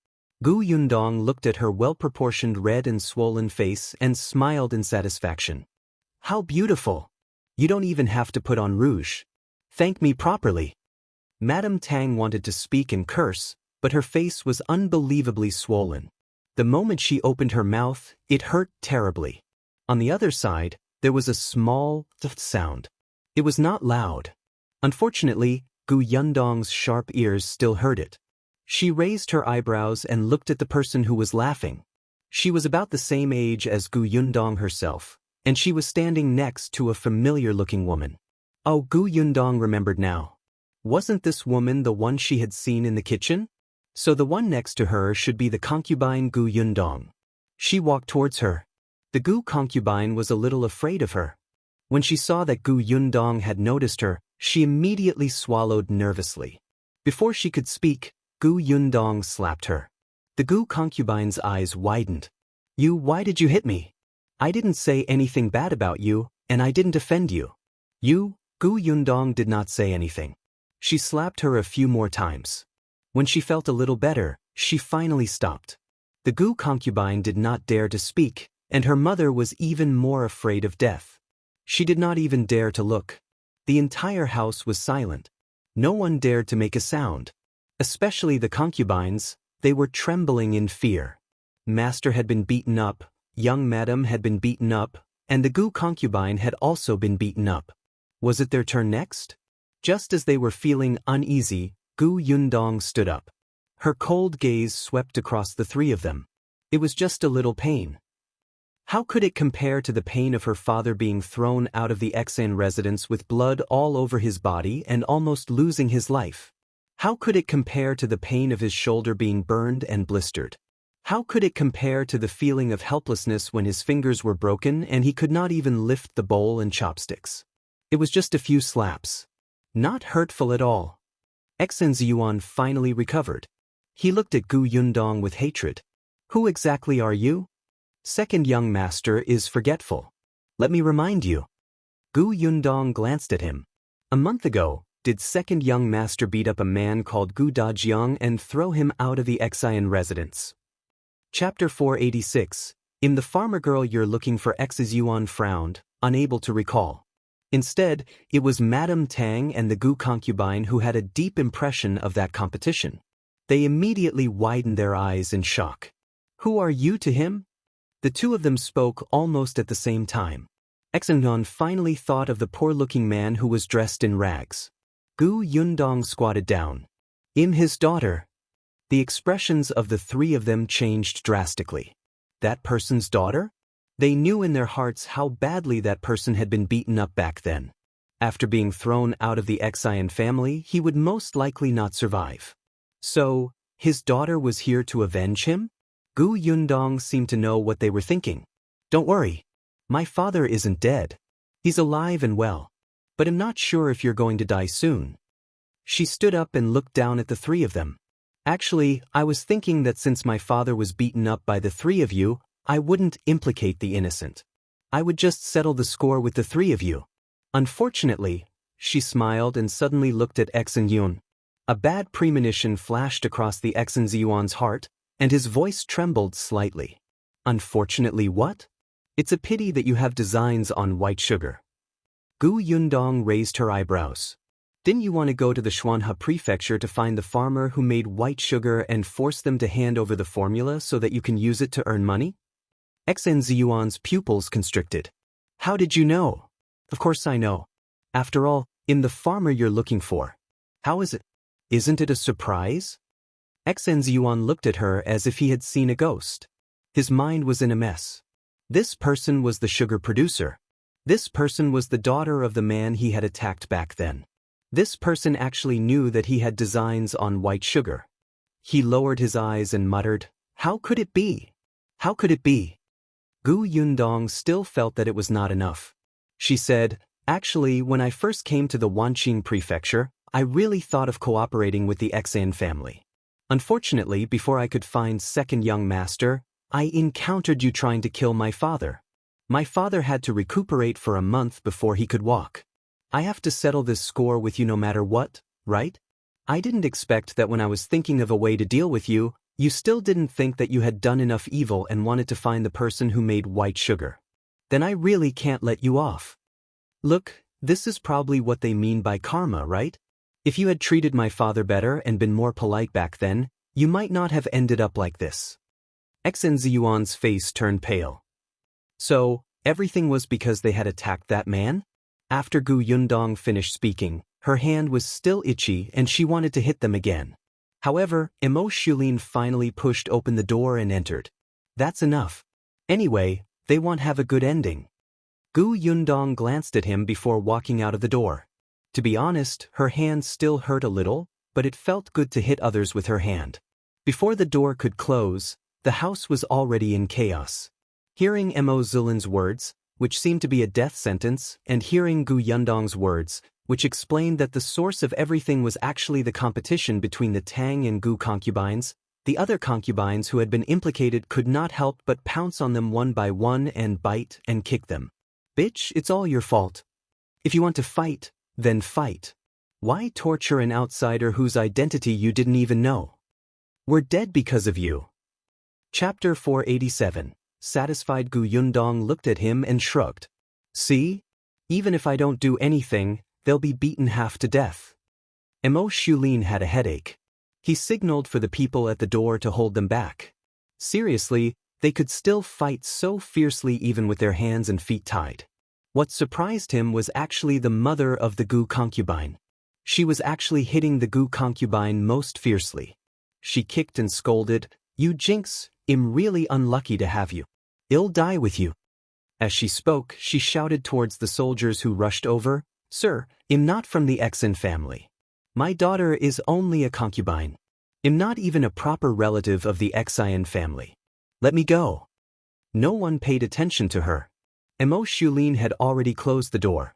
Gu Yundong looked at her well-proportioned red and swollen face and smiled in satisfaction. "How beautiful! You don't even have to put on rouge. Thank me properly." Madame Tang wanted to speak and curse, but her face was unbelievably swollen. The moment she opened her mouth, it hurt terribly. On the other side, there was a small th sound. It was not loud. Unfortunately, Gu Yundong's sharp ears still heard it. She raised her eyebrows and looked at the person who was laughing. She was about the same age as Gu Yundong herself, and she was standing next to a familiar-looking woman. Oh, Gu Yundong remembered now. Wasn't this woman the one she had seen in the kitchen? So the one next to her should be the concubine Gu Yundong. She walked towards her. The Gu concubine was a little afraid of her. When she saw that Gu Yundong had noticed her, she immediately swallowed nervously. Before she could speak, Gu Yundong slapped her. The Gu concubine's eyes widened. Why did you hit me? I didn't say anything bad about you, and I didn't offend you." Gu Yundong did not say anything. She slapped her a few more times. When she felt a little better, she finally stopped. The Gu concubine did not dare to speak, and her mother was even more afraid of death. She did not even dare to look. The entire house was silent. No one dared to make a sound. Especially the concubines, they were trembling in fear. Master had been beaten up, young madam had been beaten up, and the Gu concubine had also been beaten up. Was it their turn next? Just as they were feeling uneasy, Gu Yundong stood up. Her cold gaze swept across the three of them. It was just a little pain. How could it compare to the pain of her father being thrown out of the Xan residence with blood all over his body and almost losing his life? How could it compare to the pain of his shoulder being burned and blistered? How could it compare to the feeling of helplessness when his fingers were broken and he could not even lift the bowl and chopsticks? It was just a few slaps. Not hurtful at all. Zhiyuan finally recovered. He looked at Gu Yundong with hatred. "Who exactly are you?" "Second young master is forgetful. Let me remind you." Gu Yundong glanced at him. A month ago, did second young master beat up a man called Gu Dajiang and throw him out of the Xian residence? Chapter 486. The farmer girl you're looking for Zhiyuan frowned, unable to recall. Instead, it was Madame Tang and the Gu concubine who had a deep impression of that competition. They immediately widened their eyes in shock. "Who are you to him?" The two of them spoke almost at the same time. Zhiyuan finally thought of the poor-looking man who was dressed in rags. Gu Yundong squatted down. His daughter." The expressions of the three of them changed drastically. That person's daughter? They knew in their hearts how badly that person had been beaten up back then. After being thrown out of the Xian family, he would most likely not survive. So, His daughter was here to avenge him? Gu Yundong seemed to know what they were thinking. Don't worry. My father isn't dead. He's alive and well. But I'm not sure if you're going to die soon. She stood up and looked down at the three of them. Actually, I was thinking that since my father was beaten up by the three of you, I wouldn't implicate the innocent. I would just settle the score with the three of you. Unfortunately, she smiled and suddenly looked at Xue. A bad premonition flashed across the Xue heart, and his voice trembled slightly. Unfortunately what? It's a pity that you have designs on white sugar. Gu Yundong raised her eyebrows. Didn't you want to go to the Xuanhe prefecture to find the farmer who made white sugar and force them to hand over the formula so that you can use it to earn money? Xue pupils constricted. How did you know? Of course I know. After all, I'm the farmer you're looking for. How is it? Isn't it a surprise? Xue looked at her as if he had seen a ghost. His mind was in a mess. This person was the sugar producer. This person was the daughter of the man he had attacked back then. This person actually knew that he had designs on white sugar. He lowered his eyes and muttered, "How could it be? How could it be?" Gu Yundong still felt that it was not enough. She said, "Actually, when I first came to the Wanqing prefecture, I really thought of cooperating with the Xan family. Unfortunately, before I could find second young master, I encountered you trying to kill my father. My father had to recuperate for a month before he could walk. I have to settle this score with you no matter what, right? I didn't expect that when I was thinking of a way to deal with you, you still didn't think that you had done enough evil and wanted to find the person who made white sugar. Then I really can't let you off. Look, this is probably what they mean by karma, right? If you had treated my father better and been more polite back then, you might not have ended up like this." Xue face turned pale. So, everything was because they had attacked that man? After Gu Yundong finished speaking, her hand was still itchy and she wanted to hit them again. However, Am Mo Xulin finally pushed open the door and entered. That's enough. Anyway, they won't have a good ending. Gu Yundong glanced at him before walking out of the door. To be honest, her hand still hurt a little, but it felt good to hit others with her hand. Before the door could close, the house was already in chaos. Hearing Am Mo Xulin's words, which seemed to be a death sentence, and hearing Gu Yundong's words, which explained that the source of everything was actually the competition between the Tang and Gu concubines, the other concubines who had been implicated could not help but pounce on them one by one and bite and kick them. "Bitch, it's all your fault. If you want to fight, then fight. Why torture an outsider whose identity you didn't even know? We're dead because of you." Chapter 487. Satisfied Gu Yundong looked at him and shrugged. "See? Even if I don't do anything, they'll be beaten half to death." Am Mo Xulin had a headache. He signaled for the people at the door to hold them back. Seriously, they could still fight so fiercely even with their hands and feet tied. What surprised him was actually the mother of the Gu concubine. She was actually hitting the Gu concubine most fiercely. She kicked and scolded, "You jinx, I'm really unlucky to have you. I'll die with you." As she spoke, she shouted towards the soldiers who rushed over, "Sir, I'm not from the Xen family. My daughter is only a concubine. I'm not even a proper relative of the Xian family. Let me go." No one paid attention to her. Am Mo Xulin had already closed the door.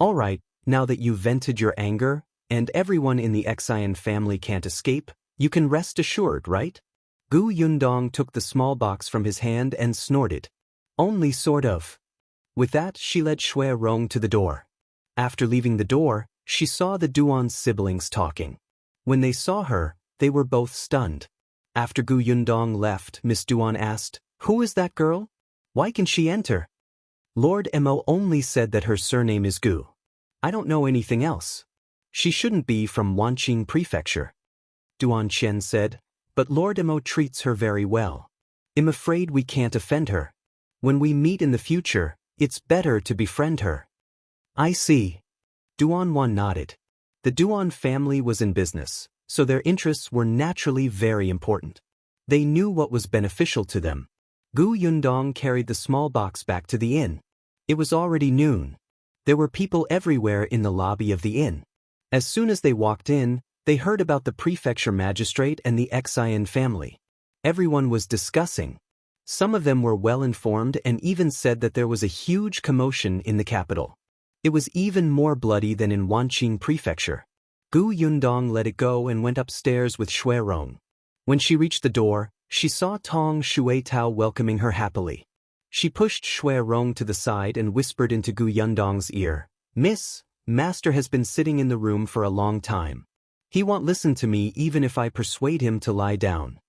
"All right, now that you've vented your anger, and everyone in the Xian family can't escape, you can rest assured, right?" Gu Yundong took the small box from his hand and snorted. "Only sort of." With that, she led Xue Rong to the door. After leaving the door, she saw the Duan's siblings talking. When they saw her, they were both stunned. After Gu Yundong left, Miss Duan asked, "Who is that girl? Why can she enter?" "Lord Mo only said that her surname is Gu. I don't know anything else. She shouldn't be from Wanqing Prefecture." Duan Chen said, "But Lord Mo treats her very well. I'm afraid we can't offend her. When we meet in the future, it's better to befriend her." "I see." Duan Wan nodded. The Duan family was in business, so their interests were naturally very important. They knew what was beneficial to them. Gu Yundong carried the small box back to the inn. It was already noon. There were people everywhere in the lobby of the inn. As soon as they walked in, They heard about the prefecture magistrate and the Xian family. Everyone was discussing. Some of them were well informed and even said that there was a huge commotion in the capital. It was even more bloody than in Wanqing prefecture. Gu Yundong let it go and went upstairs with Xue Rong. When she reached the door, she saw Tong Shuitao welcoming her happily. She pushed Xue Rong to the side and whispered into Gu Yundong's ear, "Miss, Master has been sitting in the room for a long time. He won't listen to me even if I persuade him to lie down."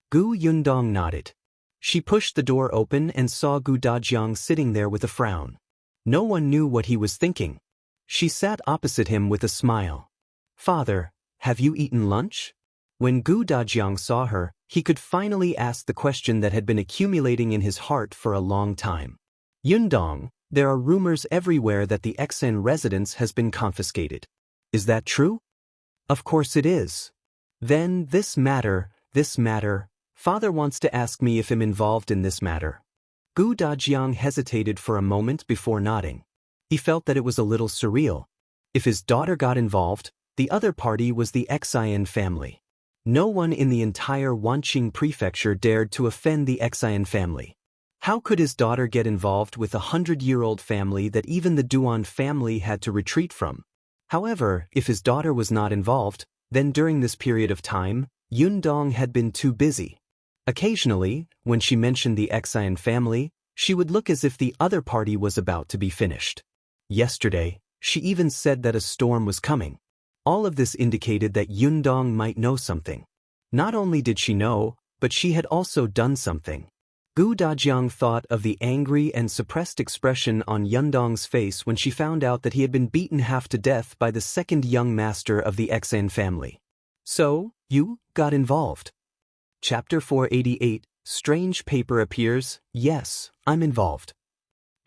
Gu Yundong nodded. She pushed the door open and saw Gu Dajiang sitting there with a frown. No one knew what he was thinking. She sat opposite him with a smile. "Father, have you eaten lunch?" When Gu Dajiang saw her, he could finally ask the question that had been accumulating in his heart for a long time. "Yundong, there are rumors everywhere that the Xen residence has been confiscated. Is that true?" "Of course it is." "Then this matter, Father wants to ask me if I'm involved in this matter." Gu Dajiang hesitated for a moment before nodding. He felt that it was a little surreal. If his daughter got involved, the other party was the Xian family. No one in the entire Wanqing prefecture dared to offend the Xian family. How could his daughter get involved with a 100-year-old family that even the Duan family had to retreat from? However, if his daughter was not involved, then during this period of time, Yundong had been too busy. Occasionally, when she mentioned the Xian family, she would look as if the other party was about to be finished. Yesterday, she even said that a storm was coming. All of this indicated that Yundong might know something. Not only did she know, but she had also done something. Gu Dajiang thought of the angry and suppressed expression on Yundong's face when she found out that he had been beaten half to death by the second young master of the Xen family. "So, you got involved?" Chapter 488, Strange Paper Appears. "Yes, I'm involved."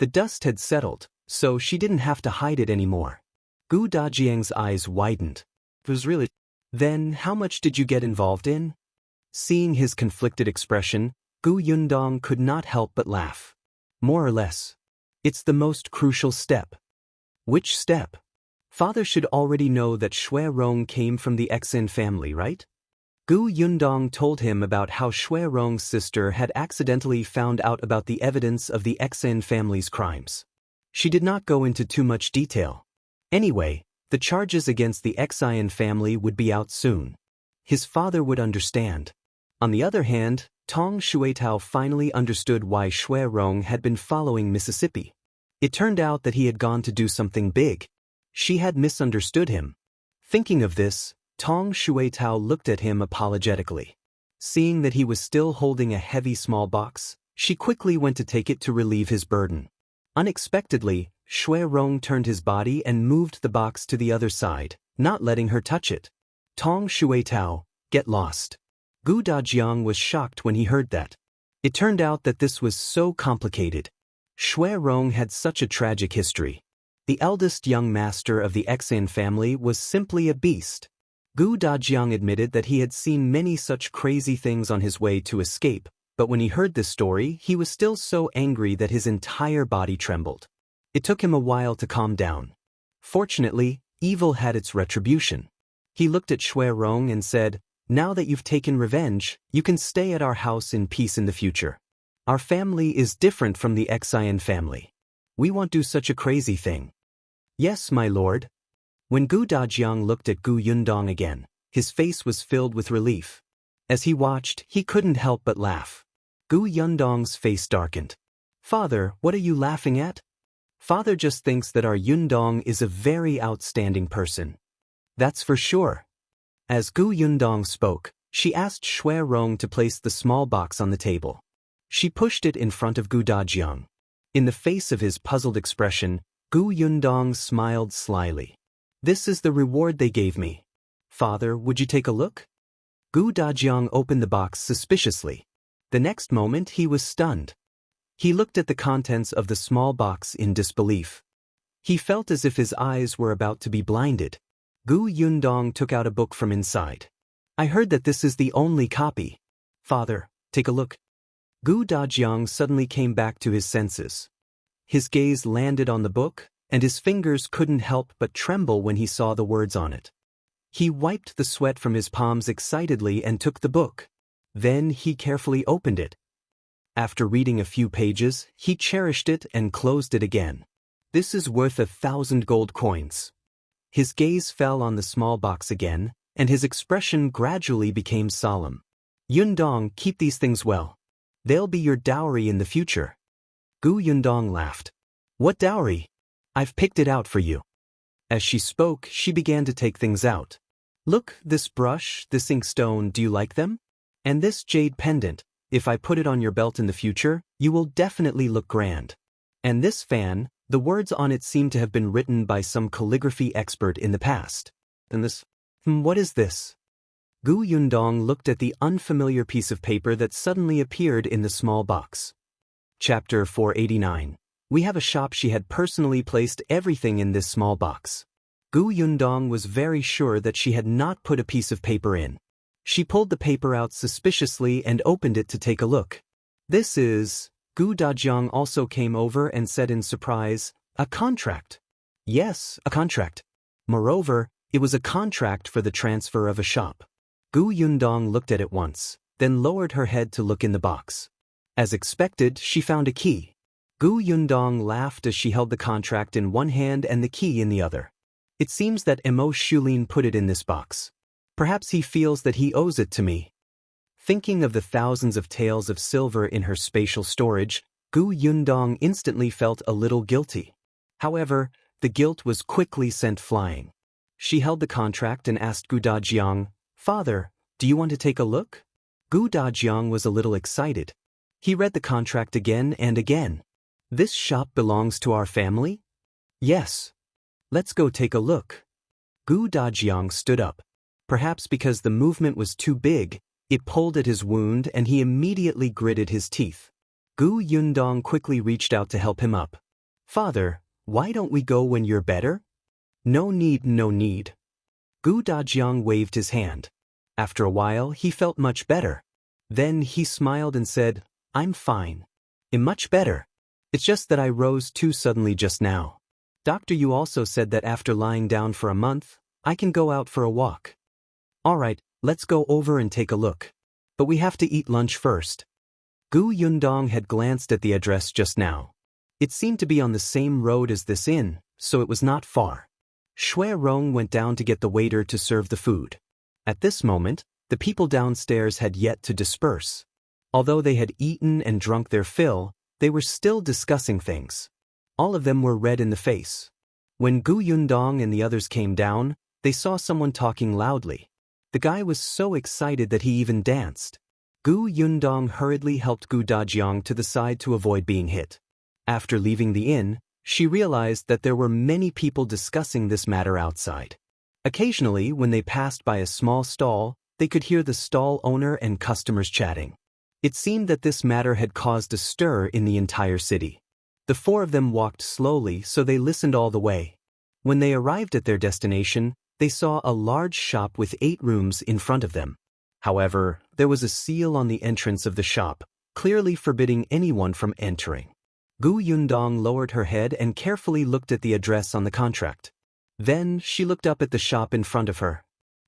The dust had settled, so she didn't have to hide it anymore. Gu Dajiang's eyes widened. "It was really... Then how much did you get involved in?" Seeing his conflicted expression, Gu Yundong could not help but laugh. "More or less. It's the most crucial step." "Which step?" "Father should already know that Xue Rong came from the Xen family, right?" Gu Yundong told him about how Xue Rong's sister had accidentally found out about the evidence of the Xen family's crimes. She did not go into too much detail. Anyway, the charges against the Xian family would be out soon. His father would understand. On the other hand, Tong Shuitao finally understood why Xue Rong had been following Mississippi. It turned out that he had gone to do something big. She had misunderstood him. Thinking of this, Tong Shuitao looked at him apologetically. Seeing that he was still holding a heavy small box, she quickly went to take it to relieve his burden. Unexpectedly, Xue Rong turned his body and moved the box to the other side, not letting her touch it. "Tong Shuitao, get lost." Gu Dajiang was shocked when he heard that. It turned out that this was so complicated. Xue Rong had such a tragic history. The eldest young master of the Xen family was simply a beast. Gu Dajiang admitted that he had seen many such crazy things on his way to escape, but when he heard this story, he was still so angry that his entire body trembled. It took him a while to calm down. Fortunately, evil had its retribution. He looked at Xue Rong and said, "Now that you've taken revenge, you can stay at our house in peace in the future. Our family is different from the Xian family. We won't do such a crazy thing." "Yes, my lord." When Gu Dajiang looked at Gu Yundong again, his face was filled with relief. As he watched, he couldn't help but laugh. Gu Yundong's face darkened. "Father, what are you laughing at?" "Father just thinks that our Yundong is a very outstanding person." "That's for sure." As Gu Yundong spoke, she asked Xue Rong to place the small box on the table. She pushed it in front of Gu Dajiang. In the face of his puzzled expression, Gu Yundong smiled slyly. "This is the reward they gave me. Father, would you take a look?" Gu Dajiang opened the box suspiciously. The next moment he was stunned. He looked at the contents of the small box in disbelief. He felt as if his eyes were about to be blinded. Gu Yundong took out a book from inside. "I heard that this is the only copy. Father, take a look." Gu Dajiang suddenly came back to his senses. His gaze landed on the book, and his fingers couldn't help but tremble when he saw the words on it. He wiped the sweat from his palms excitedly and took the book. Then he carefully opened it. After reading a few pages, he cherished it and closed it again. This is worth 1,000 gold coins. His gaze fell on the small box again, and his expression gradually became solemn. Yundong, keep these things well. They'll be your dowry in the future. Gu Yundong laughed. What dowry? I've picked it out for you. As she spoke, she began to take things out. Look, this brush, this inkstone, do you like them? And this jade pendant, if I put it on your belt in the future, you will definitely look grand. And this fan, the words on it seem to have been written by some calligraphy expert in the past. And this, what is this? Gu Yundong looked at the unfamiliar piece of paper that suddenly appeared in the small box. Chapter 489. We have a shop. She had personally placed everything in this small box. Gu Yundong was very sure that she had not put a piece of paper in. She pulled the paper out suspiciously and opened it to take a look. This is... Gu Dajiang also came over and said in surprise, a contract. Yes, a contract. Moreover, it was a contract for the transfer of a shop. Gu Yundong looked at it once, then lowered her head to look in the box. As expected, she found a key. Gu Yundong laughed as she held the contract in one hand and the key in the other. It seems that Am Mo Xulin put it in this box. Perhaps he feels that he owes it to me. Thinking of the thousands of taels of silver in her spatial storage, Gu Yundong instantly felt a little guilty. However, the guilt was quickly sent flying. She held the contract and asked Gu Dajiang, Father, do you want to take a look? Gu Dajiang was a little excited. He read the contract again and again. This shop belongs to our family? Yes. Let's go take a look. Gu Dajiang stood up. Perhaps because the movement was too big, it pulled at his wound and he immediately gritted his teeth. Gu Yundong quickly reached out to help him up. Father, why don't we go when you're better? No need, no need. Gu Dajiang waved his hand. After a while, he felt much better. Then he smiled and said, I'm fine. I'm much better. It's just that I rose too suddenly just now. Doctor, you also said that after lying down for a month, I can go out for a walk. All right, let's go over and take a look. But we have to eat lunch first. Gu Yundong had glanced at the address just now. It seemed to be on the same road as this inn, so it was not far. Xue Rong went down to get the waiter to serve the food. At this moment, the people downstairs had yet to disperse. Although they had eaten and drunk their fill, they were still discussing things. All of them were red in the face. When Gu Yundong and the others came down, they saw someone talking loudly. The guy was so excited that he even danced. Gu Yundong hurriedly helped Gu Dajiang to the side to avoid being hit. After leaving the inn, she realized that there were many people discussing this matter outside. Occasionally, when they passed by a small stall, they could hear the stall owner and customers chatting. It seemed that this matter had caused a stir in the entire city. The four of them walked slowly, so they listened all the way. When they arrived at their destination, they saw a large shop with 8 rooms in front of them. However, there was a seal on the entrance of the shop, clearly forbidding anyone from entering. Gu Yundong lowered her head and carefully looked at the address on the contract. Then she looked up at the shop in front of her.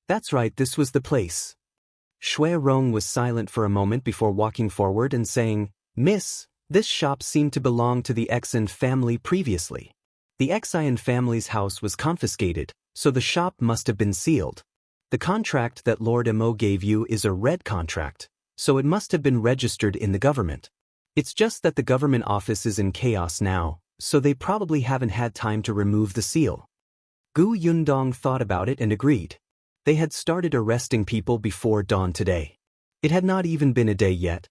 That's right, this was the place. Xue Rong was silent for a moment before walking forward and saying, Miss, this shop seemed to belong to the Xian family previously. The Xian family's house was confiscated, so the shop must have been sealed. The contract that Lord Am Mo gave you is a red contract, so it must have been registered in the government. It's just that the government office is in chaos now, so they probably haven't had time to remove the seal. Gu Yundong thought about it and agreed. They had started arresting people before dawn today. It had not even been a day yet.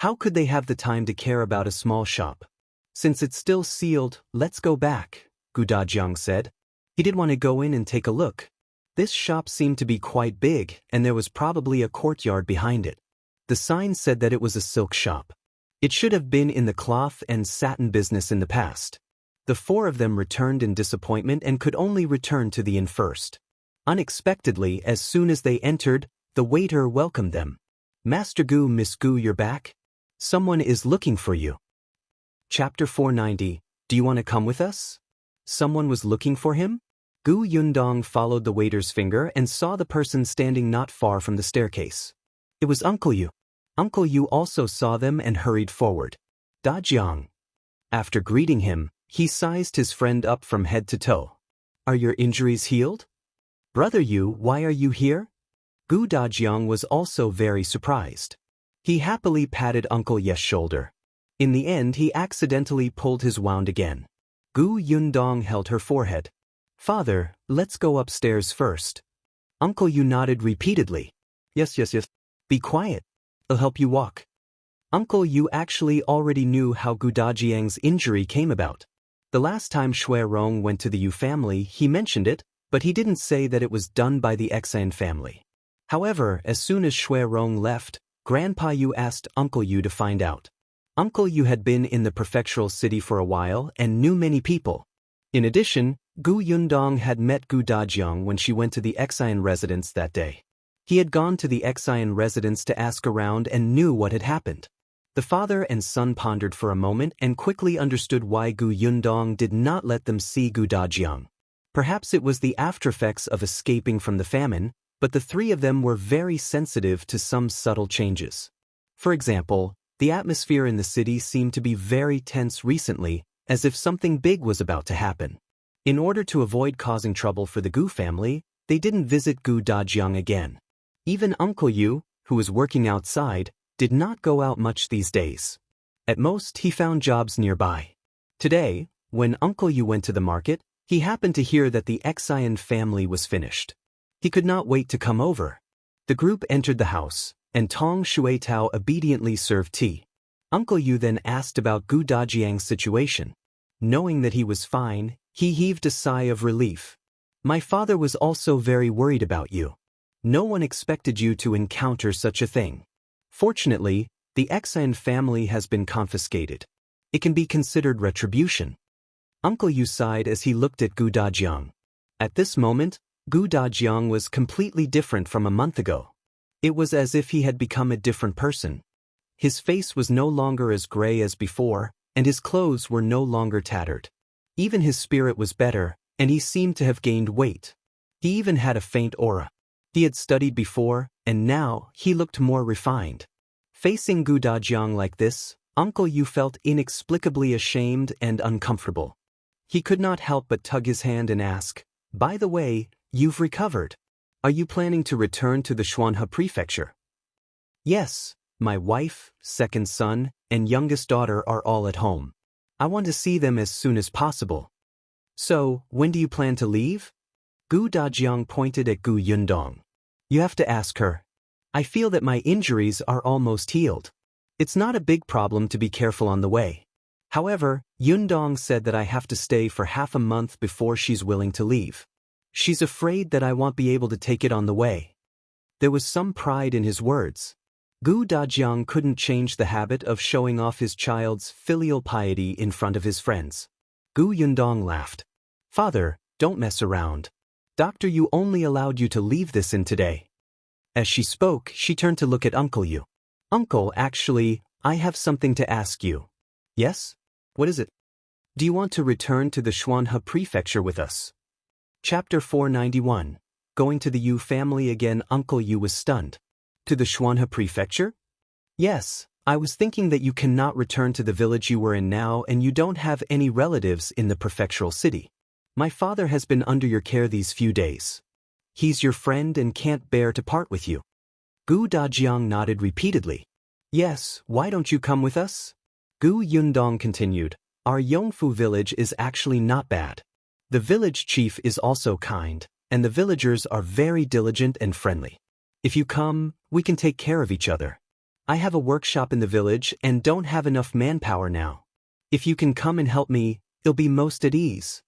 How could they have the time to care about a small shop? Since it's still sealed, let's go back, Gu Dajiang said. He did want to go in and take a look. This shop seemed to be quite big, and there was probably a courtyard behind it. The sign said that it was a silk shop. It should have been in the cloth and satin business in the past. The four of them returned in disappointment and could only return to the inn first. Unexpectedly, as soon as they entered, the waiter welcomed them. Master Gu, Miss Gu, you're back? Someone is looking for you. Chapter 490. Do you want to come with us? Someone was looking for him? Gu Yundong followed the waiter's finger and saw the person standing not far from the staircase. It was Uncle Yu. Uncle Yu also saw them and hurried forward. Dajiang. After greeting him, he sized his friend up from head to toe. Are your injuries healed? Brother Yu, why are you here? Gu Dajiang was also very surprised. He happily patted Uncle Ye's shoulder. In the end, he accidentally pulled his wound again. Gu Yundong held her forehead. Father, let's go upstairs first. Uncle Yu nodded repeatedly. Yes. Be quiet. I'll help you walk. Uncle Yu actually already knew how Gu Dajiang's injury came about. The last time Xue Rong went to the Yu family, he mentioned it, but he didn't say that it was done by the Xian family. However, as soon as Xue Rong left, Grandpa Yu asked Uncle Yu to find out. Uncle Yu had been in the prefectural city for a while and knew many people. In addition, Gu Yundong had met Gu Dajiang when she went to the Xian residence that day. He had gone to the Xian residence to ask around and knew what had happened. The father and son pondered for a moment and quickly understood why Gu Yundong did not let them see Gu Dajiang. Perhaps it was the aftereffects of escaping from the famine, but the three of them were very sensitive to some subtle changes. For example, the atmosphere in the city seemed to be very tense recently, as if something big was about to happen. In order to avoid causing trouble for the Gu family, they didn't visit Gu Dajiang again. Even Uncle Yu, who was working outside, did not go out much these days. At most, he found jobs nearby. Today, when Uncle Yu went to the market, he happened to hear that the Xian family was finished. He could not wait to come over. The group entered the house, and Tong Shuitao obediently served tea. Uncle Yu then asked about Gu Dajiang's situation. Knowing that he was fine, he heaved a sigh of relief. My father was also very worried about you. No one expected you to encounter such a thing. Fortunately, the Xian family has been confiscated. It can be considered retribution. Uncle Yu sighed as he looked at Gu Dajiang. At this moment, Gu Dajiang was completely different from a month ago. It was as if he had become a different person. His face was no longer as gray as before, and his clothes were no longer tattered. Even his spirit was better, and he seemed to have gained weight. He even had a faint aura. He had studied before, and now he looked more refined. Facing Gu Dajiang like this, Uncle Yu felt inexplicably ashamed and uncomfortable. He could not help but tug his hand and ask, by the way, you've recovered. Are you planning to return to the Xuanhe prefecture? Yes, my wife, second son, and youngest daughter are all at home. I want to see them as soon as possible. So, when do you plan to leave? Gu Dajiang pointed at Gu Yundong. You have to ask her. I feel that my injuries are almost healed. It's not a big problem to be careful on the way. However, Yundong said that I have to stay for half a month before she's willing to leave. She's afraid that I won't be able to take it on the way. There was some pride in his words. Gu Dajiang couldn't change the habit of showing off his child's filial piety in front of his friends. Gu Yundong laughed. Father, don't mess around. Dr. Yu only allowed you to leave this in today. As she spoke, she turned to look at Uncle Yu. Uncle, actually, I have something to ask you. Yes? What is it? Do you want to return to the Xuanhe prefecture with us? Chapter 491. Going to the Yu family again. Uncle Yu was stunned. To the Xuanhe prefecture? Yes, I was thinking that you cannot return to the village you were in now and you don't have any relatives in the prefectural city. My father has been under your care these few days. He's your friend and can't bear to part with you. Gu Dajiang nodded repeatedly. Yes, why don't you come with us? Gu Yundong continued. Our Yongfu village is actually not bad. The village chief is also kind, and the villagers are very diligent and friendly. If you come, we can take care of each other. I have a workshop in the village and don't have enough manpower now. If you can come and help me, it'll be most at ease.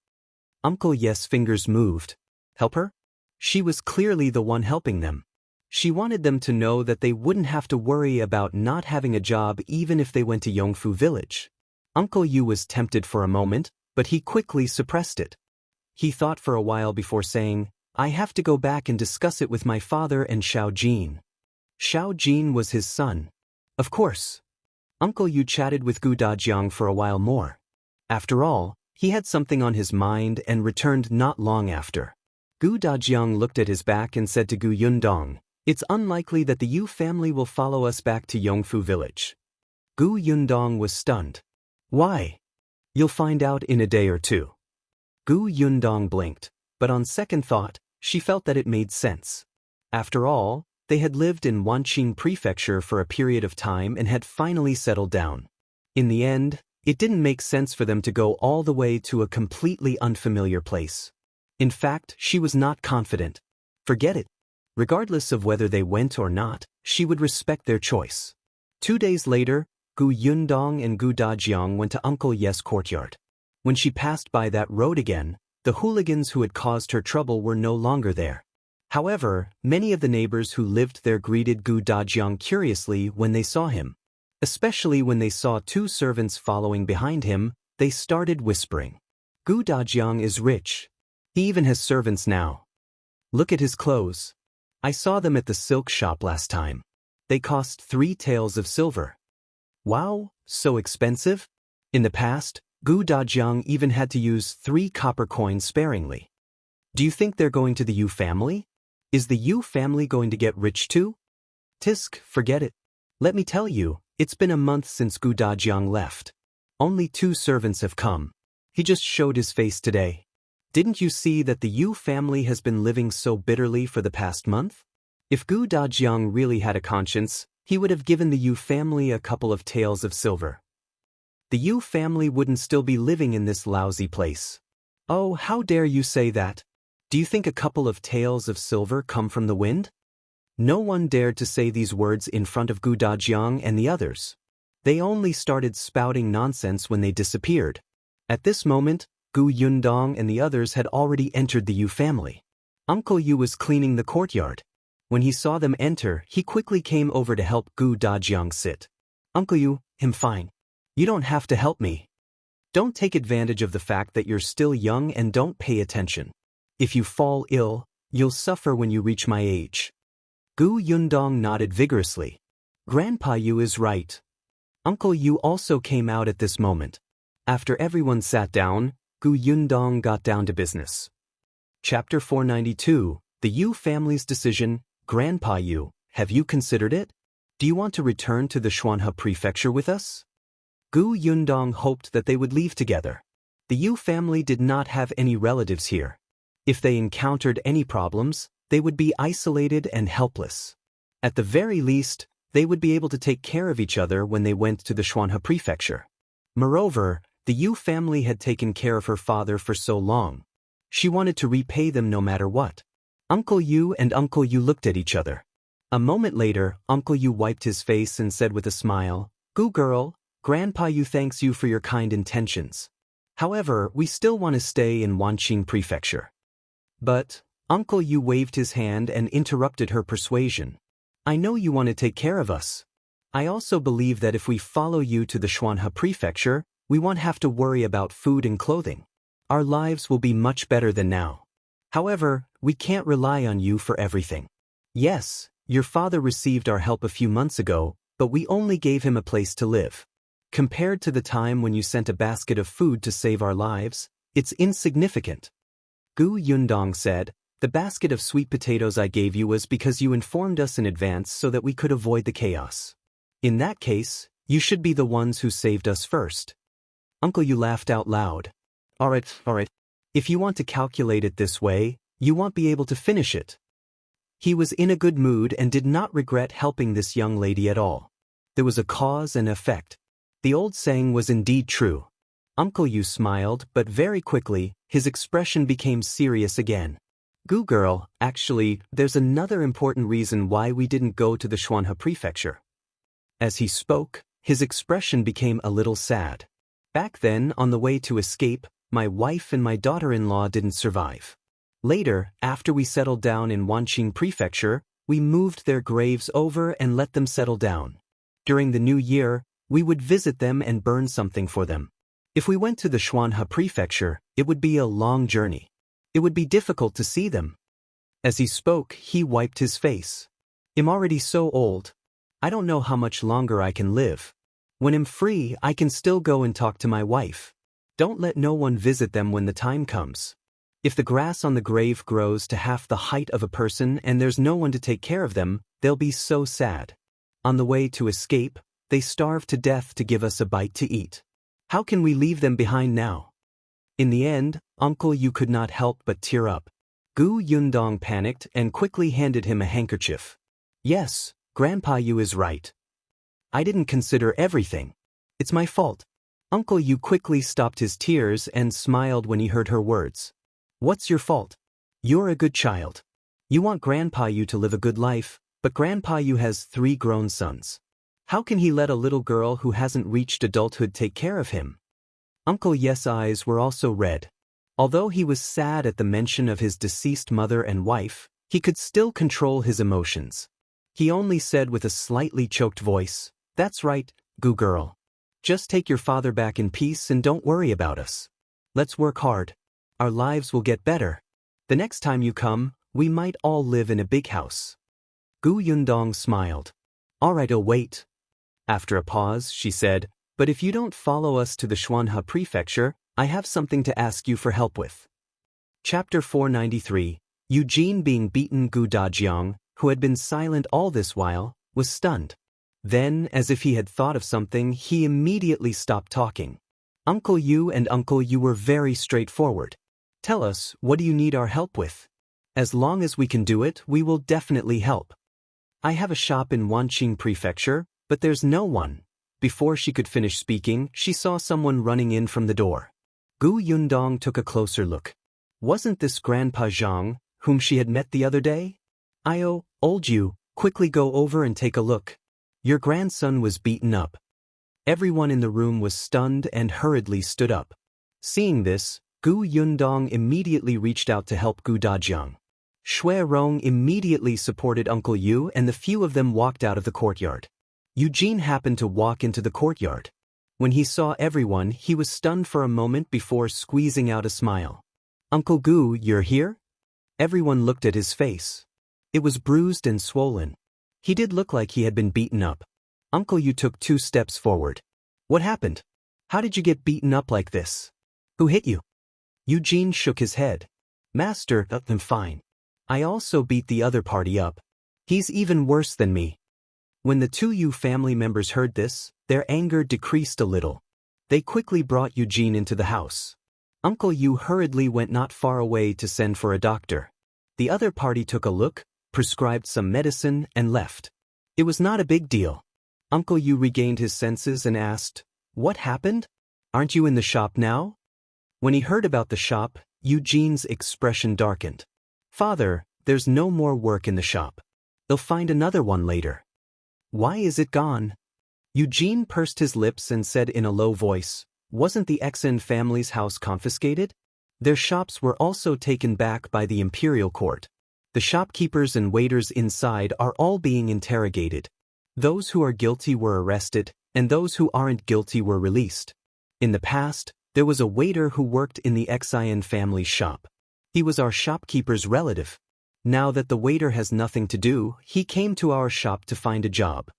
Uncle Ye's fingers moved. Help her? She was clearly the one helping them. She wanted them to know that they wouldn't have to worry about not having a job even if they went to Yongfu village. Uncle Yu was tempted for a moment, but he quickly suppressed it. He thought for a while before saying, I have to go back and discuss it with my father and Xiao Jin. Xiao Jin was his son. Of course. Uncle Yu chatted with Gu Dajiang for a while more. After all, He had something on his mind and returned not long after. Gu Dajiang looked at his back and said to Gu Yundong, "It's unlikely that the Yu family will follow us back to Yongfu village." Gu Yundong was stunned. "Why?" "You'll find out in a day or two." Gu Yundong blinked, but on second thought, she felt that it made sense. After all, they had lived in Wanqing Prefecture for a period of time and had finally settled down. In the end, it didn't make sense for them to go all the way to a completely unfamiliar place. In fact, she was not confident. Forget it. Regardless of whether they went or not, she would respect their choice. 2 days later, Gu Yundong and Gu Dajiang went to Uncle Ye's courtyard. When she passed by that road again, the hooligans who had caused her trouble were no longer there. However, many of the neighbors who lived there greeted Gu Dajiang curiously when they saw him. Especially when they saw 2 servants following behind him, they started whispering. "Gu Dajiang is rich. He even has servants now. Look at his clothes. I saw them at the silk shop last time. They cost 3 taels of silver. Wow, so expensive?" In the past, Gu Dajiang even had to use 3 copper coins sparingly. "Do you think they're going to the Yu family? Is the Yu family going to get rich too?" "Tisk, forget it. Let me tell you, it's been a month since Gu Dajiang left. Only 2 servants have come. He just showed his face today. Didn't you see that the Yu family has been living so bitterly for the past month?" If Gu Dajiang really had a conscience, he would have given the Yu family a couple of taels of silver. The Yu family wouldn't still be living in this lousy place. "Oh, how dare you say that? Do you think a couple of taels of silver come from the wind?" No one dared to say these words in front of Gu Dajiang and the others. They only started spouting nonsense when they disappeared. At this moment, Gu Yundong and the others had already entered the Yu family. Uncle Yu was cleaning the courtyard. When he saw them enter, he quickly came over to help Gu Dajiang sit. "Uncle Yu, I'm fine. You don't have to help me. Don't take advantage of the fact that you're still young and don't pay attention. If you fall ill, you'll suffer when you reach my age." Gu Yundong nodded vigorously. "Grandpa Yu is right." Uncle Yu also came out at this moment. After everyone sat down, Gu Yundong got down to business. Chapter 492, The Yu Family's Decision. "Grandpa Yu, have you considered it? Do you want to return to the Xuanhe Prefecture with us?" Gu Yundong hoped that they would leave together. The Yu family did not have any relatives here. If they encountered any problems, they would be isolated and helpless. At the very least, they would be able to take care of each other when they went to the Xuanhe Prefecture. Moreover, the Yu family had taken care of her father for so long. She wanted to repay them no matter what. Uncle Yu and Uncle Yu looked at each other. A moment later, Uncle Yu wiped his face and said with a smile, "Gu girl, Grandpa Yu thanks you for your kind intentions. However, we still want to stay in Wanqing Prefecture." But Uncle Yu waved his hand and interrupted her persuasion. "I know you want to take care of us. I also believe that if we follow you to the Xuanhe Prefecture, we won't have to worry about food and clothing. Our lives will be much better than now. However, we can't rely on you for everything. Yes, your father received our help a few months ago, but we only gave him a place to live. Compared to the time when you sent a basket of food to save our lives, it's insignificant." Gu Yundong said, "The basket of sweet potatoes I gave you was because you informed us in advance so that we could avoid the chaos. In that case, you should be the ones who saved us first." Uncle Yu laughed out loud. All right. If you want to calculate it this way, you won't be able to finish it." He was in a good mood and did not regret helping this young lady at all. There was a cause and effect. The old saying was indeed true. Uncle Yu smiled, but very quickly, his expression became serious again. "Gu girl, actually, there's another important reason why we didn't go to the Xuanhe Prefecture." As he spoke, his expression became a little sad. "Back then, on the way to escape, my wife and my daughter-in-law didn't survive. Later, after we settled down in Wanqing Prefecture, we moved their graves over and let them settle down. During the new year, we would visit them and burn something for them. If we went to the Xuanhe Prefecture, it would be a long journey. It would be difficult to see them." As he spoke, he wiped his face. "I'm already so old. I don't know how much longer I can live. When I'm free, I can still go and talk to my wife. Don't let no one visit them when the time comes. If the grass on the grave grows to half the height of a person and there's no one to take care of them, they'll be so sad. On the way to escape, they starve to death to give us a bite to eat. How can we leave them behind now? In the end, Uncle Yu could not help but tear up. Yundong panicked and quickly handed him a handkerchief. Yes, Grandpa Yu is right. I didn't consider everything. It's my fault. Uncle Yu quickly stopped his tears and smiled when he heard her words. What's your fault? You're a good child. You want Grandpa Yu to live a good life, but Grandpa Yu has 3 grown sons. How can he let a little girl who hasn't reached adulthood take care of him? Uncle Yu's eyes were also red. Although he was sad at the mention of his deceased mother and wife, he could still control his emotions. He only said with a slightly choked voice, "That's right, Gu girl. Just take your father back in peace and don't worry about us. Let's work hard. Our lives will get better. The next time you come, we might all live in a big house." Gu Yundong smiled. "All right, I'll wait." After a pause, she said, "But if you don't follow us to the Xuanhe Prefecture, I have something to ask you for help with." Chapter 493. Eugene being beaten. Gu Dajiang, who had been silent all this while, was stunned. Then, as if he had thought of something, he immediately stopped talking. Uncle Yu and Uncle Yu were very straightforward. "Tell us, what do you need our help with? As long as we can do it, we will definitely help. I have a shop in Wanqing Prefecture, but there's no one." Before she could finish speaking, she saw someone running in from the door. Gu Yundong took a closer look. Wasn't this Grandpa Zhang, whom she had met the other day? Old Yu, quickly go over and take a look. Your grandson was beaten up." Everyone in the room was stunned and hurriedly stood up. Seeing this, Gu Yundong immediately reached out to help Gu Dajiang. Xue Rong immediately supported Uncle Yu and the few of them walked out of the courtyard. Eugene happened to walk into the courtyard. When he saw everyone, he was stunned for a moment before squeezing out a smile. "Uncle Gu, you're here?" Everyone looked at his face. It was bruised and swollen. He did look like he had been beaten up. Uncle Yu took 2 steps forward. "What happened? How did you get beaten up like this? Who hit you?" Eugene shook his head. "Master, I'm fine. I also beat the other party up. He's even worse than me." When the 2 Yu family members heard this, their anger decreased a little. They quickly brought Eugene into the house. Uncle Yu hurriedly went not far away to send for a doctor. The other party took a look, prescribed some medicine, and left. It was not a big deal. Uncle Yu regained his senses and asked, "What happened? Aren't you in the shop now?" When he heard about the shop, Eugene's expression darkened. "Father, there's no more work in the shop. They'll find another one later." "Why is it gone?" Eugene pursed his lips and said in a low voice, "Wasn't the Xen family's house confiscated? Their shops were also taken back by the imperial court. The shopkeepers and waiters inside are all being interrogated. Those who are guilty were arrested, and those who aren't guilty were released. In the past, there was a waiter who worked in the Xen family's shop. He was our shopkeeper's relative. Now that the waiter has nothing to do, he came to our shop to find a job."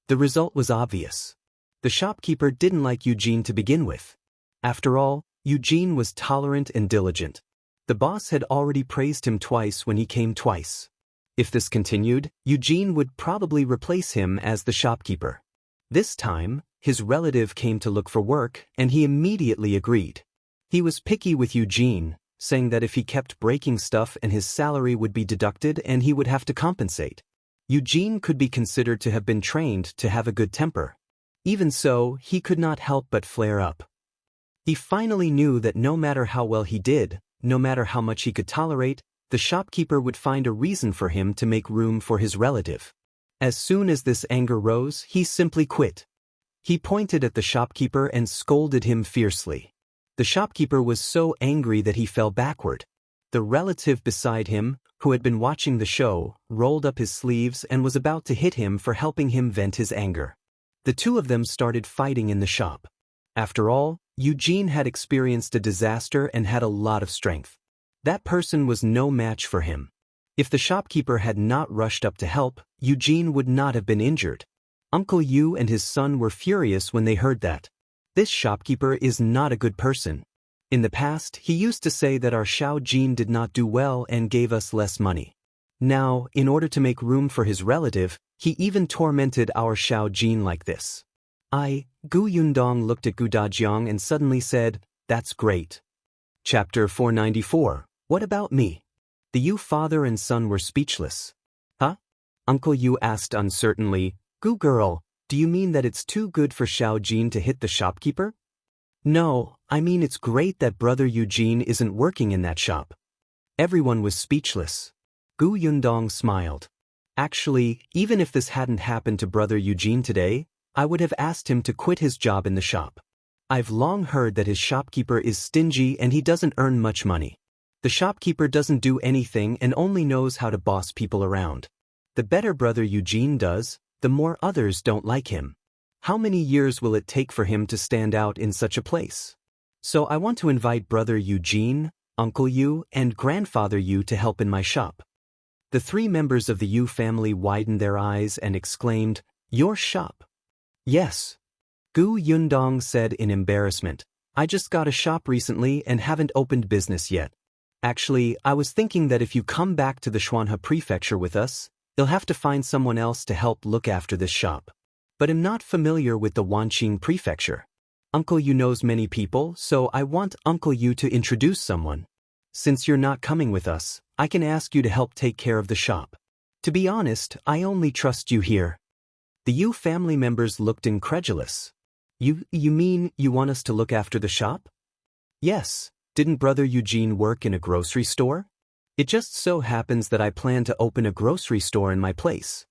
The result was obvious. The shopkeeper didn't like Eugene to begin with. After all, Eugene was tolerant and diligent. The boss had already praised him twice when he came twice. If this continued, Eugene would probably replace him as the shopkeeper. This time, his relative came to look for work, and he immediately agreed. He was picky with Eugene, saying that if he kept breaking stuff and his salary would be deducted and he would have to compensate. Eugene could be considered to have been trained to have a good temper. Even so, he could not help but flare up. He finally knew that no matter how well he did, no matter how much he could tolerate, the shopkeeper would find a reason for him to make room for his relative. As soon as this anger rose, he simply quit. He pointed at the shopkeeper and scolded him fiercely. The shopkeeper was so angry that he fell backward. The relative beside him, who had been watching the show, rolled up his sleeves and was about to hit him for helping him vent his anger. The 2 of them started fighting in the shop. After all, Eugene had experienced a disaster and had a lot of strength. That person was no match for him. If the shopkeeper had not rushed up to help, Eugene would not have been injured. Uncle Yu and his son were furious when they heard that. This shopkeeper is not a good person. In the past, he used to say that our Xiao Jin did not do well and gave us less money. Now, in order to make room for his relative, he even tormented our Xiao Jin like this. Gu Yundong looked at Gu Dajiang and suddenly said, "That's great." Chapter 494. What about me? The Yu father and son were speechless. Huh? Uncle Yu asked uncertainly, "Gu girl, do you mean that it's too good for Xiao Jin to hit the shopkeeper?" "No, I mean it's great that brother Eugene isn't working in that shop." Everyone was speechless. Gu Yundong smiled. "Actually, even if this hadn't happened to brother Eugene today, I would have asked him to quit his job in the shop. I've long heard that his shopkeeper is stingy and he doesn't earn much money. The shopkeeper doesn't do anything and only knows how to boss people around. The better brother Eugene does, the more others don't like him. How many years will it take for him to stand out in such a place? So I want to invite brother Eugene, Uncle Yu, and grandfather Yu to help in my shop." The three members of the Yu family widened their eyes and exclaimed, "Your shop?" "Yes." Gu Yundong said in embarrassment, "I just got a shop recently and haven't opened business yet. Actually, I was thinking that if you come back to the Xuanhe prefecture with us, you'll have to find someone else to help look after this shop. But I'm not familiar with the Wanqing prefecture. Uncle Yu knows many people, so I want Uncle Yu to introduce someone. Since you're not coming with us, I can ask you to help take care of the shop. To be honest, I only trust you here." The Yu family members looked incredulous. You mean you want us to look after the shop?" "Yes, didn't brother Eugene work in a grocery store? It just so happens that I plan to open a grocery store in my place."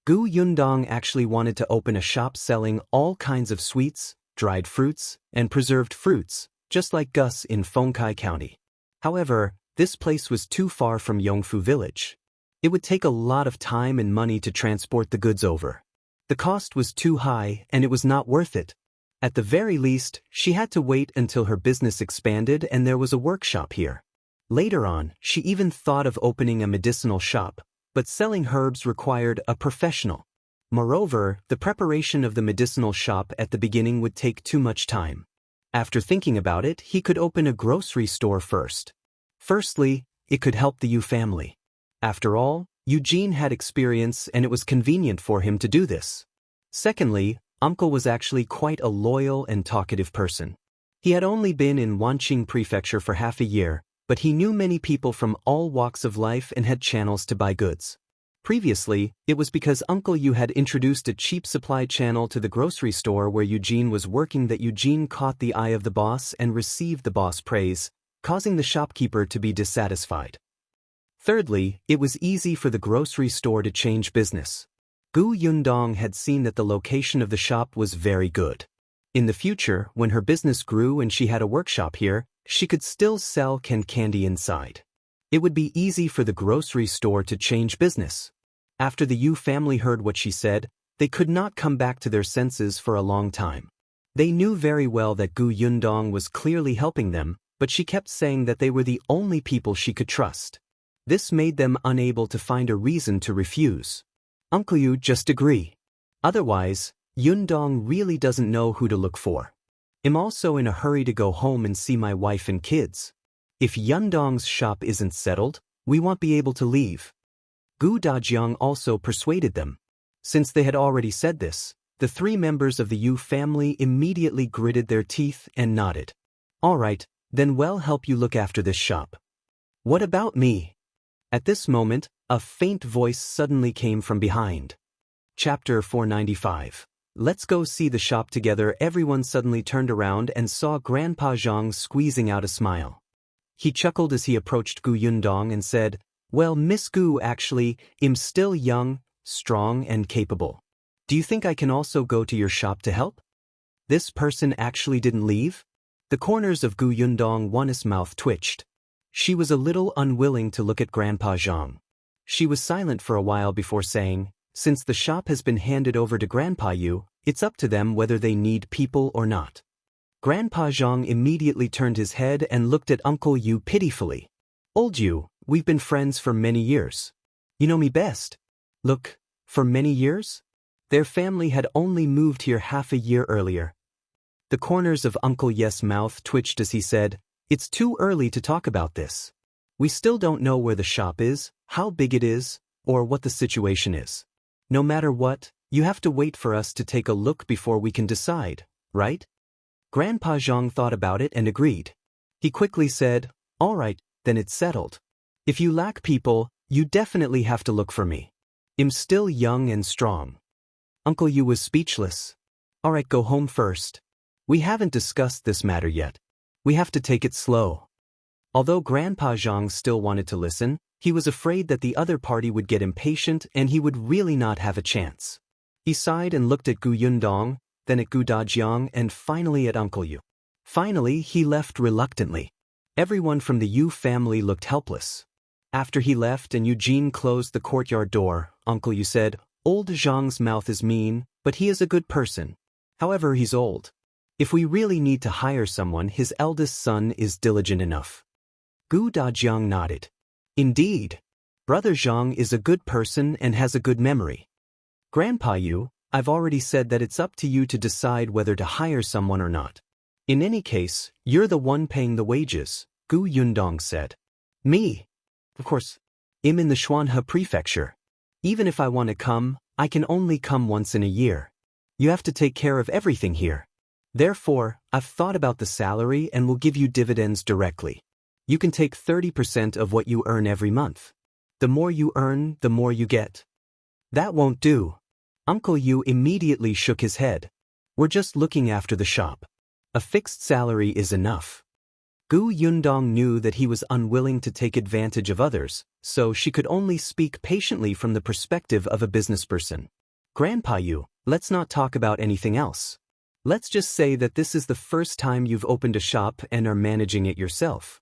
Gu Yundong actually wanted to open a shop selling all kinds of sweets, dried fruits, and preserved fruits, just like Gus in Fengkai County. However, this place was too far from Yongfu village. It would take a lot of time and money to transport the goods over. The cost was too high and it was not worth it. At the very least, she had to wait until her business expanded and there was a workshop here. Later on, she even thought of opening a medicinal shop, but selling herbs required a professional. Moreover, the preparation of the medicinal shop at the beginning would take too much time. After thinking about it, he could open a grocery store first. Firstly, it could help the Yu family. After all, Eugene had experience and it was convenient for him to do this. Secondly, Uncle was actually quite a loyal and talkative person. He had only been in Wanqing prefecture for half a year, but he knew many people from all walks of life and had channels to buy goods. Previously, it was because Uncle Yu had introduced a cheap supply channel to the grocery store where Eugene was working that Eugene caught the eye of the boss and received the boss praise, causing the shopkeeper to be dissatisfied. Thirdly, it was easy for the grocery store to change business. Gu Yundong had seen that the location of the shop was very good. In the future, when her business grew and she had a workshop here, she could still sell candy inside. It would be easy for the grocery store to change business. After the Yu family heard what she said, they could not come back to their senses for a long time. They knew very well that Gu Yundong was clearly helping them, but she kept saying that they were the only people she could trust. This made them unable to find a reason to refuse. Uncle Yu, just agree. Otherwise, Yundong really doesn't know who to look for. I'm also in a hurry to go home and see my wife and kids. If Yundong's shop isn't settled, we won't be able to leave. Gu Dajiang also persuaded them. Since they had already said this, the three members of the Yu family immediately gritted their teeth and nodded. All right, then we'll help you look after this shop. What about me? At this moment, a faint voice suddenly came from behind. Chapter 495. Let's go see the shop together. Everyone suddenly turned around and saw Grandpa Zhang squeezing out a smile. He chuckled as he approached Gu Yundong and said, "Well, Miss Gu, actually, I'm still young, strong, and capable. Do you think I can also go to your shop to help?" This person actually didn't leave? The corners of Gu Yundong's mouth twitched. She was a little unwilling to look at Grandpa Zhang. She was silent for a while before saying, "Since the shop has been handed over to Grandpa Yu, it's up to them whether they need people or not." Grandpa Zhang immediately turned his head and looked at Uncle Yu pitifully. "Old Yu, we've been friends for many years. You know me best." Look, for many years? Their family had only moved here half a year earlier. The corners of Uncle Yes' mouth twitched as he said, "It's too early to talk about this. We still don't know where the shop is, how big it is, or what the situation is. No matter what, you have to wait for us to take a look before we can decide, right?" Grandpa Zhang thought about it and agreed. He quickly said, "All right, then it's settled. If you lack people, you definitely have to look for me. I'm still young and strong." Uncle Yu was speechless. "All right, go home first. We haven't discussed this matter yet. We have to take it slow." Although Grandpa Zhang still wanted to listen, he was afraid that the other party would get impatient and he would really not have a chance. He sighed and looked at Gu Yundong, then at Gu Dajiang, and finally at Uncle Yu. Finally, he left reluctantly. Everyone from the Yu family looked helpless. After he left and Eugene closed the courtyard door, Uncle Yu said, "Old Zhang's mouth is mean, but he is a good person. However, he's old. If we really need to hire someone, his eldest son is diligent enough." Gu Dajiang nodded. "Indeed. Brother Zhang is a good person and has a good memory. Grandpa Yu, I've already said that it's up to you to decide whether to hire someone or not. In any case, you're the one paying the wages," Gu Yundong said. "Me? Of course. I'm in the Xuanhe prefecture. Even if I want to come, I can only come once in a year. You have to take care of everything here. Therefore, I've thought about the salary and will give you dividends directly. You can take 30% of what you earn every month. The more you earn, the more you get." "That won't do." Uncle Yu immediately shook his head. "We're just looking after the shop. A fixed salary is enough." Gu Yundong knew that he was unwilling to take advantage of others, so she could only speak patiently from the perspective of a businessperson. "Grandpa Yu, let's not talk about anything else. Let's just say that this is the first time you've opened a shop and are managing it yourself.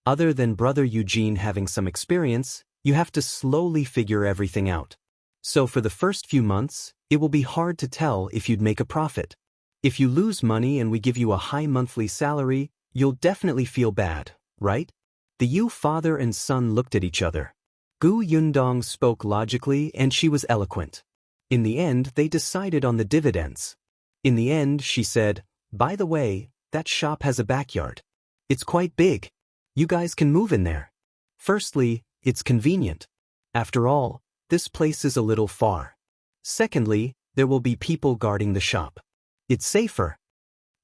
Other than brother Eugene having some experience, you have to slowly figure everything out. So for the first few months, it will be hard to tell if you'd make a profit. If you lose money and we give you a high monthly salary, you'll definitely feel bad, right?" The Yu father and son looked at each other. Gu Yundong spoke logically and she was eloquent. In the end, they decided on the dividends. In the end, she said, "By the way, that shop has a backyard. It's quite big. You guys can move in there. Firstly, it's convenient. After all, this place is a little far. Secondly, there will be people guarding the shop. It's safer."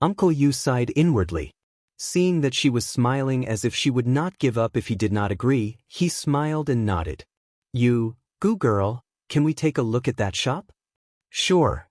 Uncle Yu sighed inwardly. Seeing that she was smiling as if she would not give up if he did not agree, he smiled and nodded. "Gu girl, can we take a look at that shop?" "Sure."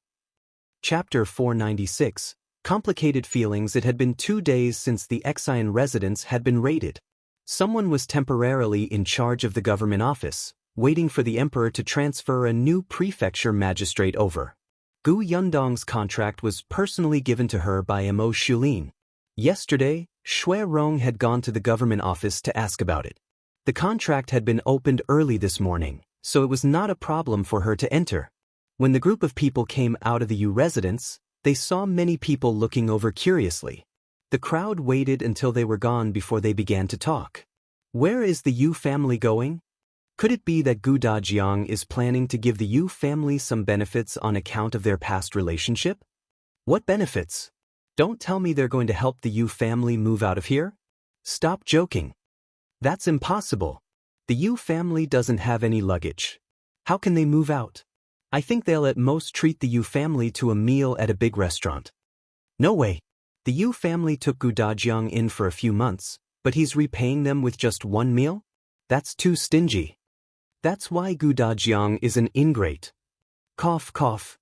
Chapter 496, Complicated Feelings. It had been 2 days since the Xian residence had been raided. Someone was temporarily in charge of the government office, waiting for the emperor to transfer a new prefecture magistrate over. Gu Yundong's contract was personally given to her by Am Mo Xulin. Yesterday, Xue Rong had gone to the government office to ask about it. The contract had been opened early this morning, so it was not a problem for her to enter. When the group of people came out of the Yu residence, they saw many people looking over curiously. The crowd waited until they were gone before they began to talk. "Where is the Yu family going? Could it be that Gu Dajiang is planning to give the Yu family some benefits on account of their past relationship? What benefits? Don't tell me they're going to help the Yu family move out of here? Stop joking. That's impossible. The Yu family doesn't have any luggage. How can they move out? I think they'll at most treat the Yu family to a meal at a big restaurant." "No way. The Yu family took Gu Dajiang in for a few months, but he's repaying them with just one meal? That's too stingy. That's why Gu Dajiang is an ingrate." Cough, cough.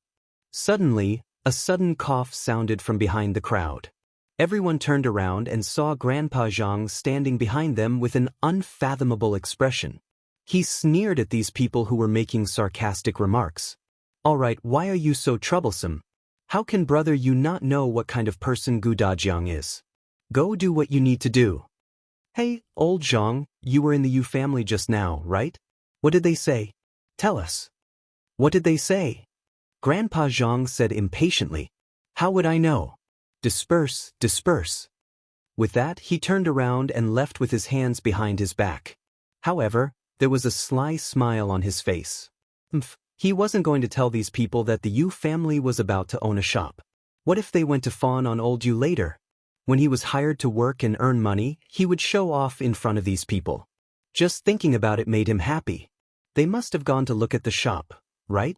Suddenly, a sudden cough sounded from behind the crowd. Everyone turned around and saw Grandpa Zhang standing behind them with an unfathomable expression. He sneered at these people who were making sarcastic remarks. "All right, why are you so troublesome? How can brother you not know what kind of person Gu Dajiang is? Go do what you need to do." "Hey, old Zhang, you were in the Yu family just now, right? What did they say? Tell us." "What did they say?" Grandpa Zhang said impatiently. "How would I know? Disperse, disperse." With that, he turned around and left with his hands behind his back. However, there was a sly smile on his face. He wasn't going to tell these people that the Yu family was about to own a shop. What if they went to fawn on old Yu later? When he was hired to work and earn money, he would show off in front of these people. Just thinking about it made him happy. They must have gone to look at the shop, right?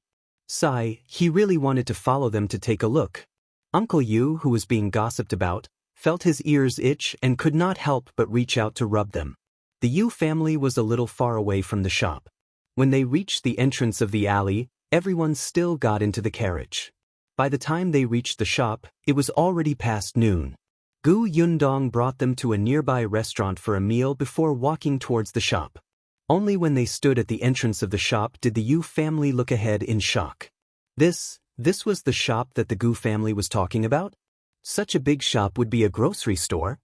Sigh, he really wanted to follow them to take a look. Uncle Yu, who was being gossiped about, felt his ears itch and could not help but reach out to rub them. The Yu family was a little far away from the shop. When they reached the entrance of the alley, everyone still got into the carriage. By the time they reached the shop, it was already past noon. Yundong brought them to a nearby restaurant for a meal before walking towards the shop. Only when they stood at the entrance of the shop did the Yu family look ahead in shock. This was the shop that the Gu family was talking about? Such a big shop would be a grocery store?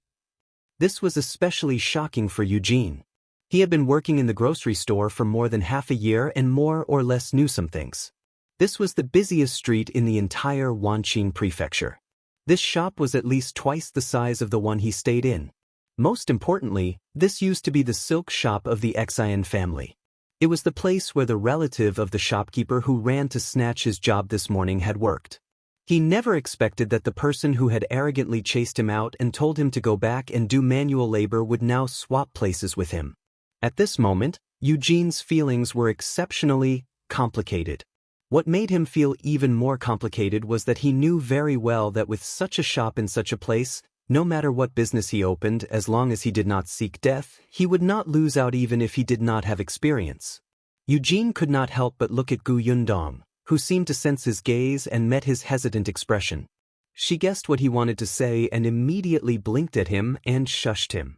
This was especially shocking for Eugene. He had been working in the grocery store for more than half a year and more or less knew some things. This was the busiest street in the entire Wanqing prefecture. This shop was at least twice the size of the one he stayed in. Most importantly, this used to be the silk shop of the Xian family. It was the place where the relative of the shopkeeper who ran to snatch his job this morning had worked. He never expected that the person who had arrogantly chased him out and told him to go back and do manual labor would now swap places with him. At this moment, Eugene's feelings were exceptionally complicated. What made him feel even more complicated was that he knew very well that with such a shop in such a place, no matter what business he opened, as long as he did not seek death, he would not lose out even if he did not have experience. Eugene could not help but look at Yundong, who seemed to sense his gaze and met his hesitant expression. She guessed what he wanted to say and immediately blinked at him and shushed him.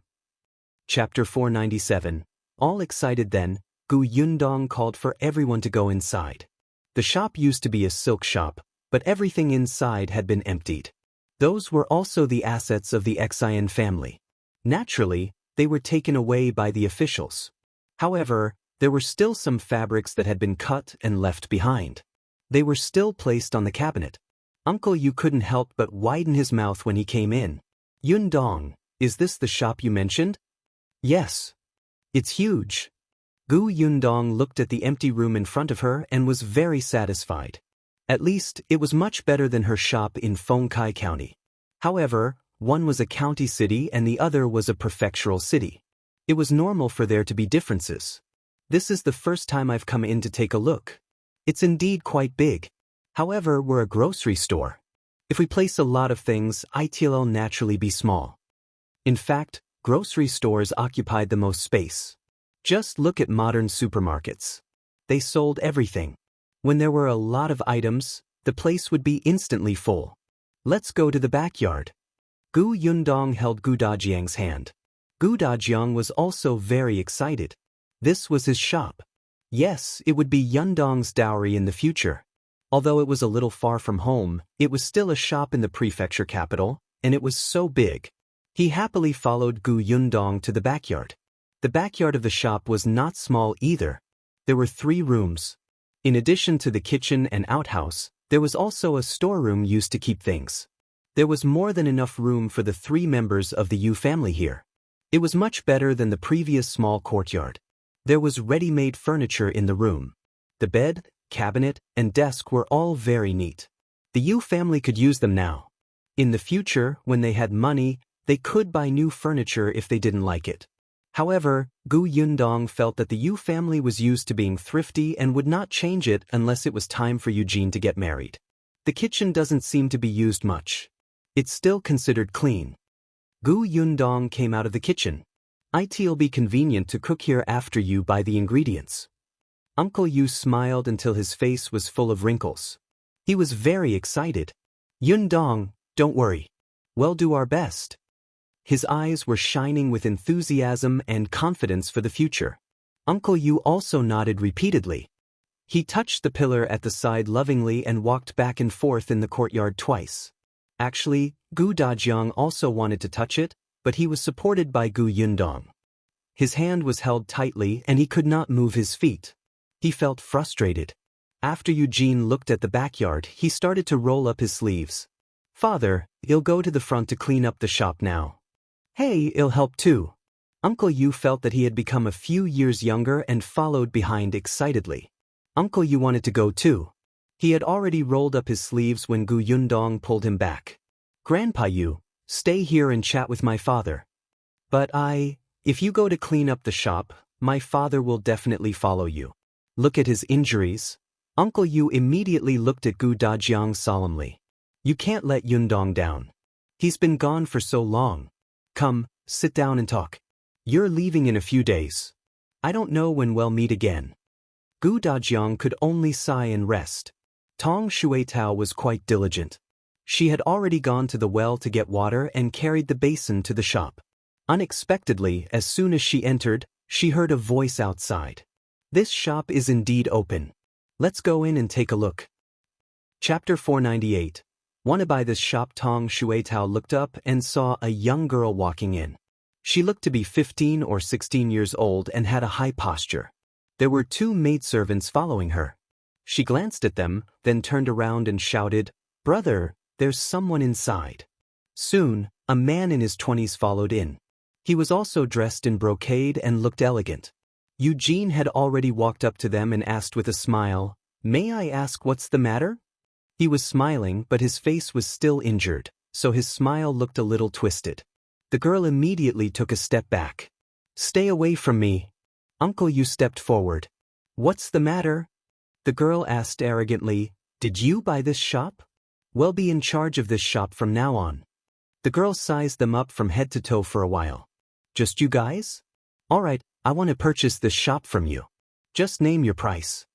Chapter 497. All excited then, Yundong called for everyone to go inside. The shop used to be a silk shop, but everything inside had been emptied. Those were also the assets of the Xian family. Naturally, they were taken away by the officials. However, there were still some fabrics that had been cut and left behind. They were still placed on the cabinet. Uncle Yu couldn't help but widen his mouth when he came in. Yundong, is this the shop you mentioned? Yes. It's huge. Yundong looked at the empty room in front of her and was very satisfied. At least, it was much better than her shop in Fengkai County. However, one was a county city and the other was a prefectural city. It was normal for there to be differences. This is the first time I've come in to take a look. It's indeed quite big. However, we're a grocery store. If we place a lot of things, it'll naturally be small. In fact, grocery stores occupied the most space. Just look at modern supermarkets. They sold everything. When there were a lot of items, the place would be instantly full. Let's go to the backyard. Yundong held Dajiang's hand. Dajiang was also very excited. This was his shop. Yes, it would be Yundong's dowry in the future. Although it was a little far from home, it was still a shop in the prefecture capital, and it was so big. He happily followed Yundong to the backyard. The backyard of the shop was not small either. There were 3 rooms. In addition to the kitchen and outhouse, there was also a storeroom used to keep things. There was more than enough room for the 3 members of the Yu family here. It was much better than the previous small courtyard. There was ready-made furniture in the room. The bed, cabinet, and desk were all very neat. The Yu family could use them now. In the future, when they had money, they could buy new furniture if they didn't like it. However, Yundong felt that the Yu family was used to being thrifty and would not change it unless it was time for Eugene to get married. The kitchen doesn't seem to be used much. It's still considered clean. Yundong came out of the kitchen. It'll be convenient to cook here after you buy the ingredients. Uncle Yu smiled until his face was full of wrinkles. He was very excited. Yundong, don't worry. We'll do our best. His eyes were shining with enthusiasm and confidence for the future. Uncle Yu also nodded repeatedly. He touched the pillar at the side lovingly and walked back and forth in the courtyard twice. Actually, Dajiang also wanted to touch it, but he was supported by Yundong. His hand was held tightly and he could not move his feet. He felt frustrated. After Eugene looked at the backyard, he started to roll up his sleeves. Father, you'll go to the front to clean up the shop now. Hey, it'll help too. Uncle Yu felt that he had become a few years younger and followed behind excitedly. Uncle Yu wanted to go too. He had already rolled up his sleeves when Gu Yundong pulled him back. Grandpa, you stay here and chat with my father. But if you go to clean up the shop, my father will definitely follow you. Look at his injuries. Uncle Yu immediately looked at Gu Dajiang solemnly. You can't let Yundong down. He's been gone for so long. Come, sit down and talk. You're leaving in a few days. I don't know when we'll meet again. Gu Dajiang could only sigh and rest. Tong Xuetao was quite diligent. She had already gone to the well to get water and carried the basin to the shop. Unexpectedly, as soon as she entered, she heard a voice outside. This shop is indeed open. Let's go in and take a look. Chapter 498. Wanna buy this shop? Tong Xuetao looked up and saw a young girl walking in. She looked to be 15 or 16 years old and had a high posture. There were 2 maidservants following her. She glanced at them, then turned around and shouted, "Brother, there's someone inside." Soon, a man in his 20s followed in. He was also dressed in brocade and looked elegant. Eugene had already walked up to them and asked with a smile, "May I ask what's the matter?" He was smiling, but his face was still injured, so his smile looked a little twisted. The girl immediately took a step back. "Stay away from me." Uncle Yu stepped forward. "What's the matter?" The girl asked arrogantly, "Did you buy this shop? Well, be in charge of this shop from now on." The girl sized them up from head to toe for a while. "Just you guys? All right, I want to purchase this shop from you. Just name your price."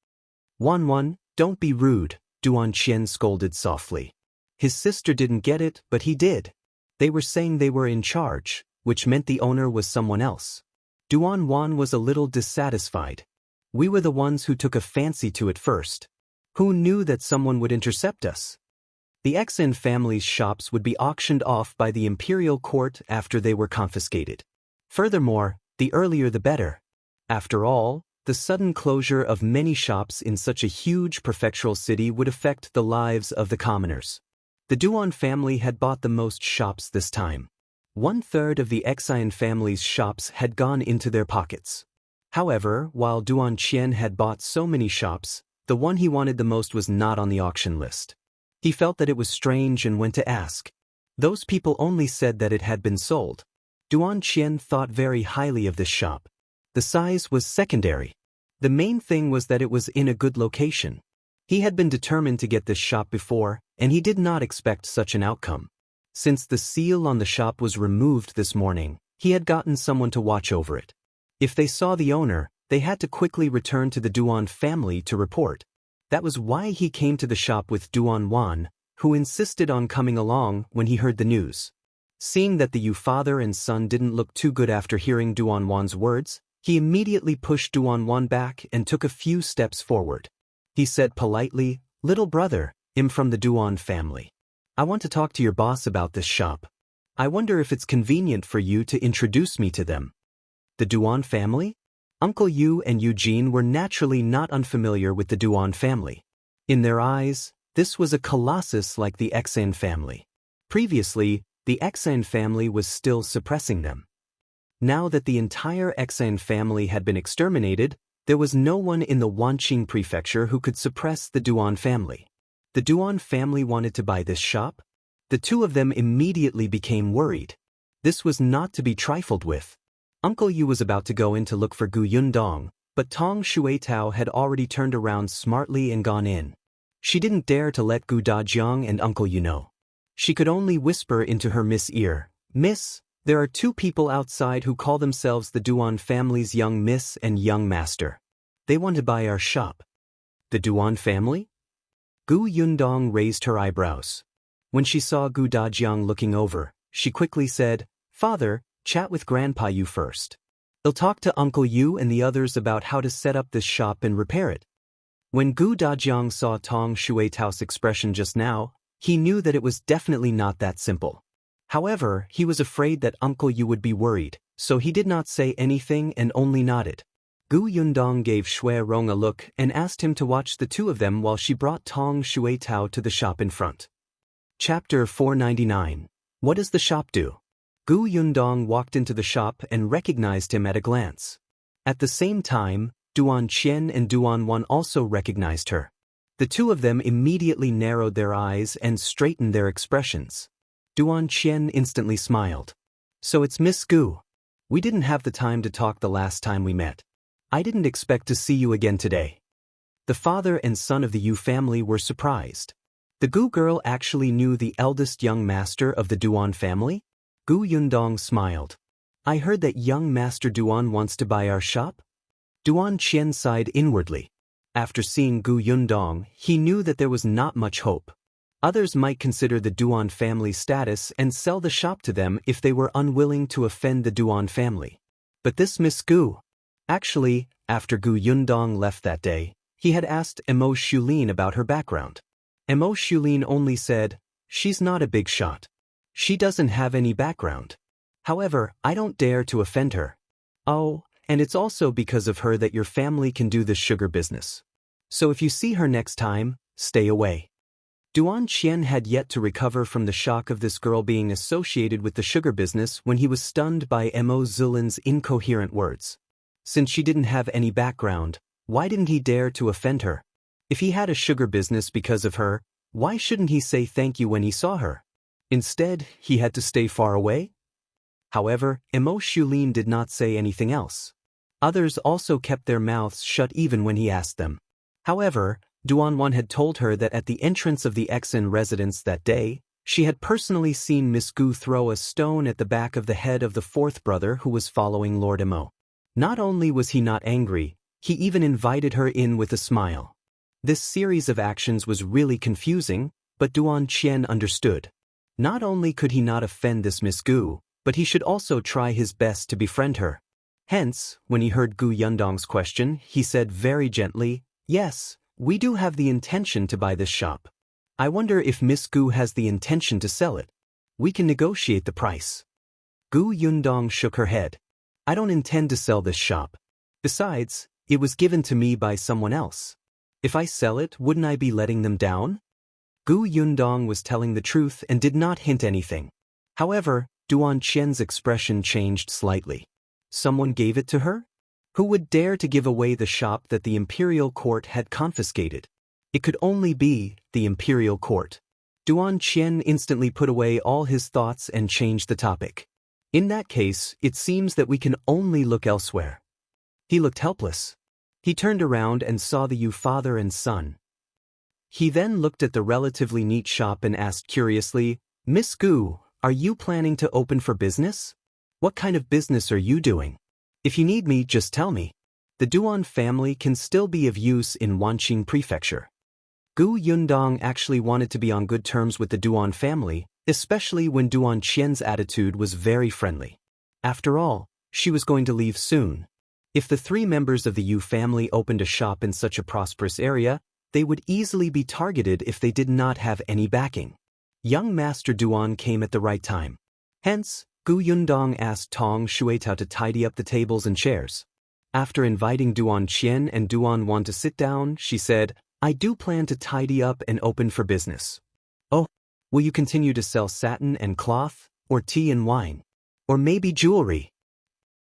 "Wan, don't be rude," Duan Qian scolded softly. His sister didn't get it, but he did. They were saying they were in charge, which meant the owner was someone else. Duan Wan was a little dissatisfied. "We were the ones who took a fancy to it first. Who knew that someone would intercept us?" The Xen family's shops would be auctioned off by the imperial court after they were confiscated. Furthermore, the earlier the better. After all, the sudden closure of many shops in such a huge prefectural city would affect the lives of the commoners. The Duan family had bought the most shops this time. 1/3 of the Xian family's shops had gone into their pockets. However, while Duan Qian had bought so many shops, the one he wanted the most was not on the auction list. He felt that it was strange and went to ask. Those people only said that it had been sold. Duan Qian thought very highly of this shop. The size was secondary. The main thing was that it was in a good location. He had been determined to get this shop before, and he did not expect such an outcome. Since the seal on the shop was removed this morning, he had gotten someone to watch over it. If they saw the owner, they had to quickly return to the Duan family to report. That was why he came to the shop with Duan Wan, who insisted on coming along when he heard the news. Seeing that the Yu father and son didn't look too good after hearing Duan Wan's words, he immediately pushed Duan Wan back and took a few steps forward. He said politely, "Little brother, I'm from the Duan family. I want to talk to your boss about this shop. I wonder if it's convenient for you to introduce me to them." The Duan family? Uncle Yu and Eugene were naturally not unfamiliar with the Duan family. In their eyes, this was a colossus like the Xan family. Previously, the Xan family was still suppressing them. Now that the entire Xan family had been exterminated, there was no one in the Wanqing prefecture who could suppress the Duan family. The Duan family wanted to buy this shop? The 2 of them immediately became worried. This was not to be trifled with. Uncle Yu was about to go in to look for Gu Yundong, but Tong Xuetao had already turned around smartly and gone in. She didn't dare to let Gu Dajiang and Uncle Yu know. She could only whisper into her Miss' ear, "Miss, there are 2 people outside who call themselves the Duan family's young miss and young master. They want to buy our shop." The Duan family? Gu Yundong raised her eyebrows. When she saw Gu Dajiang looking over, she quickly said, "Father, chat with Grandpa Yu first. He'll talk to Uncle Yu and the others about how to set up this shop and repair it." When Gu Dajiang saw Tong Xuetao's expression just now, he knew that it was definitely not that simple. However, he was afraid that Uncle Yu would be worried, so he did not say anything and only nodded. Gu Yundong gave Xue Rong a look and asked him to watch the 2 of them while she brought Tong Xuetao to the shop in front. Chapter 499. What does the shop do? Gu Yundong walked into the shop and recognized him at a glance. At the same time, Duan Qian and Duan Wan also recognized her. The two of them immediately narrowed their eyes and straightened their expressions. Duan Qian instantly smiled. So it's Miss Gu. We didn't have the time to talk the last time we met. I didn't expect to see you again today. The father and son of the Yu family were surprised. The Gu girl actually knew the eldest young master of the Duan family? Gu Yundong smiled. I heard that young Master Duan wants to buy our shop? Duan Qian sighed inwardly. After seeing Gu Yundong, he knew that there was not much hope. Others might consider the Duan family status and sell the shop to them if they were unwilling to offend the Duan family. But this Miss Gu. Actually, after Gu Yundong left that day, he had asked Am Mo Xulin about her background. Am Mo Xulin only said, she's not a big shot. She doesn't have any background. However, I don't dare to offend her. Oh, and it's also because of her that your family can do this sugar business. So if you see her next time, stay away. Duan Qian had yet to recover from the shock of this girl being associated with the sugar business when he was stunned by Am Mo Xulin's incoherent words. Since she didn't have any background, why didn't he dare to offend her? If he had a sugar business because of her, why shouldn't he say thank you when he saw her? Instead, he had to stay far away? However, Am Mo Xulin did not say anything else. Others also kept their mouths shut even when he asked them. However, Duan Wan had told her that at the entrance of the Xen residence that day, she had personally seen Miss Gu throw a stone at the back of the head of the fourth brother who was following Lord Am Mo. Not only was he not angry, he even invited her in with a smile. This series of actions was really confusing, but Duan Qian understood. Not only could he not offend this Miss Gu, but he should also try his best to befriend her. Hence, when he heard Gu Yundong's question, he said very gently, yes, we do have the intention to buy this shop. I wonder if Miss Gu has the intention to sell it. We can negotiate the price. Gu Yundong shook her head. I don't intend to sell this shop. Besides, it was given to me by someone else. If I sell it, wouldn't I be letting them down? Gu Yundong was telling the truth and did not hint anything. However, Duan Qian's expression changed slightly. Someone gave it to her? Who would dare to give away the shop that the imperial court had confiscated? It could only be the imperial court. Duan Qian instantly put away all his thoughts and changed the topic. In that case, it seems that we can only look elsewhere. He looked helpless. He turned around and saw the Yu father and son. He then looked at the relatively neat shop and asked curiously, Miss Gu, are you planning to open for business? What kind of business are you doing? If you need me, just tell me. The Duan family can still be of use in Wanqing Prefecture. Gu Yundong actually wanted to be on good terms with the Duan family, especially when Duan Qian's attitude was very friendly. After all, she was going to leave soon. If the three members of the Yu family opened a shop in such a prosperous area, they would easily be targeted if they did not have any backing. Young Master Duan came at the right time. Hence, Gu Yundong asked Tong Xuetao to tidy up the tables and chairs. After inviting Duan Qian and Duan Wan to sit down, she said, I do plan to tidy up and open for business. Oh, will you continue to sell satin and cloth, or tea and wine? Or maybe jewelry?